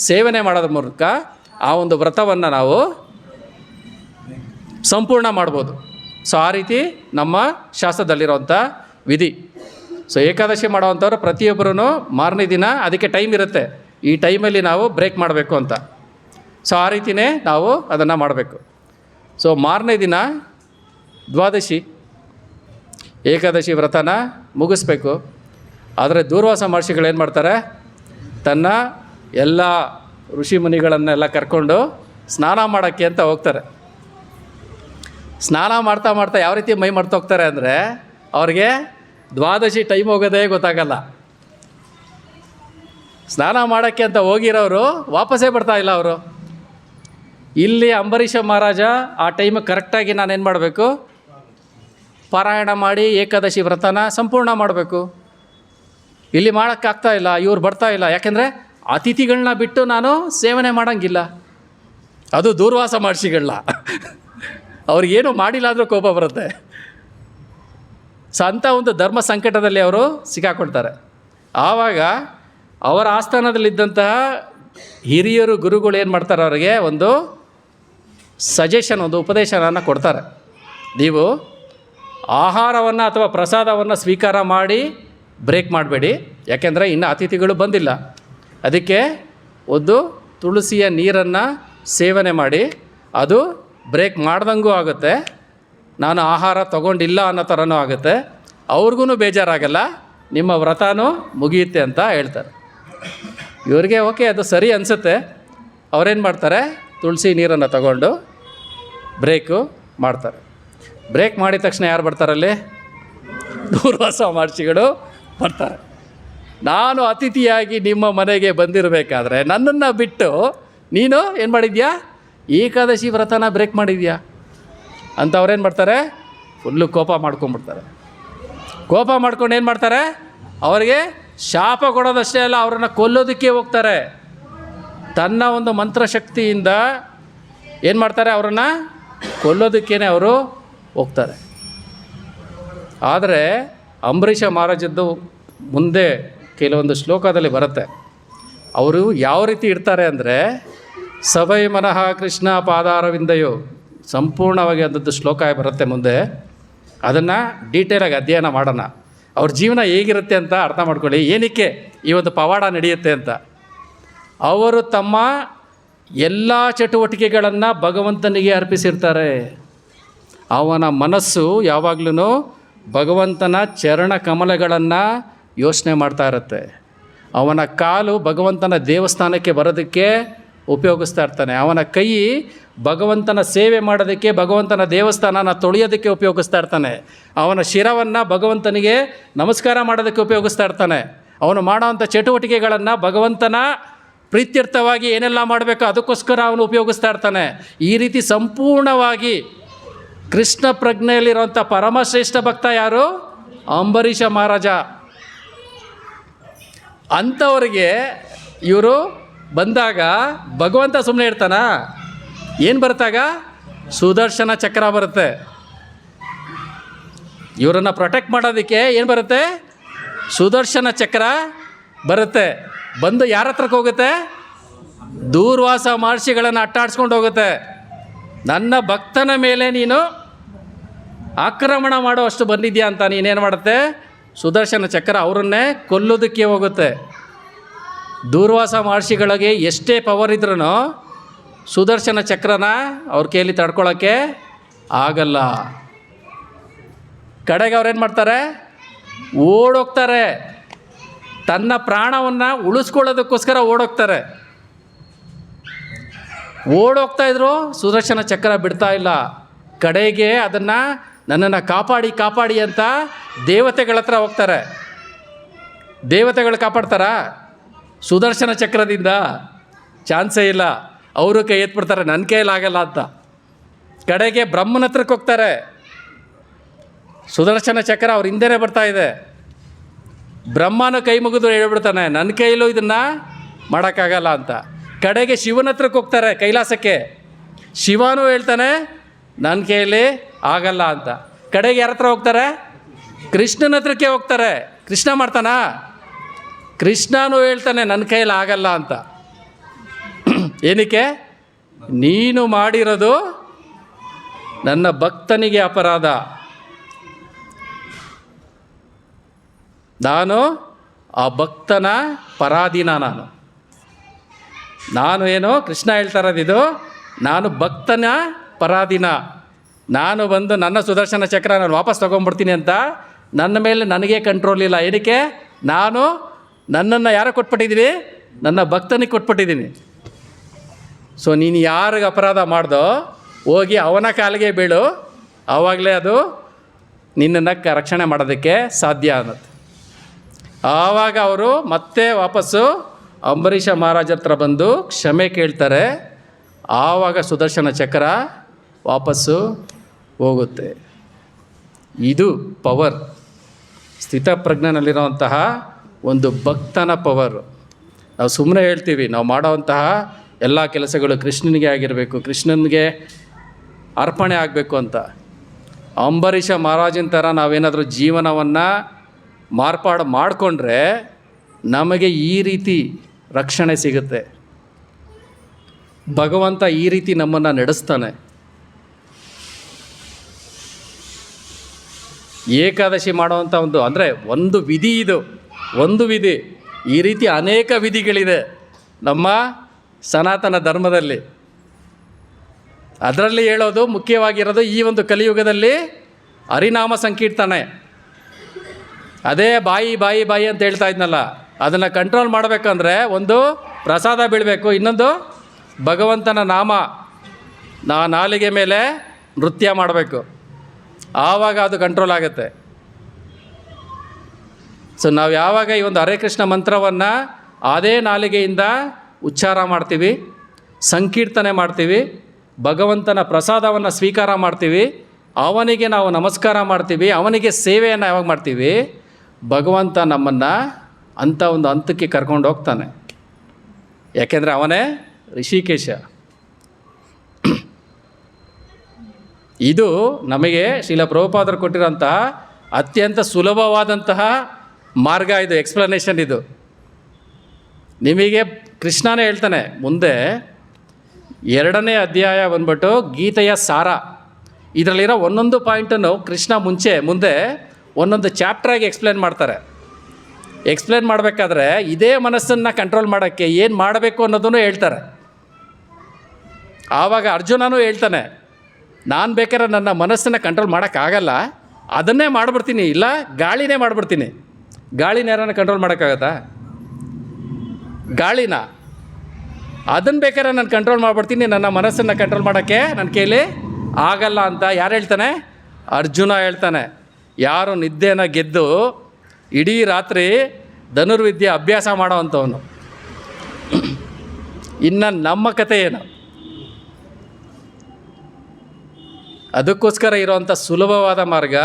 ಸೇವನೆ ಮಾಡೋದ್ರ ಮೂಲಕ ಆ ಒಂದು ವ್ರತವನ್ನು ನಾವು ಸಂಪೂರ್ಣ ಮಾಡ್ಬೋದು. ಸೊ ಆ ರೀತಿ ನಮ್ಮ ಶಾಸ್ತ್ರದಲ್ಲಿರೋವಂಥ ವಿಧಿ. ಸೊ ಏಕಾದಶಿ ಮಾಡೋವಂಥವ್ರು ಪ್ರತಿಯೊಬ್ಬರೂ ಮಾರನೇ ದಿನ ಅದಕ್ಕೆ ಟೈಮ್ ಇರುತ್ತೆ, ಈ ಟೈಮಲ್ಲಿ ನಾವು ಬ್ರೇಕ್ ಮಾಡಬೇಕು ಅಂತ. ಸೊ ಆ ರೀತಿಯೇ ನಾವು ಅದನ್ನು ಮಾಡಬೇಕು. ಸೊ ಮಾರನೇ ದಿನ ದ್ವಾದಶಿ ಏಕಾದಶಿ ವ್ರತನ ಮುಗಿಸ್ಬೇಕು. ಆದರೆ ದೂರ್ವಾಸ ಮಹರ್ಷಿಗಳು ಏನು ಮಾಡ್ತಾರೆ? ತನ್ನ ಎಲ್ಲ ಋಷಿ ಮುನಿಗಳನ್ನೆಲ್ಲ ಕರ್ಕೊಂಡು ಸ್ನಾನ ಮಾಡೋಕ್ಕೆ ಅಂತ ಹೋಗ್ತಾರೆ. ಸ್ನಾನ ಮಾಡ್ತಾ ಮಾಡ್ತಾ ಯಾವ ರೀತಿ ಮೈ ಮಾಡ್ತಾ ಹೋಗ್ತಾರೆ ಅಂದರೆ ಅವ್ರಿಗೆ ದ್ವಾದಶಿ ಟೈಮ್ ಹೋಗೋದೇ ಗೊತ್ತಾಗಲ್ಲ. ಸ್ನಾನ ಮಾಡೋಕ್ಕೆ ಅಂತ ಹೋಗಿರೋರು ವಾಪಸ್ಸೇ ಬರ್ತಾ ಇಲ್ಲ. ಅವರು ಇಲ್ಲಿ ಅಂಬರೀಷ ಮಹಾರಾಜ ಆ ಟೈಮ್ ಕರೆಕ್ಟಾಗಿ ನಾನೇನು ಮಾಡಬೇಕು? ಪಾರಾಯಣ ಮಾಡಿ ಏಕಾದಶಿ ವ್ರತನ ಸಂಪೂರ್ಣ ಮಾಡಬೇಕು. ಇಲ್ಲಿ ಮಾಡೋಕ್ಕಾಗ್ತಾ ಇಲ್ಲ, ಇವ್ರು ಬರ್ತಾ ಇಲ್ಲ. ಯಾಕೆಂದರೆ ಅತಿಥಿಗಳನ್ನ ಬಿಟ್ಟು ನಾನು ಸೇವನೆ ಮಾಡೋಂಗಿಲ್ಲ. ಅದು ದೂರ್ವಾಸ ಮಹರ್ಷಿಗಳನ್ನ ಅವ್ರಿಗೇನು ಮಾಡಿಲ್ಲ ಅಂದರೂ ಕೋಪ ಬರುತ್ತೆ. ಸೊ ಅಂಥ ಒಂದು ಧರ್ಮ ಸಂಕಟದಲ್ಲಿ ಅವರು ಸಿಕ್ಕಾಕೊಳ್ತಾರೆ. ಆವಾಗ ಅವರ ಆಸ್ಥಾನದಲ್ಲಿದ್ದಂತಹ ಹಿರಿಯರು ಗುರುಗಳು ಏನು ಮಾಡ್ತಾರೆ? ಅವರಿಗೆ ಒಂದು ಸಜೆಷನ್, ಒಂದು ಉಪದೇಶನ ಕೊಡ್ತಾರೆ. ನೀವು ಆಹಾರವನ್ನು ಅಥವಾ ಪ್ರಸಾದವನ್ನು ಸ್ವೀಕಾರ ಮಾಡಿ ಬ್ರೇಕ್ ಮಾಡಬೇಡಿ, ಯಾಕೆಂದರೆ ಇನ್ನು ಅತಿಥಿಗಳು ಬಂದಿಲ್ಲ. ಅದಕ್ಕೆ ಒಂದು ತುಳಸಿಯ ನೀರನ್ನು ಸೇವನೆ ಮಾಡಿ, ಅದು ಬ್ರೇಕ್ ಮಾಡ್ದಂಗೂ ಆಗುತ್ತೆ, ನಾನು ಆಹಾರ ತೊಗೊಂಡಿಲ್ಲ ಅನ್ನೋ ಥರನೂ ಆಗುತ್ತೆ, ಅವ್ರಿಗೂ ಬೇಜಾರಾಗಲ್ಲ, ನಿಮ್ಮ ವ್ರತನೂ ಮುಗಿಯುತ್ತೆ ಅಂತ ಹೇಳ್ತಾರೆ. ಇವರಿಗೆ ಓಕೆ ಅದು ಸರಿ ಅನಿಸುತ್ತೆ. ಅವರೇನು ಮಾಡ್ತಾರೆ? ತುಳಸಿ ನೀರನ್ನು ತಗೊಂಡು ಬ್ರೇಕು ಮಾಡ್ತಾರೆ. ಬ್ರೇಕ್ ಮಾಡಿದ ತಕ್ಷಣ ಯಾರು ಬರ್ತಾರಲ್ಲಿ? ದೂರ್ವಾಸ ಮಹರ್ಷಿಗಳು ಬರ್ತಾರೆ. ನಾನು ಅತಿಥಿಯಾಗಿ ನಿಮ್ಮ ಮನೆಗೆ ಬಂದಿರಬೇಕಾದ್ರೆ ನನ್ನನ್ನು ಬಿಟ್ಟು ನೀನು ಏನು ಮಾಡಿದ್ಯಾ? ಏಕಾದಶಿ ವ್ರತನ ಬ್ರೇಕ್ ಮಾಡಿದ್ಯಾ ಅಂತ ಅವ್ರೇನು ಮಾಡ್ತಾರೆ? ಫುಲ್ಲು ಕೋಪ ಮಾಡ್ಕೊಂಡ್ಬಿಡ್ತಾರೆ. ಕೋಪ ಮಾಡ್ಕೊಂಡು ಏನು ಮಾಡ್ತಾರೆ? ಅವರಿಗೆ ಶಾಪ ಕೊಡೋದಷ್ಟೇ ಅಲ್ಲ, ಅವರನ್ನು ಕೊಲ್ಲೋದಕ್ಕೆ ಹೋಗ್ತಾರೆ. ತನ್ನ ಒಂದು ಮಂತ್ರಶಕ್ತಿಯಿಂದ ಏನು ಮಾಡ್ತಾರೆ? ಅವರನ್ನು ಕೊಲ್ಲೋದಕ್ಕೇ ಅವರು ಹೋಗ್ತಾರೆ. ಆದರೆ ಅಂಬರೀಷ ಮಹಾರಾಜದ್ದು ಮುಂದೆ ಕೆಲವೊಂದು ಶ್ಲೋಕದಲ್ಲಿ ಬರುತ್ತೆ. ಅವರು ಯಾವ ರೀತಿ ಇರ್ತಾರೆ ಅಂದರೆ, ಸಭೈ ಮನಃ ಕೃಷ್ಣ ಪಾದಾರವಿಂದಯೋ, ಸಂಪೂರ್ಣವಾಗಿ ಅದದ್ದು ಶ್ಲೋಕ ಬರುತ್ತೆ ಮುಂದೆ. ಅದನ್ನು ಡೀಟೇಲಾಗಿ ಅಧ್ಯಯನ ಮಾಡೋಣ. ಅವ್ರ ಜೀವನ ಹೇಗಿರುತ್ತೆ ಅಂತ ಅರ್ಥ ಮಾಡ್ಕೊಳ್ಳಿ, ಏನಕ್ಕೆ ಈ ಒಂದು ಪವಾಡ ನಡೆಯುತ್ತೆ ಅಂತ. ಅವರು ತಮ್ಮ ಎಲ್ಲ ಚಟುವಟಿಕೆಗಳನ್ನು ಭಗವಂತನಿಗೆ ಅರ್ಪಿಸಿರ್ತಾರೆ. ಅವನ ಮನಸ್ಸು ಯಾವಾಗಲೂ ಭಗವಂತನ ಚರಣ ಕಮಲಗಳನ್ನು ಯೋಚನೆ ಮಾಡ್ತಾ ಇರುತ್ತೆ. ಅವನ ಕಾಲು ಭಗವಂತನ ದೇವಸ್ಥಾನಕ್ಕೆ ಬರೋದಕ್ಕೆ ಉಪಯೋಗಿಸ್ತಾ ಇರ್ತಾನೆ. ಅವನ ಕೈ ಭಗವಂತನ ಸೇವೆ ಮಾಡೋದಕ್ಕೆ, ಭಗವಂತನ ದೇವಸ್ಥಾನನ ತೊಳೆಯೋದಕ್ಕೆ ಉಪಯೋಗಿಸ್ತಾ ಇರ್ತಾನೆ. ಅವನ ಶಿರವನ್ನು ಭಗವಂತನಿಗೆ ನಮಸ್ಕಾರ ಮಾಡೋದಕ್ಕೆ ಉಪಯೋಗಿಸ್ತಾ ಇರ್ತಾನೆ. ಅವನು ಮಾಡೋವಂಥ ಚಟುವಟಿಕೆಗಳನ್ನು ಭಗವಂತನ ಪ್ರೀತ್ಯರ್ಥವಾಗಿ ಏನೆಲ್ಲ ಮಾಡಬೇಕು ಅದಕ್ಕೋಸ್ಕರ ಅವನು ಉಪಯೋಗಿಸ್ತಾ ಇರ್ತಾನೆ. ಈ ರೀತಿ ಸಂಪೂರ್ಣವಾಗಿ ಕೃಷ್ಣ ಪ್ರಜ್ಞೆಯಲ್ಲಿರುವಂಥ ಪರಮಶ್ರೇಷ್ಠ ಭಕ್ತ ಯಾರು? ಅಂಬರೀಷ ಮಹಾರಾಜ. ಅಂಥವ್ರಿಗೆ ಇವರು ಬಂದಾಗ ಭಗವಂತ ಸುಮ್ಮನೆ ಇರ್ತಾನ? ಏನು ಬರ್ತಾಗ? ಸುದರ್ಶನ ಚಕ್ರ ಬರುತ್ತೆ. ಇವರನ್ನು ಪ್ರೊಟೆಕ್ಟ್ ಮಾಡೋದಕ್ಕೆ ಏನು ಬರುತ್ತೆ? ಸುದರ್ಶನ ಚಕ್ರ ಬರುತ್ತೆ. ಬಂದು ಯಾರ ಹತ್ರಕ್ಕೆ ಹೋಗುತ್ತೆ? ದೂರ್ವಾಸ ಮಹರ್ಷಿಗಳನ್ನು ಅಟ್ಟಾಡಿಸ್ಕೊಂಡು ಹೋಗುತ್ತೆ. ನನ್ನ ಭಕ್ತನ ಮೇಲೆ ನೀನು ಆಕ್ರಮಣ ಮಾಡೋ ಅಷ್ಟು ಬಂದಿದ್ಯಾ ಅಂತ ನೀನೇನು ಮಾಡುತ್ತೆ? ಸುದರ್ಶನ ಚಕ್ರ ಅವರನ್ನೇ ಕೊಲ್ಲೋದಕ್ಕೆ ಹೋಗುತ್ತೆ. ದೂರ್ವಾಸ ಮಹರ್ಷಿಗಳಿಗೆ ಎಷ್ಟೇ ಪವರ್ ಇದ್ರೂ ಸುದರ್ಶನ ಚಕ್ರನ ಅವ್ರ ಕೈಯಲ್ಲಿ ತಡ್ಕೊಳ್ಳೋಕ್ಕೆ ಆಗಲ್ಲ. ಕಡೆಗೆ ಅವ್ರೇನು ಮಾಡ್ತಾರೆ? ಓಡೋಗ್ತಾರೆ. ತನ್ನ ಪ್ರಾಣವನ್ನು ಉಳಿಸ್ಕೊಳ್ಳೋದಕ್ಕೋಸ್ಕರ ಓಡೋಗ್ತಾರೆ. ಓಡೋಗ್ತಾ ಇದ್ರು, ಸುದರ್ಶನ ಚಕ್ರ ಬಿಡ್ತಾ ಇಲ್ಲ. ಕಡೆಗೆ ಅದನ್ನು ನನ್ನನ್ನು ಕಾಪಾಡಿ ಕಾಪಾಡಿ ಅಂತ ದೇವತೆಗಳ ಹತ್ರ ಹೋಗ್ತಾರೆ. ದೇವತೆಗಳು ಕಾಪಾಡ್ತಾರಾ? ಸುದರ್ಶನ ಚಕ್ರದಿಂದ ಚಾನ್ಸೇ ಇಲ್ಲ. ಅವರು ಕೈ ಎತ್ಬಿಡ್ತಾರೆ, ನನ್ನ ಕೈಯಲ್ಲಾಗಲ್ಲ ಅಂತ. ಕಡೆಗೆ ಬ್ರಹ್ಮನ ಹತ್ರಕ್ಕೆ ಹೋಗ್ತಾರೆ. ಸುದರ್ಶನ ಚಕ್ರ ಅವ್ರ ಹಿಂದೆನೇ ಬರ್ತಾ ಇದೆ. ಬ್ರಹ್ಮನ ಕೈ ಮುಗಿದು ಹೇಳ್ಬಿಡ್ತಾನೆ, ನನ್ನ ಕೈಲೂ ಇದನ್ನು ಮಾಡೋಕ್ಕಾಗಲ್ಲ ಅಂತ. ಕಡೆಗೆ ಶಿವನ ಹತ್ರಕ್ಕೆ ಹೋಗ್ತಾರೆ, ಕೈಲಾಸಕ್ಕೆ. ಶಿವನೂ ಹೇಳ್ತಾನೆ, ನನ್ನ ಕೈಯಲ್ಲಿ ಆಗಲ್ಲ ಅಂತ. ಕಡೆಗೆ ಯಾರ ಹತ್ರ ಹೋಗ್ತಾರೆ? ಕೃಷ್ಣನ ಹತ್ರಕ್ಕೆ ಹೋಗ್ತಾರೆ. ಕೃಷ್ಣ ಮಾಡ್ತಾನಾ? ಕೃಷ್ಣನೂ ಹೇಳ್ತಾನೆ, ನನ್ನ ಕೈಯಲ್ಲಿ ಆಗಲ್ಲ ಅಂತ. ಏನಕ್ಕೆ? ನೀನು ಮಾಡಿರೋದು ನನ್ನ ಭಕ್ತನಿಗೆ ಅಪರಾಧ. ನಾನು ಆ ಭಕ್ತನ ಪರಾಧೀನ. ನಾನು ಏನು ಕೃಷ್ಣ ಹೇಳ್ತಾ ಇರೋದಿದು, ನಾನು ಭಕ್ತನ ಪರಾಧೀನ. ನಾನು ಬಂದು ನನ್ನ ಸುದರ್ಶನ ಚಕ್ರ ನಾನು ವಾಪಸ್ ತೊಗೊಂಡ್ಬಿಡ್ತೀನಿ ಅಂತ ನನ್ನ ಮೇಲೆ ನನಗೆ ಕಂಟ್ರೋಲ್ ಇಲ್ಲ. ಏನಕ್ಕೆ? ನಾನು ನನ್ನನ್ನು ಯಾರು ಕೊಟ್ಬಿಟ್ಟಿದ್ದೀನಿ? ನನ್ನ ಭಕ್ತನಿಗೆ ಕೊಟ್ಬಿಟ್ಟಿದ್ದೀನಿ. ಸೊ ನೀನು ಯಾರಿಗೆ ಅಪರಾಧ ಮಾಡ್ದೋ ಹೋಗಿ ಅವನ ಕಾಲಿಗೆ ಬೀಳು, ಆವಾಗಲೇ ಅದು ನಿನ್ನನ್ನು ರಕ್ಷಣೆ ಮಾಡೋದಕ್ಕೆ ಸಾಧ್ಯ ಅನ್ನೋದು. ಆವಾಗ ಅವರು ಮತ್ತೆ ವಾಪಸ್ಸು ಅಂಬರೀಷ ಮಹಾರಾಜ ಹತ್ರ ಬಂದು ಕ್ಷಮೆ ಕೇಳ್ತಾರೆ. ಆವಾಗ ಸುದರ್ಶನ ಚಕ್ರ ವಾಪಸ್ಸು ಹೋಗುತ್ತೆ. ಇದು ಪವರ್, ಸ್ಥಿತಪ್ರಜ್ಞನಲ್ಲಿರುವಂತಹ ಒಂದು ಭಕ್ತನ ಪವರು. ನಾವು ಸುಮ್ಮನೆ ಹೇಳ್ತೀವಿ ನಾವು ಮಾಡೋವಂತಹ ಎಲ್ಲ ಕೆಲಸಗಳು ಕೃಷ್ಣನಿಗೆ ಆಗಿರಬೇಕು, ಕೃಷ್ಣನಿಗೆ ಅರ್ಪಣೆ ಆಗಬೇಕು ಅಂತ. ಅಂಬರೀಷ ಮಹಾರಾಜನ ಥರ ನಾವೇನಾದರೂ ಜೀವನವನ್ನು ಮಾರ್ಪಾಡು ಮಾಡಿಕೊಂಡ್ರೆ ನಮಗೆ ಈ ರೀತಿ ರಕ್ಷಣೆ ಸಿಗುತ್ತೆ. ಭಗವಂತ ಈ ರೀತಿ ನಮ್ಮನ್ನು ನಡೆಸ್ತಾನೆ. ಏಕಾದಶಿ ಮಾಡುವಂಥ ಒಂದು ವಿಧಿ ಇದು, ಒಂದು ವಿಧಿ. ಈ ರೀತಿ ಅನೇಕ ವಿಧಿಗಳಿದೆ ನಮ್ಮ ಸನಾತನ ಧರ್ಮದಲ್ಲಿ. ಅದರಲ್ಲಿ ಹೇಳೋದು ಮುಖ್ಯವಾಗಿರೋದು ಈ ಒಂದು ಕಲಿಯುಗದಲ್ಲಿ ಹರಿನಾಮ ಸಂಕೀರ್ತನೆ. ಅದೇ ಬಾಯಿ ಬಾಯಿ ಬಾಯಿ ಅಂತ ಹೇಳ್ತಾ ಇದ್ನಲ್ಲ, ಅದನ್ನು ಕಂಟ್ರೋಲ್ ಮಾಡಬೇಕಂದ್ರೆ ಒಂದು ಪ್ರಸಾದ ಬೀಳಬೇಕು, ಇನ್ನೊಂದು ಭಗವಂತನ ನಾಮ ನಾಲಿಗೆ ಮೇಲೆ ನೃತ್ಯ ಮಾಡಬೇಕು. ಆವಾಗ ಅದು ಕಂಟ್ರೋಲ್ ಆಗುತ್ತೆ. ಸೊ ನಾವು ಯಾವಾಗ ಈ ಒಂದು ಹರೇ ಕೃಷ್ಣ ಮಂತ್ರವನ್ನು ಅದೇ ನಾಲಿಗೆಯಿಂದ ಉಚ್ಚಾರ ಮಾಡ್ತೀವಿ, ಸಂಕೀರ್ತನೆ ಮಾಡ್ತೀವಿ, ಭಗವಂತನ ಪ್ರಸಾದವನ್ನು ಸ್ವೀಕಾರ ಮಾಡ್ತೀವಿ, ಅವನಿಗೆ ನಾವು ನಮಸ್ಕಾರ ಮಾಡ್ತೀವಿ, ಅವನಿಗೆ ಸೇವೆಯನ್ನು ಯಾವಾಗ ಮಾಡ್ತೀವಿ, ಭಗವಂತ ನಮ್ಮನ್ನು ಅಂಥ ಒಂದು ಹಂತಕ್ಕೆ ಕರ್ಕೊಂಡು ಹೋಗ್ತಾನೆ. ಯಾಕೆಂದರೆ ಅವನೇ ಋಷಿಕೇಶ. ಇದು ನಮಗೆ ಶ್ರೀಲ ಪ್ರಭುಪಾದರು ಕೊಟ್ಟಿರೋಂತಹ ಅತ್ಯಂತ ಸುಲಭವಾದಂತಹ ಮಾರ್ಗ. ಇದು ಎಕ್ಸ್ಪ್ಲನೇಷನ್. ಇದು ನಿಮಗೆ ಕೃಷ್ಣನೇ ಹೇಳ್ತಾನೆ ಮುಂದೆ 2ನೇ ಅಧ್ಯಾಯ ಬಂದ್ಬಿಟ್ಟು ಗೀತೆಯ ಸಾರ. ಇದರಲ್ಲಿರೋ ಒಂದೊಂದು ಪಾಯಿಂಟನ್ನು ಕೃಷ್ಣ ಮುಂದೆ ಒಂದೊಂದು ಚಾಪ್ಟ್ರಾಗಿ ಎಕ್ಸ್ಪ್ಲೇನ್ ಮಾಡ್ತಾರೆ. ಎಕ್ಸ್ಪ್ಲೇನ್ ಮಾಡಬೇಕಾದ್ರೆ ಇದೇ ಮನಸ್ಸನ್ನು ಕಂಟ್ರೋಲ್ ಮಾಡೋಕ್ಕೆ ಏನು ಮಾಡಬೇಕು ಅನ್ನೋದನ್ನು ಹೇಳ್ತಾರೆ. ಆವಾಗ ಅರ್ಜುನನೂ ಹೇಳ್ತಾನೆ, ನಾನು ಬೇಕಾದ್ರೆ ನನ್ನ ಮನಸ್ಸನ್ನು ಕಂಟ್ರೋಲ್ ಮಾಡೋಕ್ಕಾಗಲ್ಲ, ಅದನ್ನೇ ಮಾಡಿಬಿಡ್ತೀನಿ, ಇಲ್ಲ ಗಾಳಿನೇ ಮಾಡಿಬಿಡ್ತೀನಿ. ಗಾಳಿನ ಯಾರನ್ನ ಕಂಟ್ರೋಲ್ ಮಾಡೋಕ್ಕಾಗತ್ತಾ? ಗಾಳಿನ ಅದನ್ನು ಬೇಕಾದ್ರೆ ನಾನು ಕಂಟ್ರೋಲ್ ಮಾಡಿಬಿಡ್ತೀನಿ, ನನ್ನ ಮನಸ್ಸನ್ನು ಕಂಟ್ರೋಲ್ ಮಾಡೋಕ್ಕೆ ನನ್ನ ಕೈಲಿ ಆಗಲ್ಲ ಅಂತ ಯಾರು ಹೇಳ್ತಾನೆ? ಅರ್ಜುನ ಹೇಳ್ತಾನೆ. ಯಾರು ನಿದ್ದೆನ ಗೆದ್ದು ಇಡೀ ರಾತ್ರಿ ಧನುರ್ವಿದ್ಯೆ ಅಭ್ಯಾಸ ಮಾಡೋ ಅಂಥವನು. ಇನ್ನು ನಮ್ಮ ಕತೆ ಏನು? ಅದಕ್ಕೋಸ್ಕರ ಇರೋವಂಥ ಸುಲಭವಾದ ಮಾರ್ಗ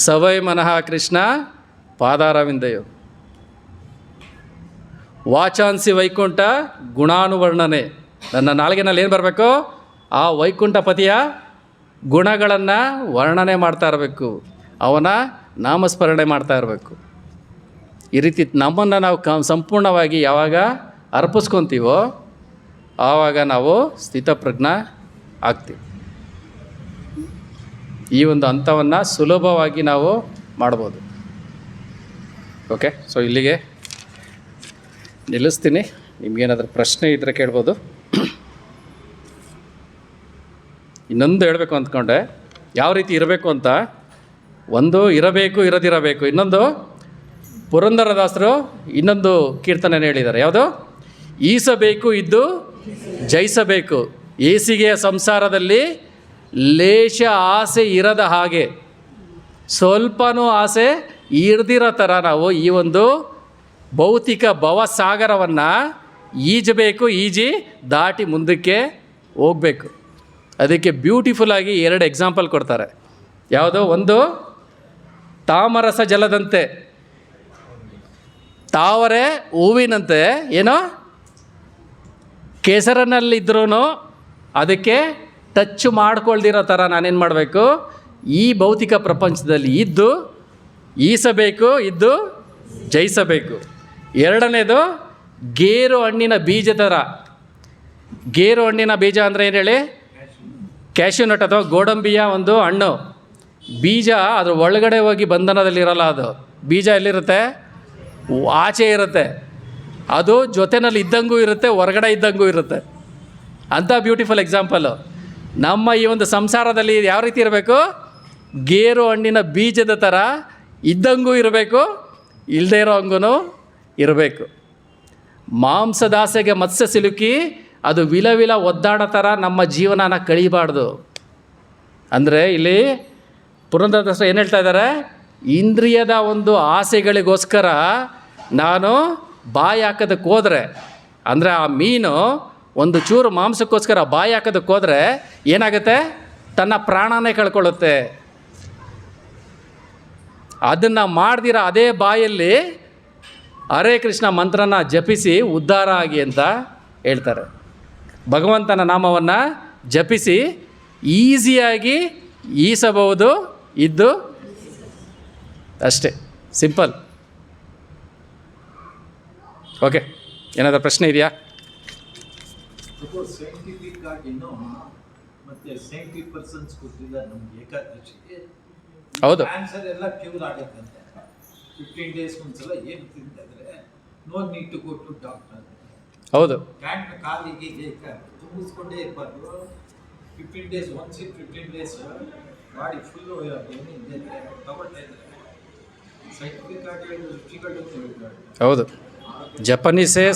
ಸವೈ ಮನಃ ಕೃಷ್ಣ ಪಾದಾರವಿಂದಯೋ ವಾಚಾನ್ಸಿ ವೈಕುಂಠ ಗುಣಾನುವರ್ಣನೆ. ನನ್ನ ನಾಲಿಗೆನಲ್ಲಿ ಏನು ಬರಬೇಕು? ಆ ವೈಕುಂಠಪತಿಯ ಗುಣಗಳನ್ನು ವರ್ಣನೆ ಮಾಡ್ತಾ ಇರಬೇಕು, ಅವನ ನಾಮಸ್ಮರಣೆ ಮಾಡ್ತಾ ಇರಬೇಕು. ಈ ರೀತಿ ನಮ್ಮನ್ನು ನಾವು ಸಂಪೂರ್ಣವಾಗಿ ಯಾವಾಗ ಅರ್ಪಿಸ್ಕೊತೀವೋ ಆವಾಗ ನಾವು ಸ್ಥಿತಪ್ರಜ್ಞ ಆಗ್ತೀವಿ. ಈ ಒಂದು ಹಂತವನ್ನು ಸುಲಭವಾಗಿ ನಾವು ಮಾಡ್ಬೋದು. ಓಕೆ, ಸೊ ಇಲ್ಲಿಗೆ ನಿಲ್ಲಿಸ್ತೀನಿ. ನಿಮಗೇನಾದರೂ ಪ್ರಶ್ನೆ ಇದ್ದರೆ ಕೇಳ್ಬೋದು. ಇನ್ನೊಂದು ಹೇಳಬೇಕು ಅಂದ್ಕೊಂಡೆ, ಯಾವ ರೀತಿ ಇರಬೇಕು ಅಂತ. ಒಂದು ಇರಬೇಕು, ಇರದಿರಬೇಕು. ಇನ್ನೊಂದು ಪುರಂದರದಾಸರು ಇನ್ನೊಂದು ಕೀರ್ತನೆ ಹೇಳಿದ್ದಾರೆ. ಯಾವುದು? ಈಸಬೇಕು ಇದ್ದು ಜಯಿಸಬೇಕು, ಏಸಿಗೆಯ ಸಂಸಾರದಲ್ಲಿ ಲೇಷ ಆಸೆ ಇರದ ಹಾಗೆ, ಸ್ವಲ್ಪನೂ ಆಸೆ ಇರ್ದಿರೋ ಥರ ನಾವು ಈ ಒಂದು ಭೌತಿಕ ಭವಸಾಗರವನ್ನು ಈಜಬೇಕು, ಈಜಿ ದಾಟಿ ಮುಂದಕ್ಕೆ ಹೋಗಬೇಕು. ಅದಕ್ಕೆ ಬ್ಯೂಟಿಫುಲ್ಲಾಗಿ 2 ಎಕ್ಸಾಂಪಲ್ ಕೊಡ್ತಾರೆ. ಯಾವುದೋ ಒಂದು ತಾಮರಸ ಜಲದಂತೆ, ತಾವರೆ ಹೂವಿನಂತೆ, ಏನೋ ಕೆಸರಿನಲ್ಲಿದ್ರೂ ಅದಕ್ಕೆ ಟಚ್ ಮಾಡ್ಕೊಳ್ದಿರೋ ಥರ ನಾನೇನು ಮಾಡಬೇಕು, ಈ ಭೌತಿಕ ಪ್ರಪಂಚದಲ್ಲಿ ಇದ್ದು ಈಸಬೇಕು, ಇದ್ದು ಜಯಿಸಬೇಕು. 2ನೇದು ಗೇರು ಹಣ್ಣಿನ ಬೀಜ ಥರ. ಗೇರು ಹಣ್ಣಿನ ಬೀಜ ಅಂದರೆ ಏನು ಹೇಳಿ? ಕ್ಯಾಶ್ಯೂ ನಟ್ ಅಥವಾ ಗೋಡಂಬಿಯ ಒಂದು ಹಣ್ಣು. ಬೀಜ ಅದ್ರ ಒಳಗಡೆ ಹೋಗಿ ಬಂಧನದಲ್ಲಿರಲ್ಲ. ಅದು ಬೀಜ ಎಲ್ಲಿರುತ್ತೆ? ಆಚೆ ಇರುತ್ತೆ. ಅದು ಜೊತೆಯಲ್ಲಿ ಇದ್ದಂಗೂ ಇರುತ್ತೆ, ಹೊರಗಡೆ ಇದ್ದಂಗೂ ಇರುತ್ತೆ. ಅಂಥ ಬ್ಯೂಟಿಫುಲ್ ಎಕ್ಸಾಂಪಲು. ನಮ್ಮ ಈ ಒಂದು ಸಂಸಾರದಲ್ಲಿ ಯಾವ ರೀತಿ ಇರಬೇಕು? ಗೇರು ಹಣ್ಣಿನ ಬೀಜದ ಥರ ಇದ್ದಂಗೂ ಇರಬೇಕು, ಇಲ್ಲದೇ ಇರೋ ಹಂಗೂ ಇರಬೇಕು. ಮಾಂಸದಾಸೆಗೆ ಮತ್ಸ್ಯ ಸಿಲುಕಿ ಅದು ವಿಲ ಒದ್ದಾಡೋ ಥರ ನಮ್ಮ ಜೀವನನ ಕಳೀಬಾರ್ದು. ಅಂದರೆ ಇಲ್ಲಿ ಪುರಂದರದಾಸರು ಏನು ಹೇಳ್ತಾ ಇದ್ದಾರೆ? ಇಂದ್ರಿಯದ ಒಂದು ಆಸೆಗಳಿಗೋಸ್ಕರ ನಾನು ಬಾಯಿ ಹಾಕೋದಕ್ಕೆ ಹೋದರೆ, ಅಂದರೆ ಆ ಮೀನು ಒಂದು ಚೂರು ಮಾಂಸಕ್ಕೋಸ್ಕರ ಬಾಯಿ ಹಾಕೋದಕ್ಕೆ ಹೋದರೆ ಏನಾಗುತ್ತೆ? ತನ್ನ ಪ್ರಾಣನೇ ಕಳ್ಕೊಳ್ಳುತ್ತೆ. ಅದನ್ನು ಮಾಡ್ದಿರ ಅದೇ ಬಾಯಲ್ಲಿ ಹರೇ ಕೃಷ್ಣ ಮಂತ್ರನ ಜಪಿಸಿ ಉದ್ಧಾರ ಆಗಿ ಅಂತ ಹೇಳ್ತಾರೆ. ಭಗವಂತನ ನಾಮವನ್ನು ಜಪಿಸಿ ಈಸಿಯಾಗಿ ಈಸಬಹುದು, ಇದ್ದು ಅಷ್ಟೇ, ಸಿಂಪಲ್. ಓಕೆ, ಏನಾದರೂ ಪ್ರಶ್ನೆ ಇದೆಯಾ? ಸೈಂಟಿಫಿಕ್ ಆಗಿನೂ ಮತ್ತೆ ಸೈಂಟಿಫಿಕ್ ಪರ್ಸನ್ಸ್ ಕೊಟ್ಟಿದ್ದಾರೆ ನಮ್ಗೆ ಏಕಾದಶಿಗೆ. ಹೌದು, ಕ್ಯಾನ್ಸರ್ ಎಲ್ಲ ಕ್ಯೂರ್ ಆಗುತ್ತಂತೆ 15 ಡೇಸ್ ಒಂದ್ಸಲ. ಏನು ತಿಂತಿದ್ರೆ no need to go to doctor. ಹೌದು, ಕ್ಯಾಂಟ್ ಕಾಲಿಗೆ ತುಂಬಿಸ್ಕೊಂಡೇ ಇರಬಾರ್ದು. 15 days once in 15 days body full ಏನಿದೆ ತಗೊಳ್ತಾ ಇದ್ದಾರೆ. ಸೈಂಟಿಫಿಕ್ ಆಗಿ ರುಚಿಗಳು. ಹೌದು, ಜಪನೀಸೇ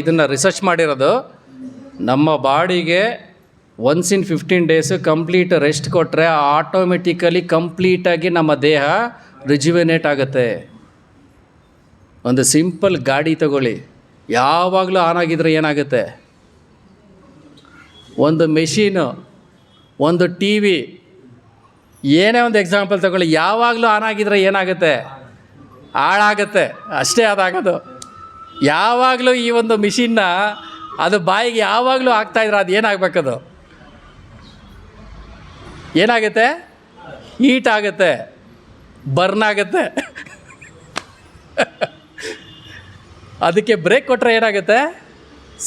ಇದನ್ನು ರಿಸರ್ಚ್ ಮಾಡಿರೋದು. ನಮ್ಮ ಬಾಡಿಗೆ once in 15 days complete rest ಕೊಟ್ಟರೆ ಆಟೋಮೆಟಿಕಲಿ ಕಂಪ್ಲೀಟಾಗಿ ನಮ್ಮ ದೇಹ ರಿಜ್ಯುವಿನೇಟ್ ಆಗುತ್ತೆ. ಒಂದು ಸಿಂಪಲ್ ಗಾಡಿ ತಗೊಳ್ಳಿ, ಯಾವಾಗಲೂ ಆನ್ ಆಗಿದ್ರೆ ಏನಾಗುತ್ತೆ? ಒಂದು ಮೆಷೀನು, ಒಂದು ಟಿ ವಿ, ಏನೇ ಒಂದು ಎಕ್ಸಾಂಪಲ್ ತಗೊಳ್ಳಿ, ಯಾವಾಗಲೂ ಆನ್ ಆಗಿದ್ರೆ ಏನಾಗುತ್ತೆ? ಹಾಳಾಗುತ್ತೆ. ಅಷ್ಟೇ ಅದಾಗೋದು. ಯಾವಾಗಲೂ ಈ ಒಂದು ಮಿಷಿನ್ನ ಅದು ಬಾಯಿಗೆ ಯಾವಾಗಲೂ ಆಗ್ತಾಯಿದ್ರೆ ಅದು ಏನಾಗಬೇಕದು? ಏನಾಗುತ್ತೆ? ಹೀಟ್ ಆಗುತ್ತೆ, ಬರ್ನ್ ಆಗುತ್ತೆ. ಅದಕ್ಕೆ ಬ್ರೇಕ್ ಕೊಟ್ಟರೆ ಏನಾಗುತ್ತೆ?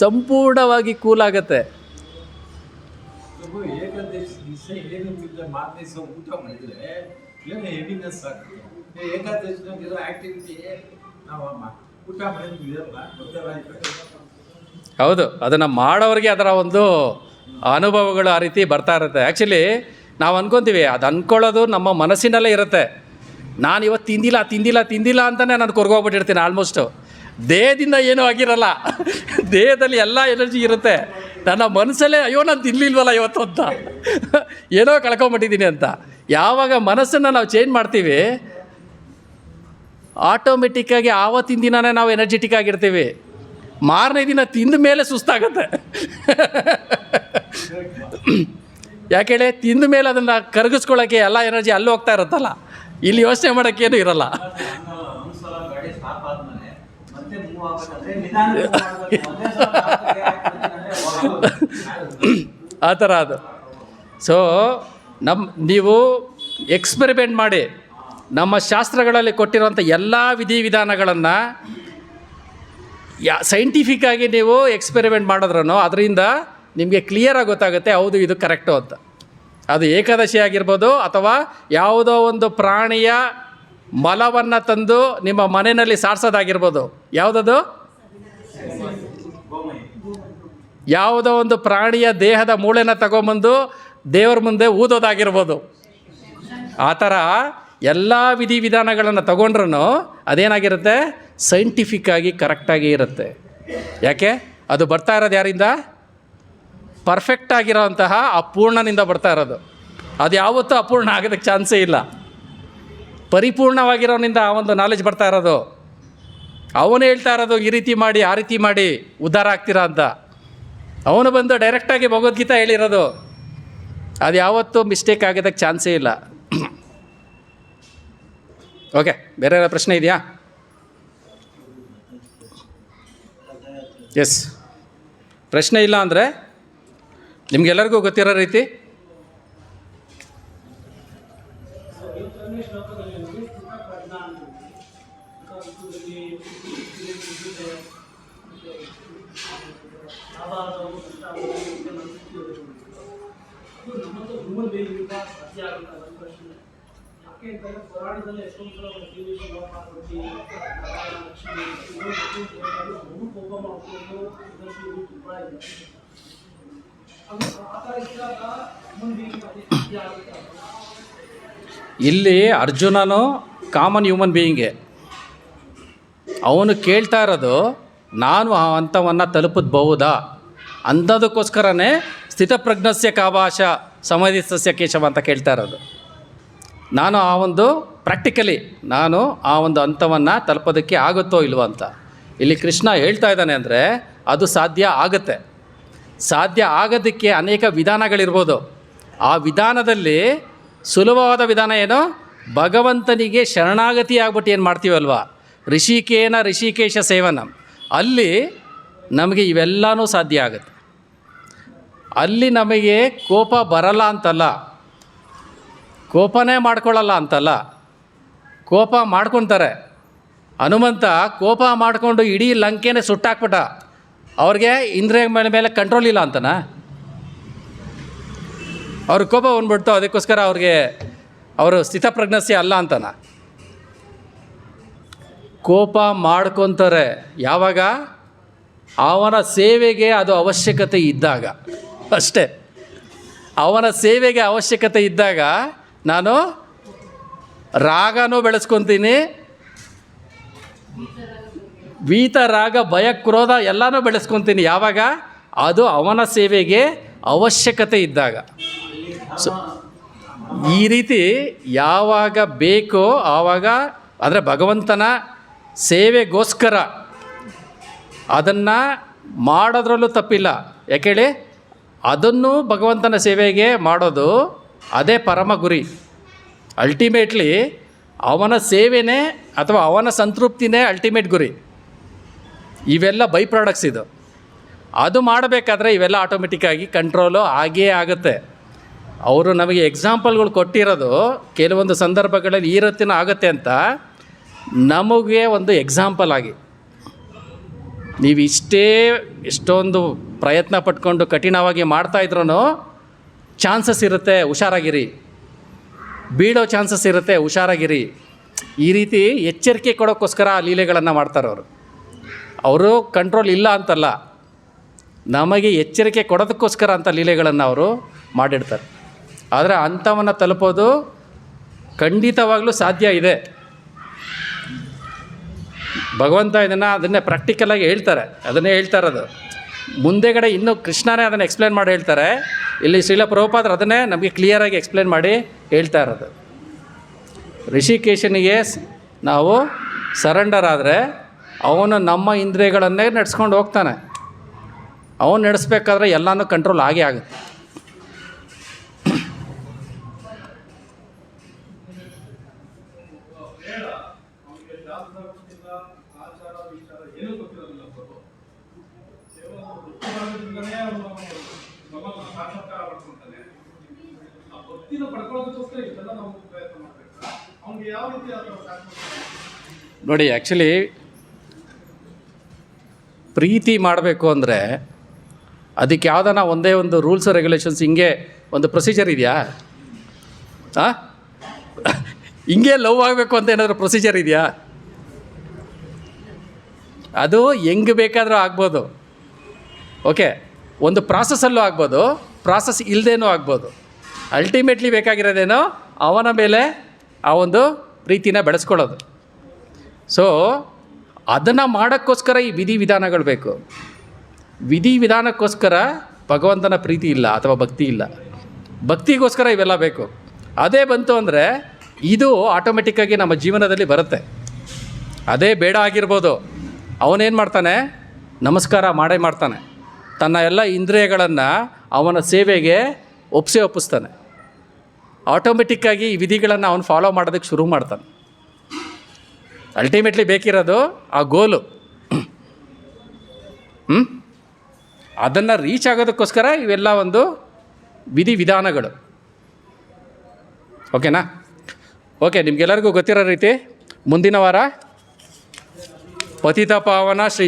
ಸಂಪೂರ್ಣವಾಗಿ ಕೂಲ್ ಆಗುತ್ತೆ. ಏಕಾದಶಿ ದಿವಸ ಏನು ತಿಂದ್ರೆ ಮಾರನೇ ದಿವಸ ಊಟ ಮಾಡಿದ್ರೆ ಏನು ಹೆವಿನೆಸ್ ಆಗುತ್ತೆ. ಏಕಾದಶಿನಾಗಿರೋ ಆಕ್ಟಿವಿಟಿ ನಾವು ಊಟ ಮಾಡಿದ್ವಿರಲ್ಲ. ಹೌದು, ಅದನ್ನು ಮಾಡೋರಿಗೆ ಅದರ ಒಂದು ಅನುಭವಗಳು ಆ ರೀತಿ ಬರ್ತಾ ಇರುತ್ತೆ. ಆ್ಯಕ್ಚುಲಿ ನಾವು ಅಂದ್ಕೊತೀವಿ, ಅದು ಅಂದ್ಕೊಳ್ಳೋದು ನಮ್ಮ ಮನಸ್ಸಿನಲ್ಲೇ ಇರುತ್ತೆ. ನಾನು ಇವತ್ತು ತಿಂದಿಲ್ಲ ಅಂತಲೇ ನಾನು ಕೊರ್ಗೋಗ್ಬಿಟ್ಟಿರ್ತೀನಿ. ಆಲ್ಮೋಸ್ಟು ದೇಹದಿಂದ ಏನೂ ಆಗಿರಲ್ಲ, ದೇಹದಲ್ಲಿ ಎಲ್ಲ ಎನರ್ಜಿ ಇರುತ್ತೆ. ನನ್ನ ಮನಸ್ಸಲ್ಲೇ ಅಯ್ಯೋ ನಾನು ತಿನ್ನಲಿಲ್ವಲ್ಲ ಇವತ್ತು ಅಂತ, ಏನೋ ಕಳ್ಕೊಂಬಿಟ್ಟಿದ್ದೀನಿ ಅಂತ. ಯಾವಾಗ ಮನಸ್ಸನ್ನು ನಾವು ಚೇಂಜ್ ಮಾಡ್ತೀವಿ, ಆಟೋಮೆಟಿಕ್ಕಾಗಿ ಆವತ್ತಿನ ದಿನವೇ ನಾವು ಎನರ್ಜೆಟಿಕ್ ಆಗಿರ್ತೀವಿ. ಮಾರನೇ ದಿನ ತಿಂದ ಮೇಲೆ ಸುಸ್ತಾಗುತ್ತೆ. ಯಾಕೇಳಿ? ತಿಂದ ಮೇಲೆ ಅದನ್ನು ಕರಗಿಸ್ಕೊಳ್ಳೋಕ್ಕೆ ಎಲ್ಲ ಎನರ್ಜಿ ಅಲ್ಲಿ ಹೋಗ್ತಾ ಇರುತ್ತಲ್ಲ, ಇಲ್ಲಿ ಯೋಚನೆ ಮಾಡೋಕ್ಕೇನು ಇರಲ್ಲ. ಆ ಥರ ಅದು. ಸೊ ನೀವು ಎಕ್ಸ್ಪೆರಿಮೆಂಟ್ ಮಾಡಿ ನಮ್ಮ ಶಾಸ್ತ್ರಗಳಲ್ಲಿ ಕೊಟ್ಟಿರುವಂಥ ಎಲ್ಲ ವಿಧಿವಿಧಾನಗಳನ್ನು ಸೈಂಟಿಫಿಕ್ಕಾಗಿ ನೀವು ಎಕ್ಸ್ಪೆರಿಮೆಂಟ್ ಮಾಡಿದ್ರೂ ಅದರಿಂದ ನಿಮಗೆ ಕ್ಲಿಯರಾಗಿ ಗೊತ್ತಾಗುತ್ತೆ, ಹೌದು ಇದು ಕರೆಕ್ಟು ಅಂತ. ಅದು ಏಕಾದಶಿ ಆಗಿರ್ಬೋದು, ಅಥವಾ ಯಾವುದೋ ಒಂದು ಪ್ರಾಣಿಯ ಮಲವನ್ನು ತಂದು ನಿಮ್ಮ ಮನೆಯಲ್ಲಿ ಸಾರಿಸೋದಾಗಿರ್ಬೋದು. ಯಾವುದದು? ಯಾವುದೋ ಒಂದು ಪ್ರಾಣಿಯ ದೇಹದ ಮೂಳೆನ ತಗೊಂಬಂದು ದೇವರ ಮುಂದೆ ಊದೋದಾಗಿರ್ಬೋದು. ಆ ಥರ ಎಲ್ಲ ವಿಧಿವಿಧಾನಗಳನ್ನು ತಗೊಂಡ್ರೂ ಅದೇನಾಗಿರುತ್ತೆ? ಸೈಂಟಿಫಿಕ್ಕಾಗಿ ಕರೆಕ್ಟಾಗಿ ಇರುತ್ತೆ. ಯಾಕೆ? ಅದು ಬರ್ತಾ ಇರೋದು ಯಾರಿಂದ? ಪರ್ಫೆಕ್ಟ್ ಆಗಿರೋಂತಹ ಆ ಪೂರ್ಣನಿಂದ ಬರ್ತಾ ಇರೋದು. ಅದು ಯಾವತ್ತೂ ಅಪೂರ್ಣ ಆಗೋದಕ್ಕೆ ಚಾನ್ಸೇ ಇಲ್ಲ. ಪರಿಪೂರ್ಣವಾಗಿರೋನಿಂದ ಆ ಒಂದು ನಾಲೆಜ್ ಬರ್ತಾ ಇರೋದು. ಅವನು ಹೇಳ್ತಾ ಇರೋದು ಈ ರೀತಿ ಮಾಡಿ ಆ ರೀತಿ ಮಾಡಿ ಉದ್ಧಾರ ಆಗ್ತೀರಾ ಅಂತ. ಅವನು ಬಂದು ಡೈರೆಕ್ಟಾಗಿ ಭಗವದ್ಗೀತಾ ಹೇಳಿರೋದು. ಅದು ಯಾವತ್ತೂ ಮಿಸ್ಟೇಕ್ ಆಗೋದಕ್ಕೆ ಚಾನ್ಸೇ ಇಲ್ಲ. ಓಕೆ, ಬೇರೆ ಏನಾದ್ರು ಪ್ರಶ್ನೆ ಇದೆಯಾ? ಎಸ್, ಪ್ರಶ್ನೆ ಇಲ್ಲ ಅಂದರೆ ನಿಮಗೆಲ್ಲರಿಗೂ ಗೊತ್ತಿರೋ ರೀತಿ ಇಲ್ಲಿ ಅರ್ಜುನನು ಕಾಮನ್ ಹ್ಯೂಮನ್ ಬೀಯಿಂಗೆ. ಅವನು ಕೇಳ್ತಾ ಇರೋದು ನಾನು ಆ ಹಂತವನ್ನು ತಲುಪಬಹುದಾ ಅಂಥದಕ್ಕೋಸ್ಕರನೇ ಸ್ಥಿತಪ್ರಜ್ಞಸ್ಯ ಕಾಭಾಷ ಸಮಾಧಿಸ್ತಸ್ಯ ಕೇಶವ ಅಂತ ಕೇಳ್ತಾ ಇರೋದು. ನಾನು ಆ ಒಂದು ಪ್ರಾಕ್ಟಿಕಲಿ ನಾನು ಆ ಒಂದು ಹಂತವನ್ನು ತಲುಪೋದಕ್ಕೆ ಆಗುತ್ತೋ ಇಲ್ವೋ ಅಂತ ಇಲ್ಲಿ ಕೃಷ್ಣ ಹೇಳ್ತಾ ಇದ್ದಾನೆ. ಅಂದರೆ ಅದು ಸಾಧ್ಯ ಆಗುತ್ತೆ. ಸಾಧ್ಯ ಆಗೋದಕ್ಕೆ ಅನೇಕ ವಿಧಾನಗಳಿರ್ಬೋದು. ಆ ವಿಧಾನದಲ್ಲಿ ಸುಲಭವಾದ ವಿಧಾನ ಏನು? ಭಗವಂತನಿಗೆ ಶರಣಾಗತಿ ಆಗ್ಬಿಟ್ಟು ಏನು ಮಾಡ್ತೀವಲ್ವ, ಋಷಿಕೇಶ ಸೇವನ, ಅಲ್ಲಿ ನಮಗೆ ಇವೆಲ್ಲವೂ ಸಾಧ್ಯ ಆಗುತ್ತೆ. ಅಲ್ಲಿ ನಮಗೆ ಕೋಪ ಬರಲ್ಲ ಅಂತಲ್ಲ, ಕೋಪನೇ ಮಾಡ್ಕೊಳ್ಳಲ್ಲ ಅಂತಲ್ಲ, ಕೋಪ ಮಾಡ್ಕೊತಾರೆ. ಹನುಮಂತ ಕೋಪ ಮಾಡಿಕೊಂಡು ಇಡೀ ಲಂಕೆನೇ ಸುಟ್ಟಾಕ್ಬಿಟ್ಟ. ಅವ್ರಿಗೆ ಇಂದ್ರಿಯ ಮೇಲೆ ಕಂಟ್ರೋಲ್ ಇಲ್ಲ ಅಂತನ? ಅವ್ರ ಕೋಪ ಬಂದ್ಬಿಡ್ತು, ಅದಕ್ಕೋಸ್ಕರ ಅವರು ಸ್ಥಿತಪ್ರಜ್ಞಸ್ಯ ಅಲ್ಲ ಅಂತನ? ಕೋಪ ಮಾಡ್ಕೊತಾರೆ ಯಾವಾಗ? ಅವನ ಸೇವೆಗೆ ಅದು ಅವಶ್ಯಕತೆ ಇದ್ದಾಗ ಅಷ್ಟೇ. ಅವನ ಸೇವೆಗೆ ಅವಶ್ಯಕತೆ ಇದ್ದಾಗ ನಾನು ರಾಗನೂ ಬೆಳೆಸ್ಕೊತೀನಿ, ವೀತರಾಗ ಭಯ ಕ್ರೋಧ ಎಲ್ಲನೂ ಬೆಳೆಸ್ಕೊತೀನಿ. ಯಾವಾಗ? ಅದು ಅವನ ಸೇವೆಗೆ ಅವಶ್ಯಕತೆ ಇದ್ದಾಗ. ಸೊ ಈ ರೀತಿ ಯಾವಾಗ ಬೇಕೋ ಆವಾಗ, ಅಂದರೆ ಭಗವಂತನ ಸೇವೆಗೋಸ್ಕರ ಅದನ್ನು ಮಾಡೋದ್ರಲ್ಲೂ ತಪ್ಪಿಲ್ಲ. ಯಾಕೇಳಿ, ಅದನ್ನು ಭಗವಂತನ ಸೇವೆಗೆ ಮಾಡೋದು ಅದೇ ಪರಮ ಗುರಿ. ಅಲ್ಟಿಮೇಟ್ಲಿ ಅವನ ಸೇವೆನೇ ಅಥವಾ ಅವನ ಸಂತೃಪ್ತಿನೇ ಅಲ್ಟಿಮೇಟ್ ಗುರಿ. ಇವೆಲ್ಲ ಬೈ ಪ್ರಾಡಕ್ಟ್ಸ್. ಇದು ಅದು ಮಾಡಬೇಕಾದ್ರೆ ಇವೆಲ್ಲ ಆಟೋಮೆಟಿಕ್ಕಾಗಿ ಕಂಟ್ರೋಲು ಆಗೇ ಆಗುತ್ತೆ. ಅವರು ನಮಗೆ ಎಕ್ಸಾಂಪಲ್ಗಳು ಕೊಟ್ಟಿರೋದು ಕೆಲವೊಂದು ಸಂದರ್ಭಗಳಲ್ಲಿ ಈ ರೀತಿನೂ ಆಗುತ್ತೆ ಅಂತ ನಮಗೆ ಒಂದು ಎಕ್ಸಾಂಪಲ್ ಆಗಿ. ನೀವು ಎಷ್ಟೊಂದು ಪ್ರಯತ್ನ ಪಟ್ಕೊಂಡು ಕಠಿಣವಾಗಿ ಮಾಡ್ತಾಯಿದ್ರೂ ಚಾನ್ಸಸ್ ಇರುತ್ತೆ, ಹುಷಾರಾಗಿರಿ. ಬೀಳೋ ಚಾನ್ಸಸ್ ಇರುತ್ತೆ, ಹುಷಾರಾಗಿರಿ. ಈ ರೀತಿ ಎಚ್ಚರಿಕೆ ಕೊಡೋಕ್ಕೋಸ್ಕರ ಆ ಲೀಲೆಗಳನ್ನು ಮಾಡ್ತಾರೆ ಅವರು ಕಂಟ್ರೋಲ್ ಇಲ್ಲ ಅಂತಲ್ಲ, ನಮಗೆ ಎಚ್ಚರಿಕೆ ಕೊಡೋದಕ್ಕೋಸ್ಕರ ಅಂಥ ಲೀಲೆಗಳನ್ನು ಅವರು ಮಾಡಿಡ್ತಾರೆ. ಆದರೆ ಅಂಥವನ್ನು ತಲುಪೋದು ಖಂಡಿತವಾಗಲೂ ಸಾಧ್ಯ ಇದೆ. ಭಗವಂತ ಅದನ್ನೇ ಪ್ರಾಕ್ಟಿಕಲಾಗಿ ಹೇಳ್ತಾರೆ. ಅದನ್ನೇ ಹೇಳ್ತಾ ಇರೋದು. ಮುಂದೆಗಡೆ ಇನ್ನೂ ಕೃಷ್ಣನೇ ಅದನ್ನು ಎಕ್ಸ್ಪ್ಲೇನ್ ಮಾಡಿ ಹೇಳ್ತಾರೆ. ಇಲ್ಲಿ ಶ್ರೀಲ ಪ್ರಭುಪಾದರು ಅದನ್ನೇ ನಮಗೆ ಕ್ಲಿಯರಾಗಿ ಎಕ್ಸ್ಪ್ಲೇನ್ ಮಾಡಿ ಹೇಳ್ತಾ ಇರೋದು. ಋಷಿಕೇಶನಿಗೆ ನಾವು ಸರೆಂಡರ್ ಆದರೆ ಅವನು ನಮ್ಮ ಇಂದ್ರಿಯಗಳನ್ನೇ ನಡೆಸ್ಕೊಂಡು ಹೋಗ್ತಾನೆ. ಅವನು ನಡೆಸ್ಬೇಕಾದ್ರೆ ಎಲ್ಲನೂ ಕಂಟ್ರೋಲ್ ಆಗೇ ಆಗುತ್ತೆ. ನೋಡಿ, ಆ್ಯಕ್ಚುಲಿ ಪ್ರೀತಿ ಮಾಡಬೇಕು ಅಂದರೆ ಅದಕ್ಕೆ ಯಾವುದಾನ ಒಂದೇ ಒಂದು ರೂಲ್ಸ್ ರೆಗ್ಯುಲೇಷನ್ಸ್ ಹಿಂಗೆ ಒಂದು ಪ್ರೊಸೀಜರ್ ಇದೆಯಾ? ಹಿಂಗೆ ಲವ್ ಆಗಬೇಕು ಅಂತ ಏನಾದರೂ ಪ್ರೊಸೀಜರ್ ಇದೆಯಾ? ಅದು ಹೆಂಗೆ ಬೇಕಾದರೂ ಆಗ್ಬೋದು. ಓಕೆ, ಒಂದು ಪ್ರಾಸೆಸ್ಸಲ್ಲೂ ಆಗ್ಬೋದು, ಪ್ರಾಸೆಸ್ ಇಲ್ಲದೇನೂ ಆಗ್ಬೋದು. ಅಲ್ಟಿಮೇಟ್ಲಿ ಬೇಕಾಗಿರೋದೇನೋ ಅವನ ಮೇಲೆ ಆ ಒಂದು ಪ್ರೀತಿನ ಬೆಳೆಸ್ಕೊಳ್ಳೋದು. ಸೊ ಅದನ್ನು ಮಾಡೋಕ್ಕೋಸ್ಕರ ಈ ವಿಧಿವಿಧಾನಗಳು ಬೇಕು. ವಿಧಿವಿಧಾನಕ್ಕೋಸ್ಕರ ಭಗವಂತನ ಪ್ರೀತಿ ಇಲ್ಲ ಅಥವಾ ಭಕ್ತಿ ಇಲ್ಲ. ಭಕ್ತಿಗೋಸ್ಕರ ಇವೆಲ್ಲ ಬೇಕು. ಅದೇ ಬಂತು ಅಂದರೆ ಇದು ಆಟೋಮೆಟಿಕ್ಕಾಗಿ ನಮ್ಮ ಜೀವನದಲ್ಲಿ ಬರುತ್ತೆ. ಅದೇ ಬೇಡ ಆಗಿರ್ಬೋದು, ಅವನೇನು ಮಾಡ್ತಾನೆ, ನಮಸ್ಕಾರ ಮಾಡೇ ಮಾಡ್ತಾನೆ. ತನ್ನ ಎಲ್ಲ ಇಂದ್ರಿಯಗಳನ್ನು ಅವನ ಸೇವೆಗೆ ಒಪ್ಪಿಸ್ತಾನೆ. ಆಟೋಮೆಟಿಕ್ಕಾಗಿ ಈ ವಿಧಿಗಳನ್ನು ಅವನು ಫಾಲೋ ಮಾಡೋದಕ್ಕೆ ಶುರು ಮಾಡ್ತಾನೆ. ಅಲ್ಟಿಮೇಟ್ಲಿ ಬೇಕಿರೋದು ಆ ಗೋಲು. ಅದನ್ನು ರೀಚ್ ಆಗೋದಕ್ಕೋಸ್ಕರ ಇವೆಲ್ಲ ಒಂದು ವಿಧಿವಿಧಾನಗಳು. ಓಕೆನಾ? ಓಕೆ, ನಿಮಗೆಲ್ಲರಿಗೂ ಗೊತ್ತಿರೋ ರೀತಿ ಮುಂದಿನ ವಾರ ಪತಿತ ಪಾವನ ಶ್ರೀ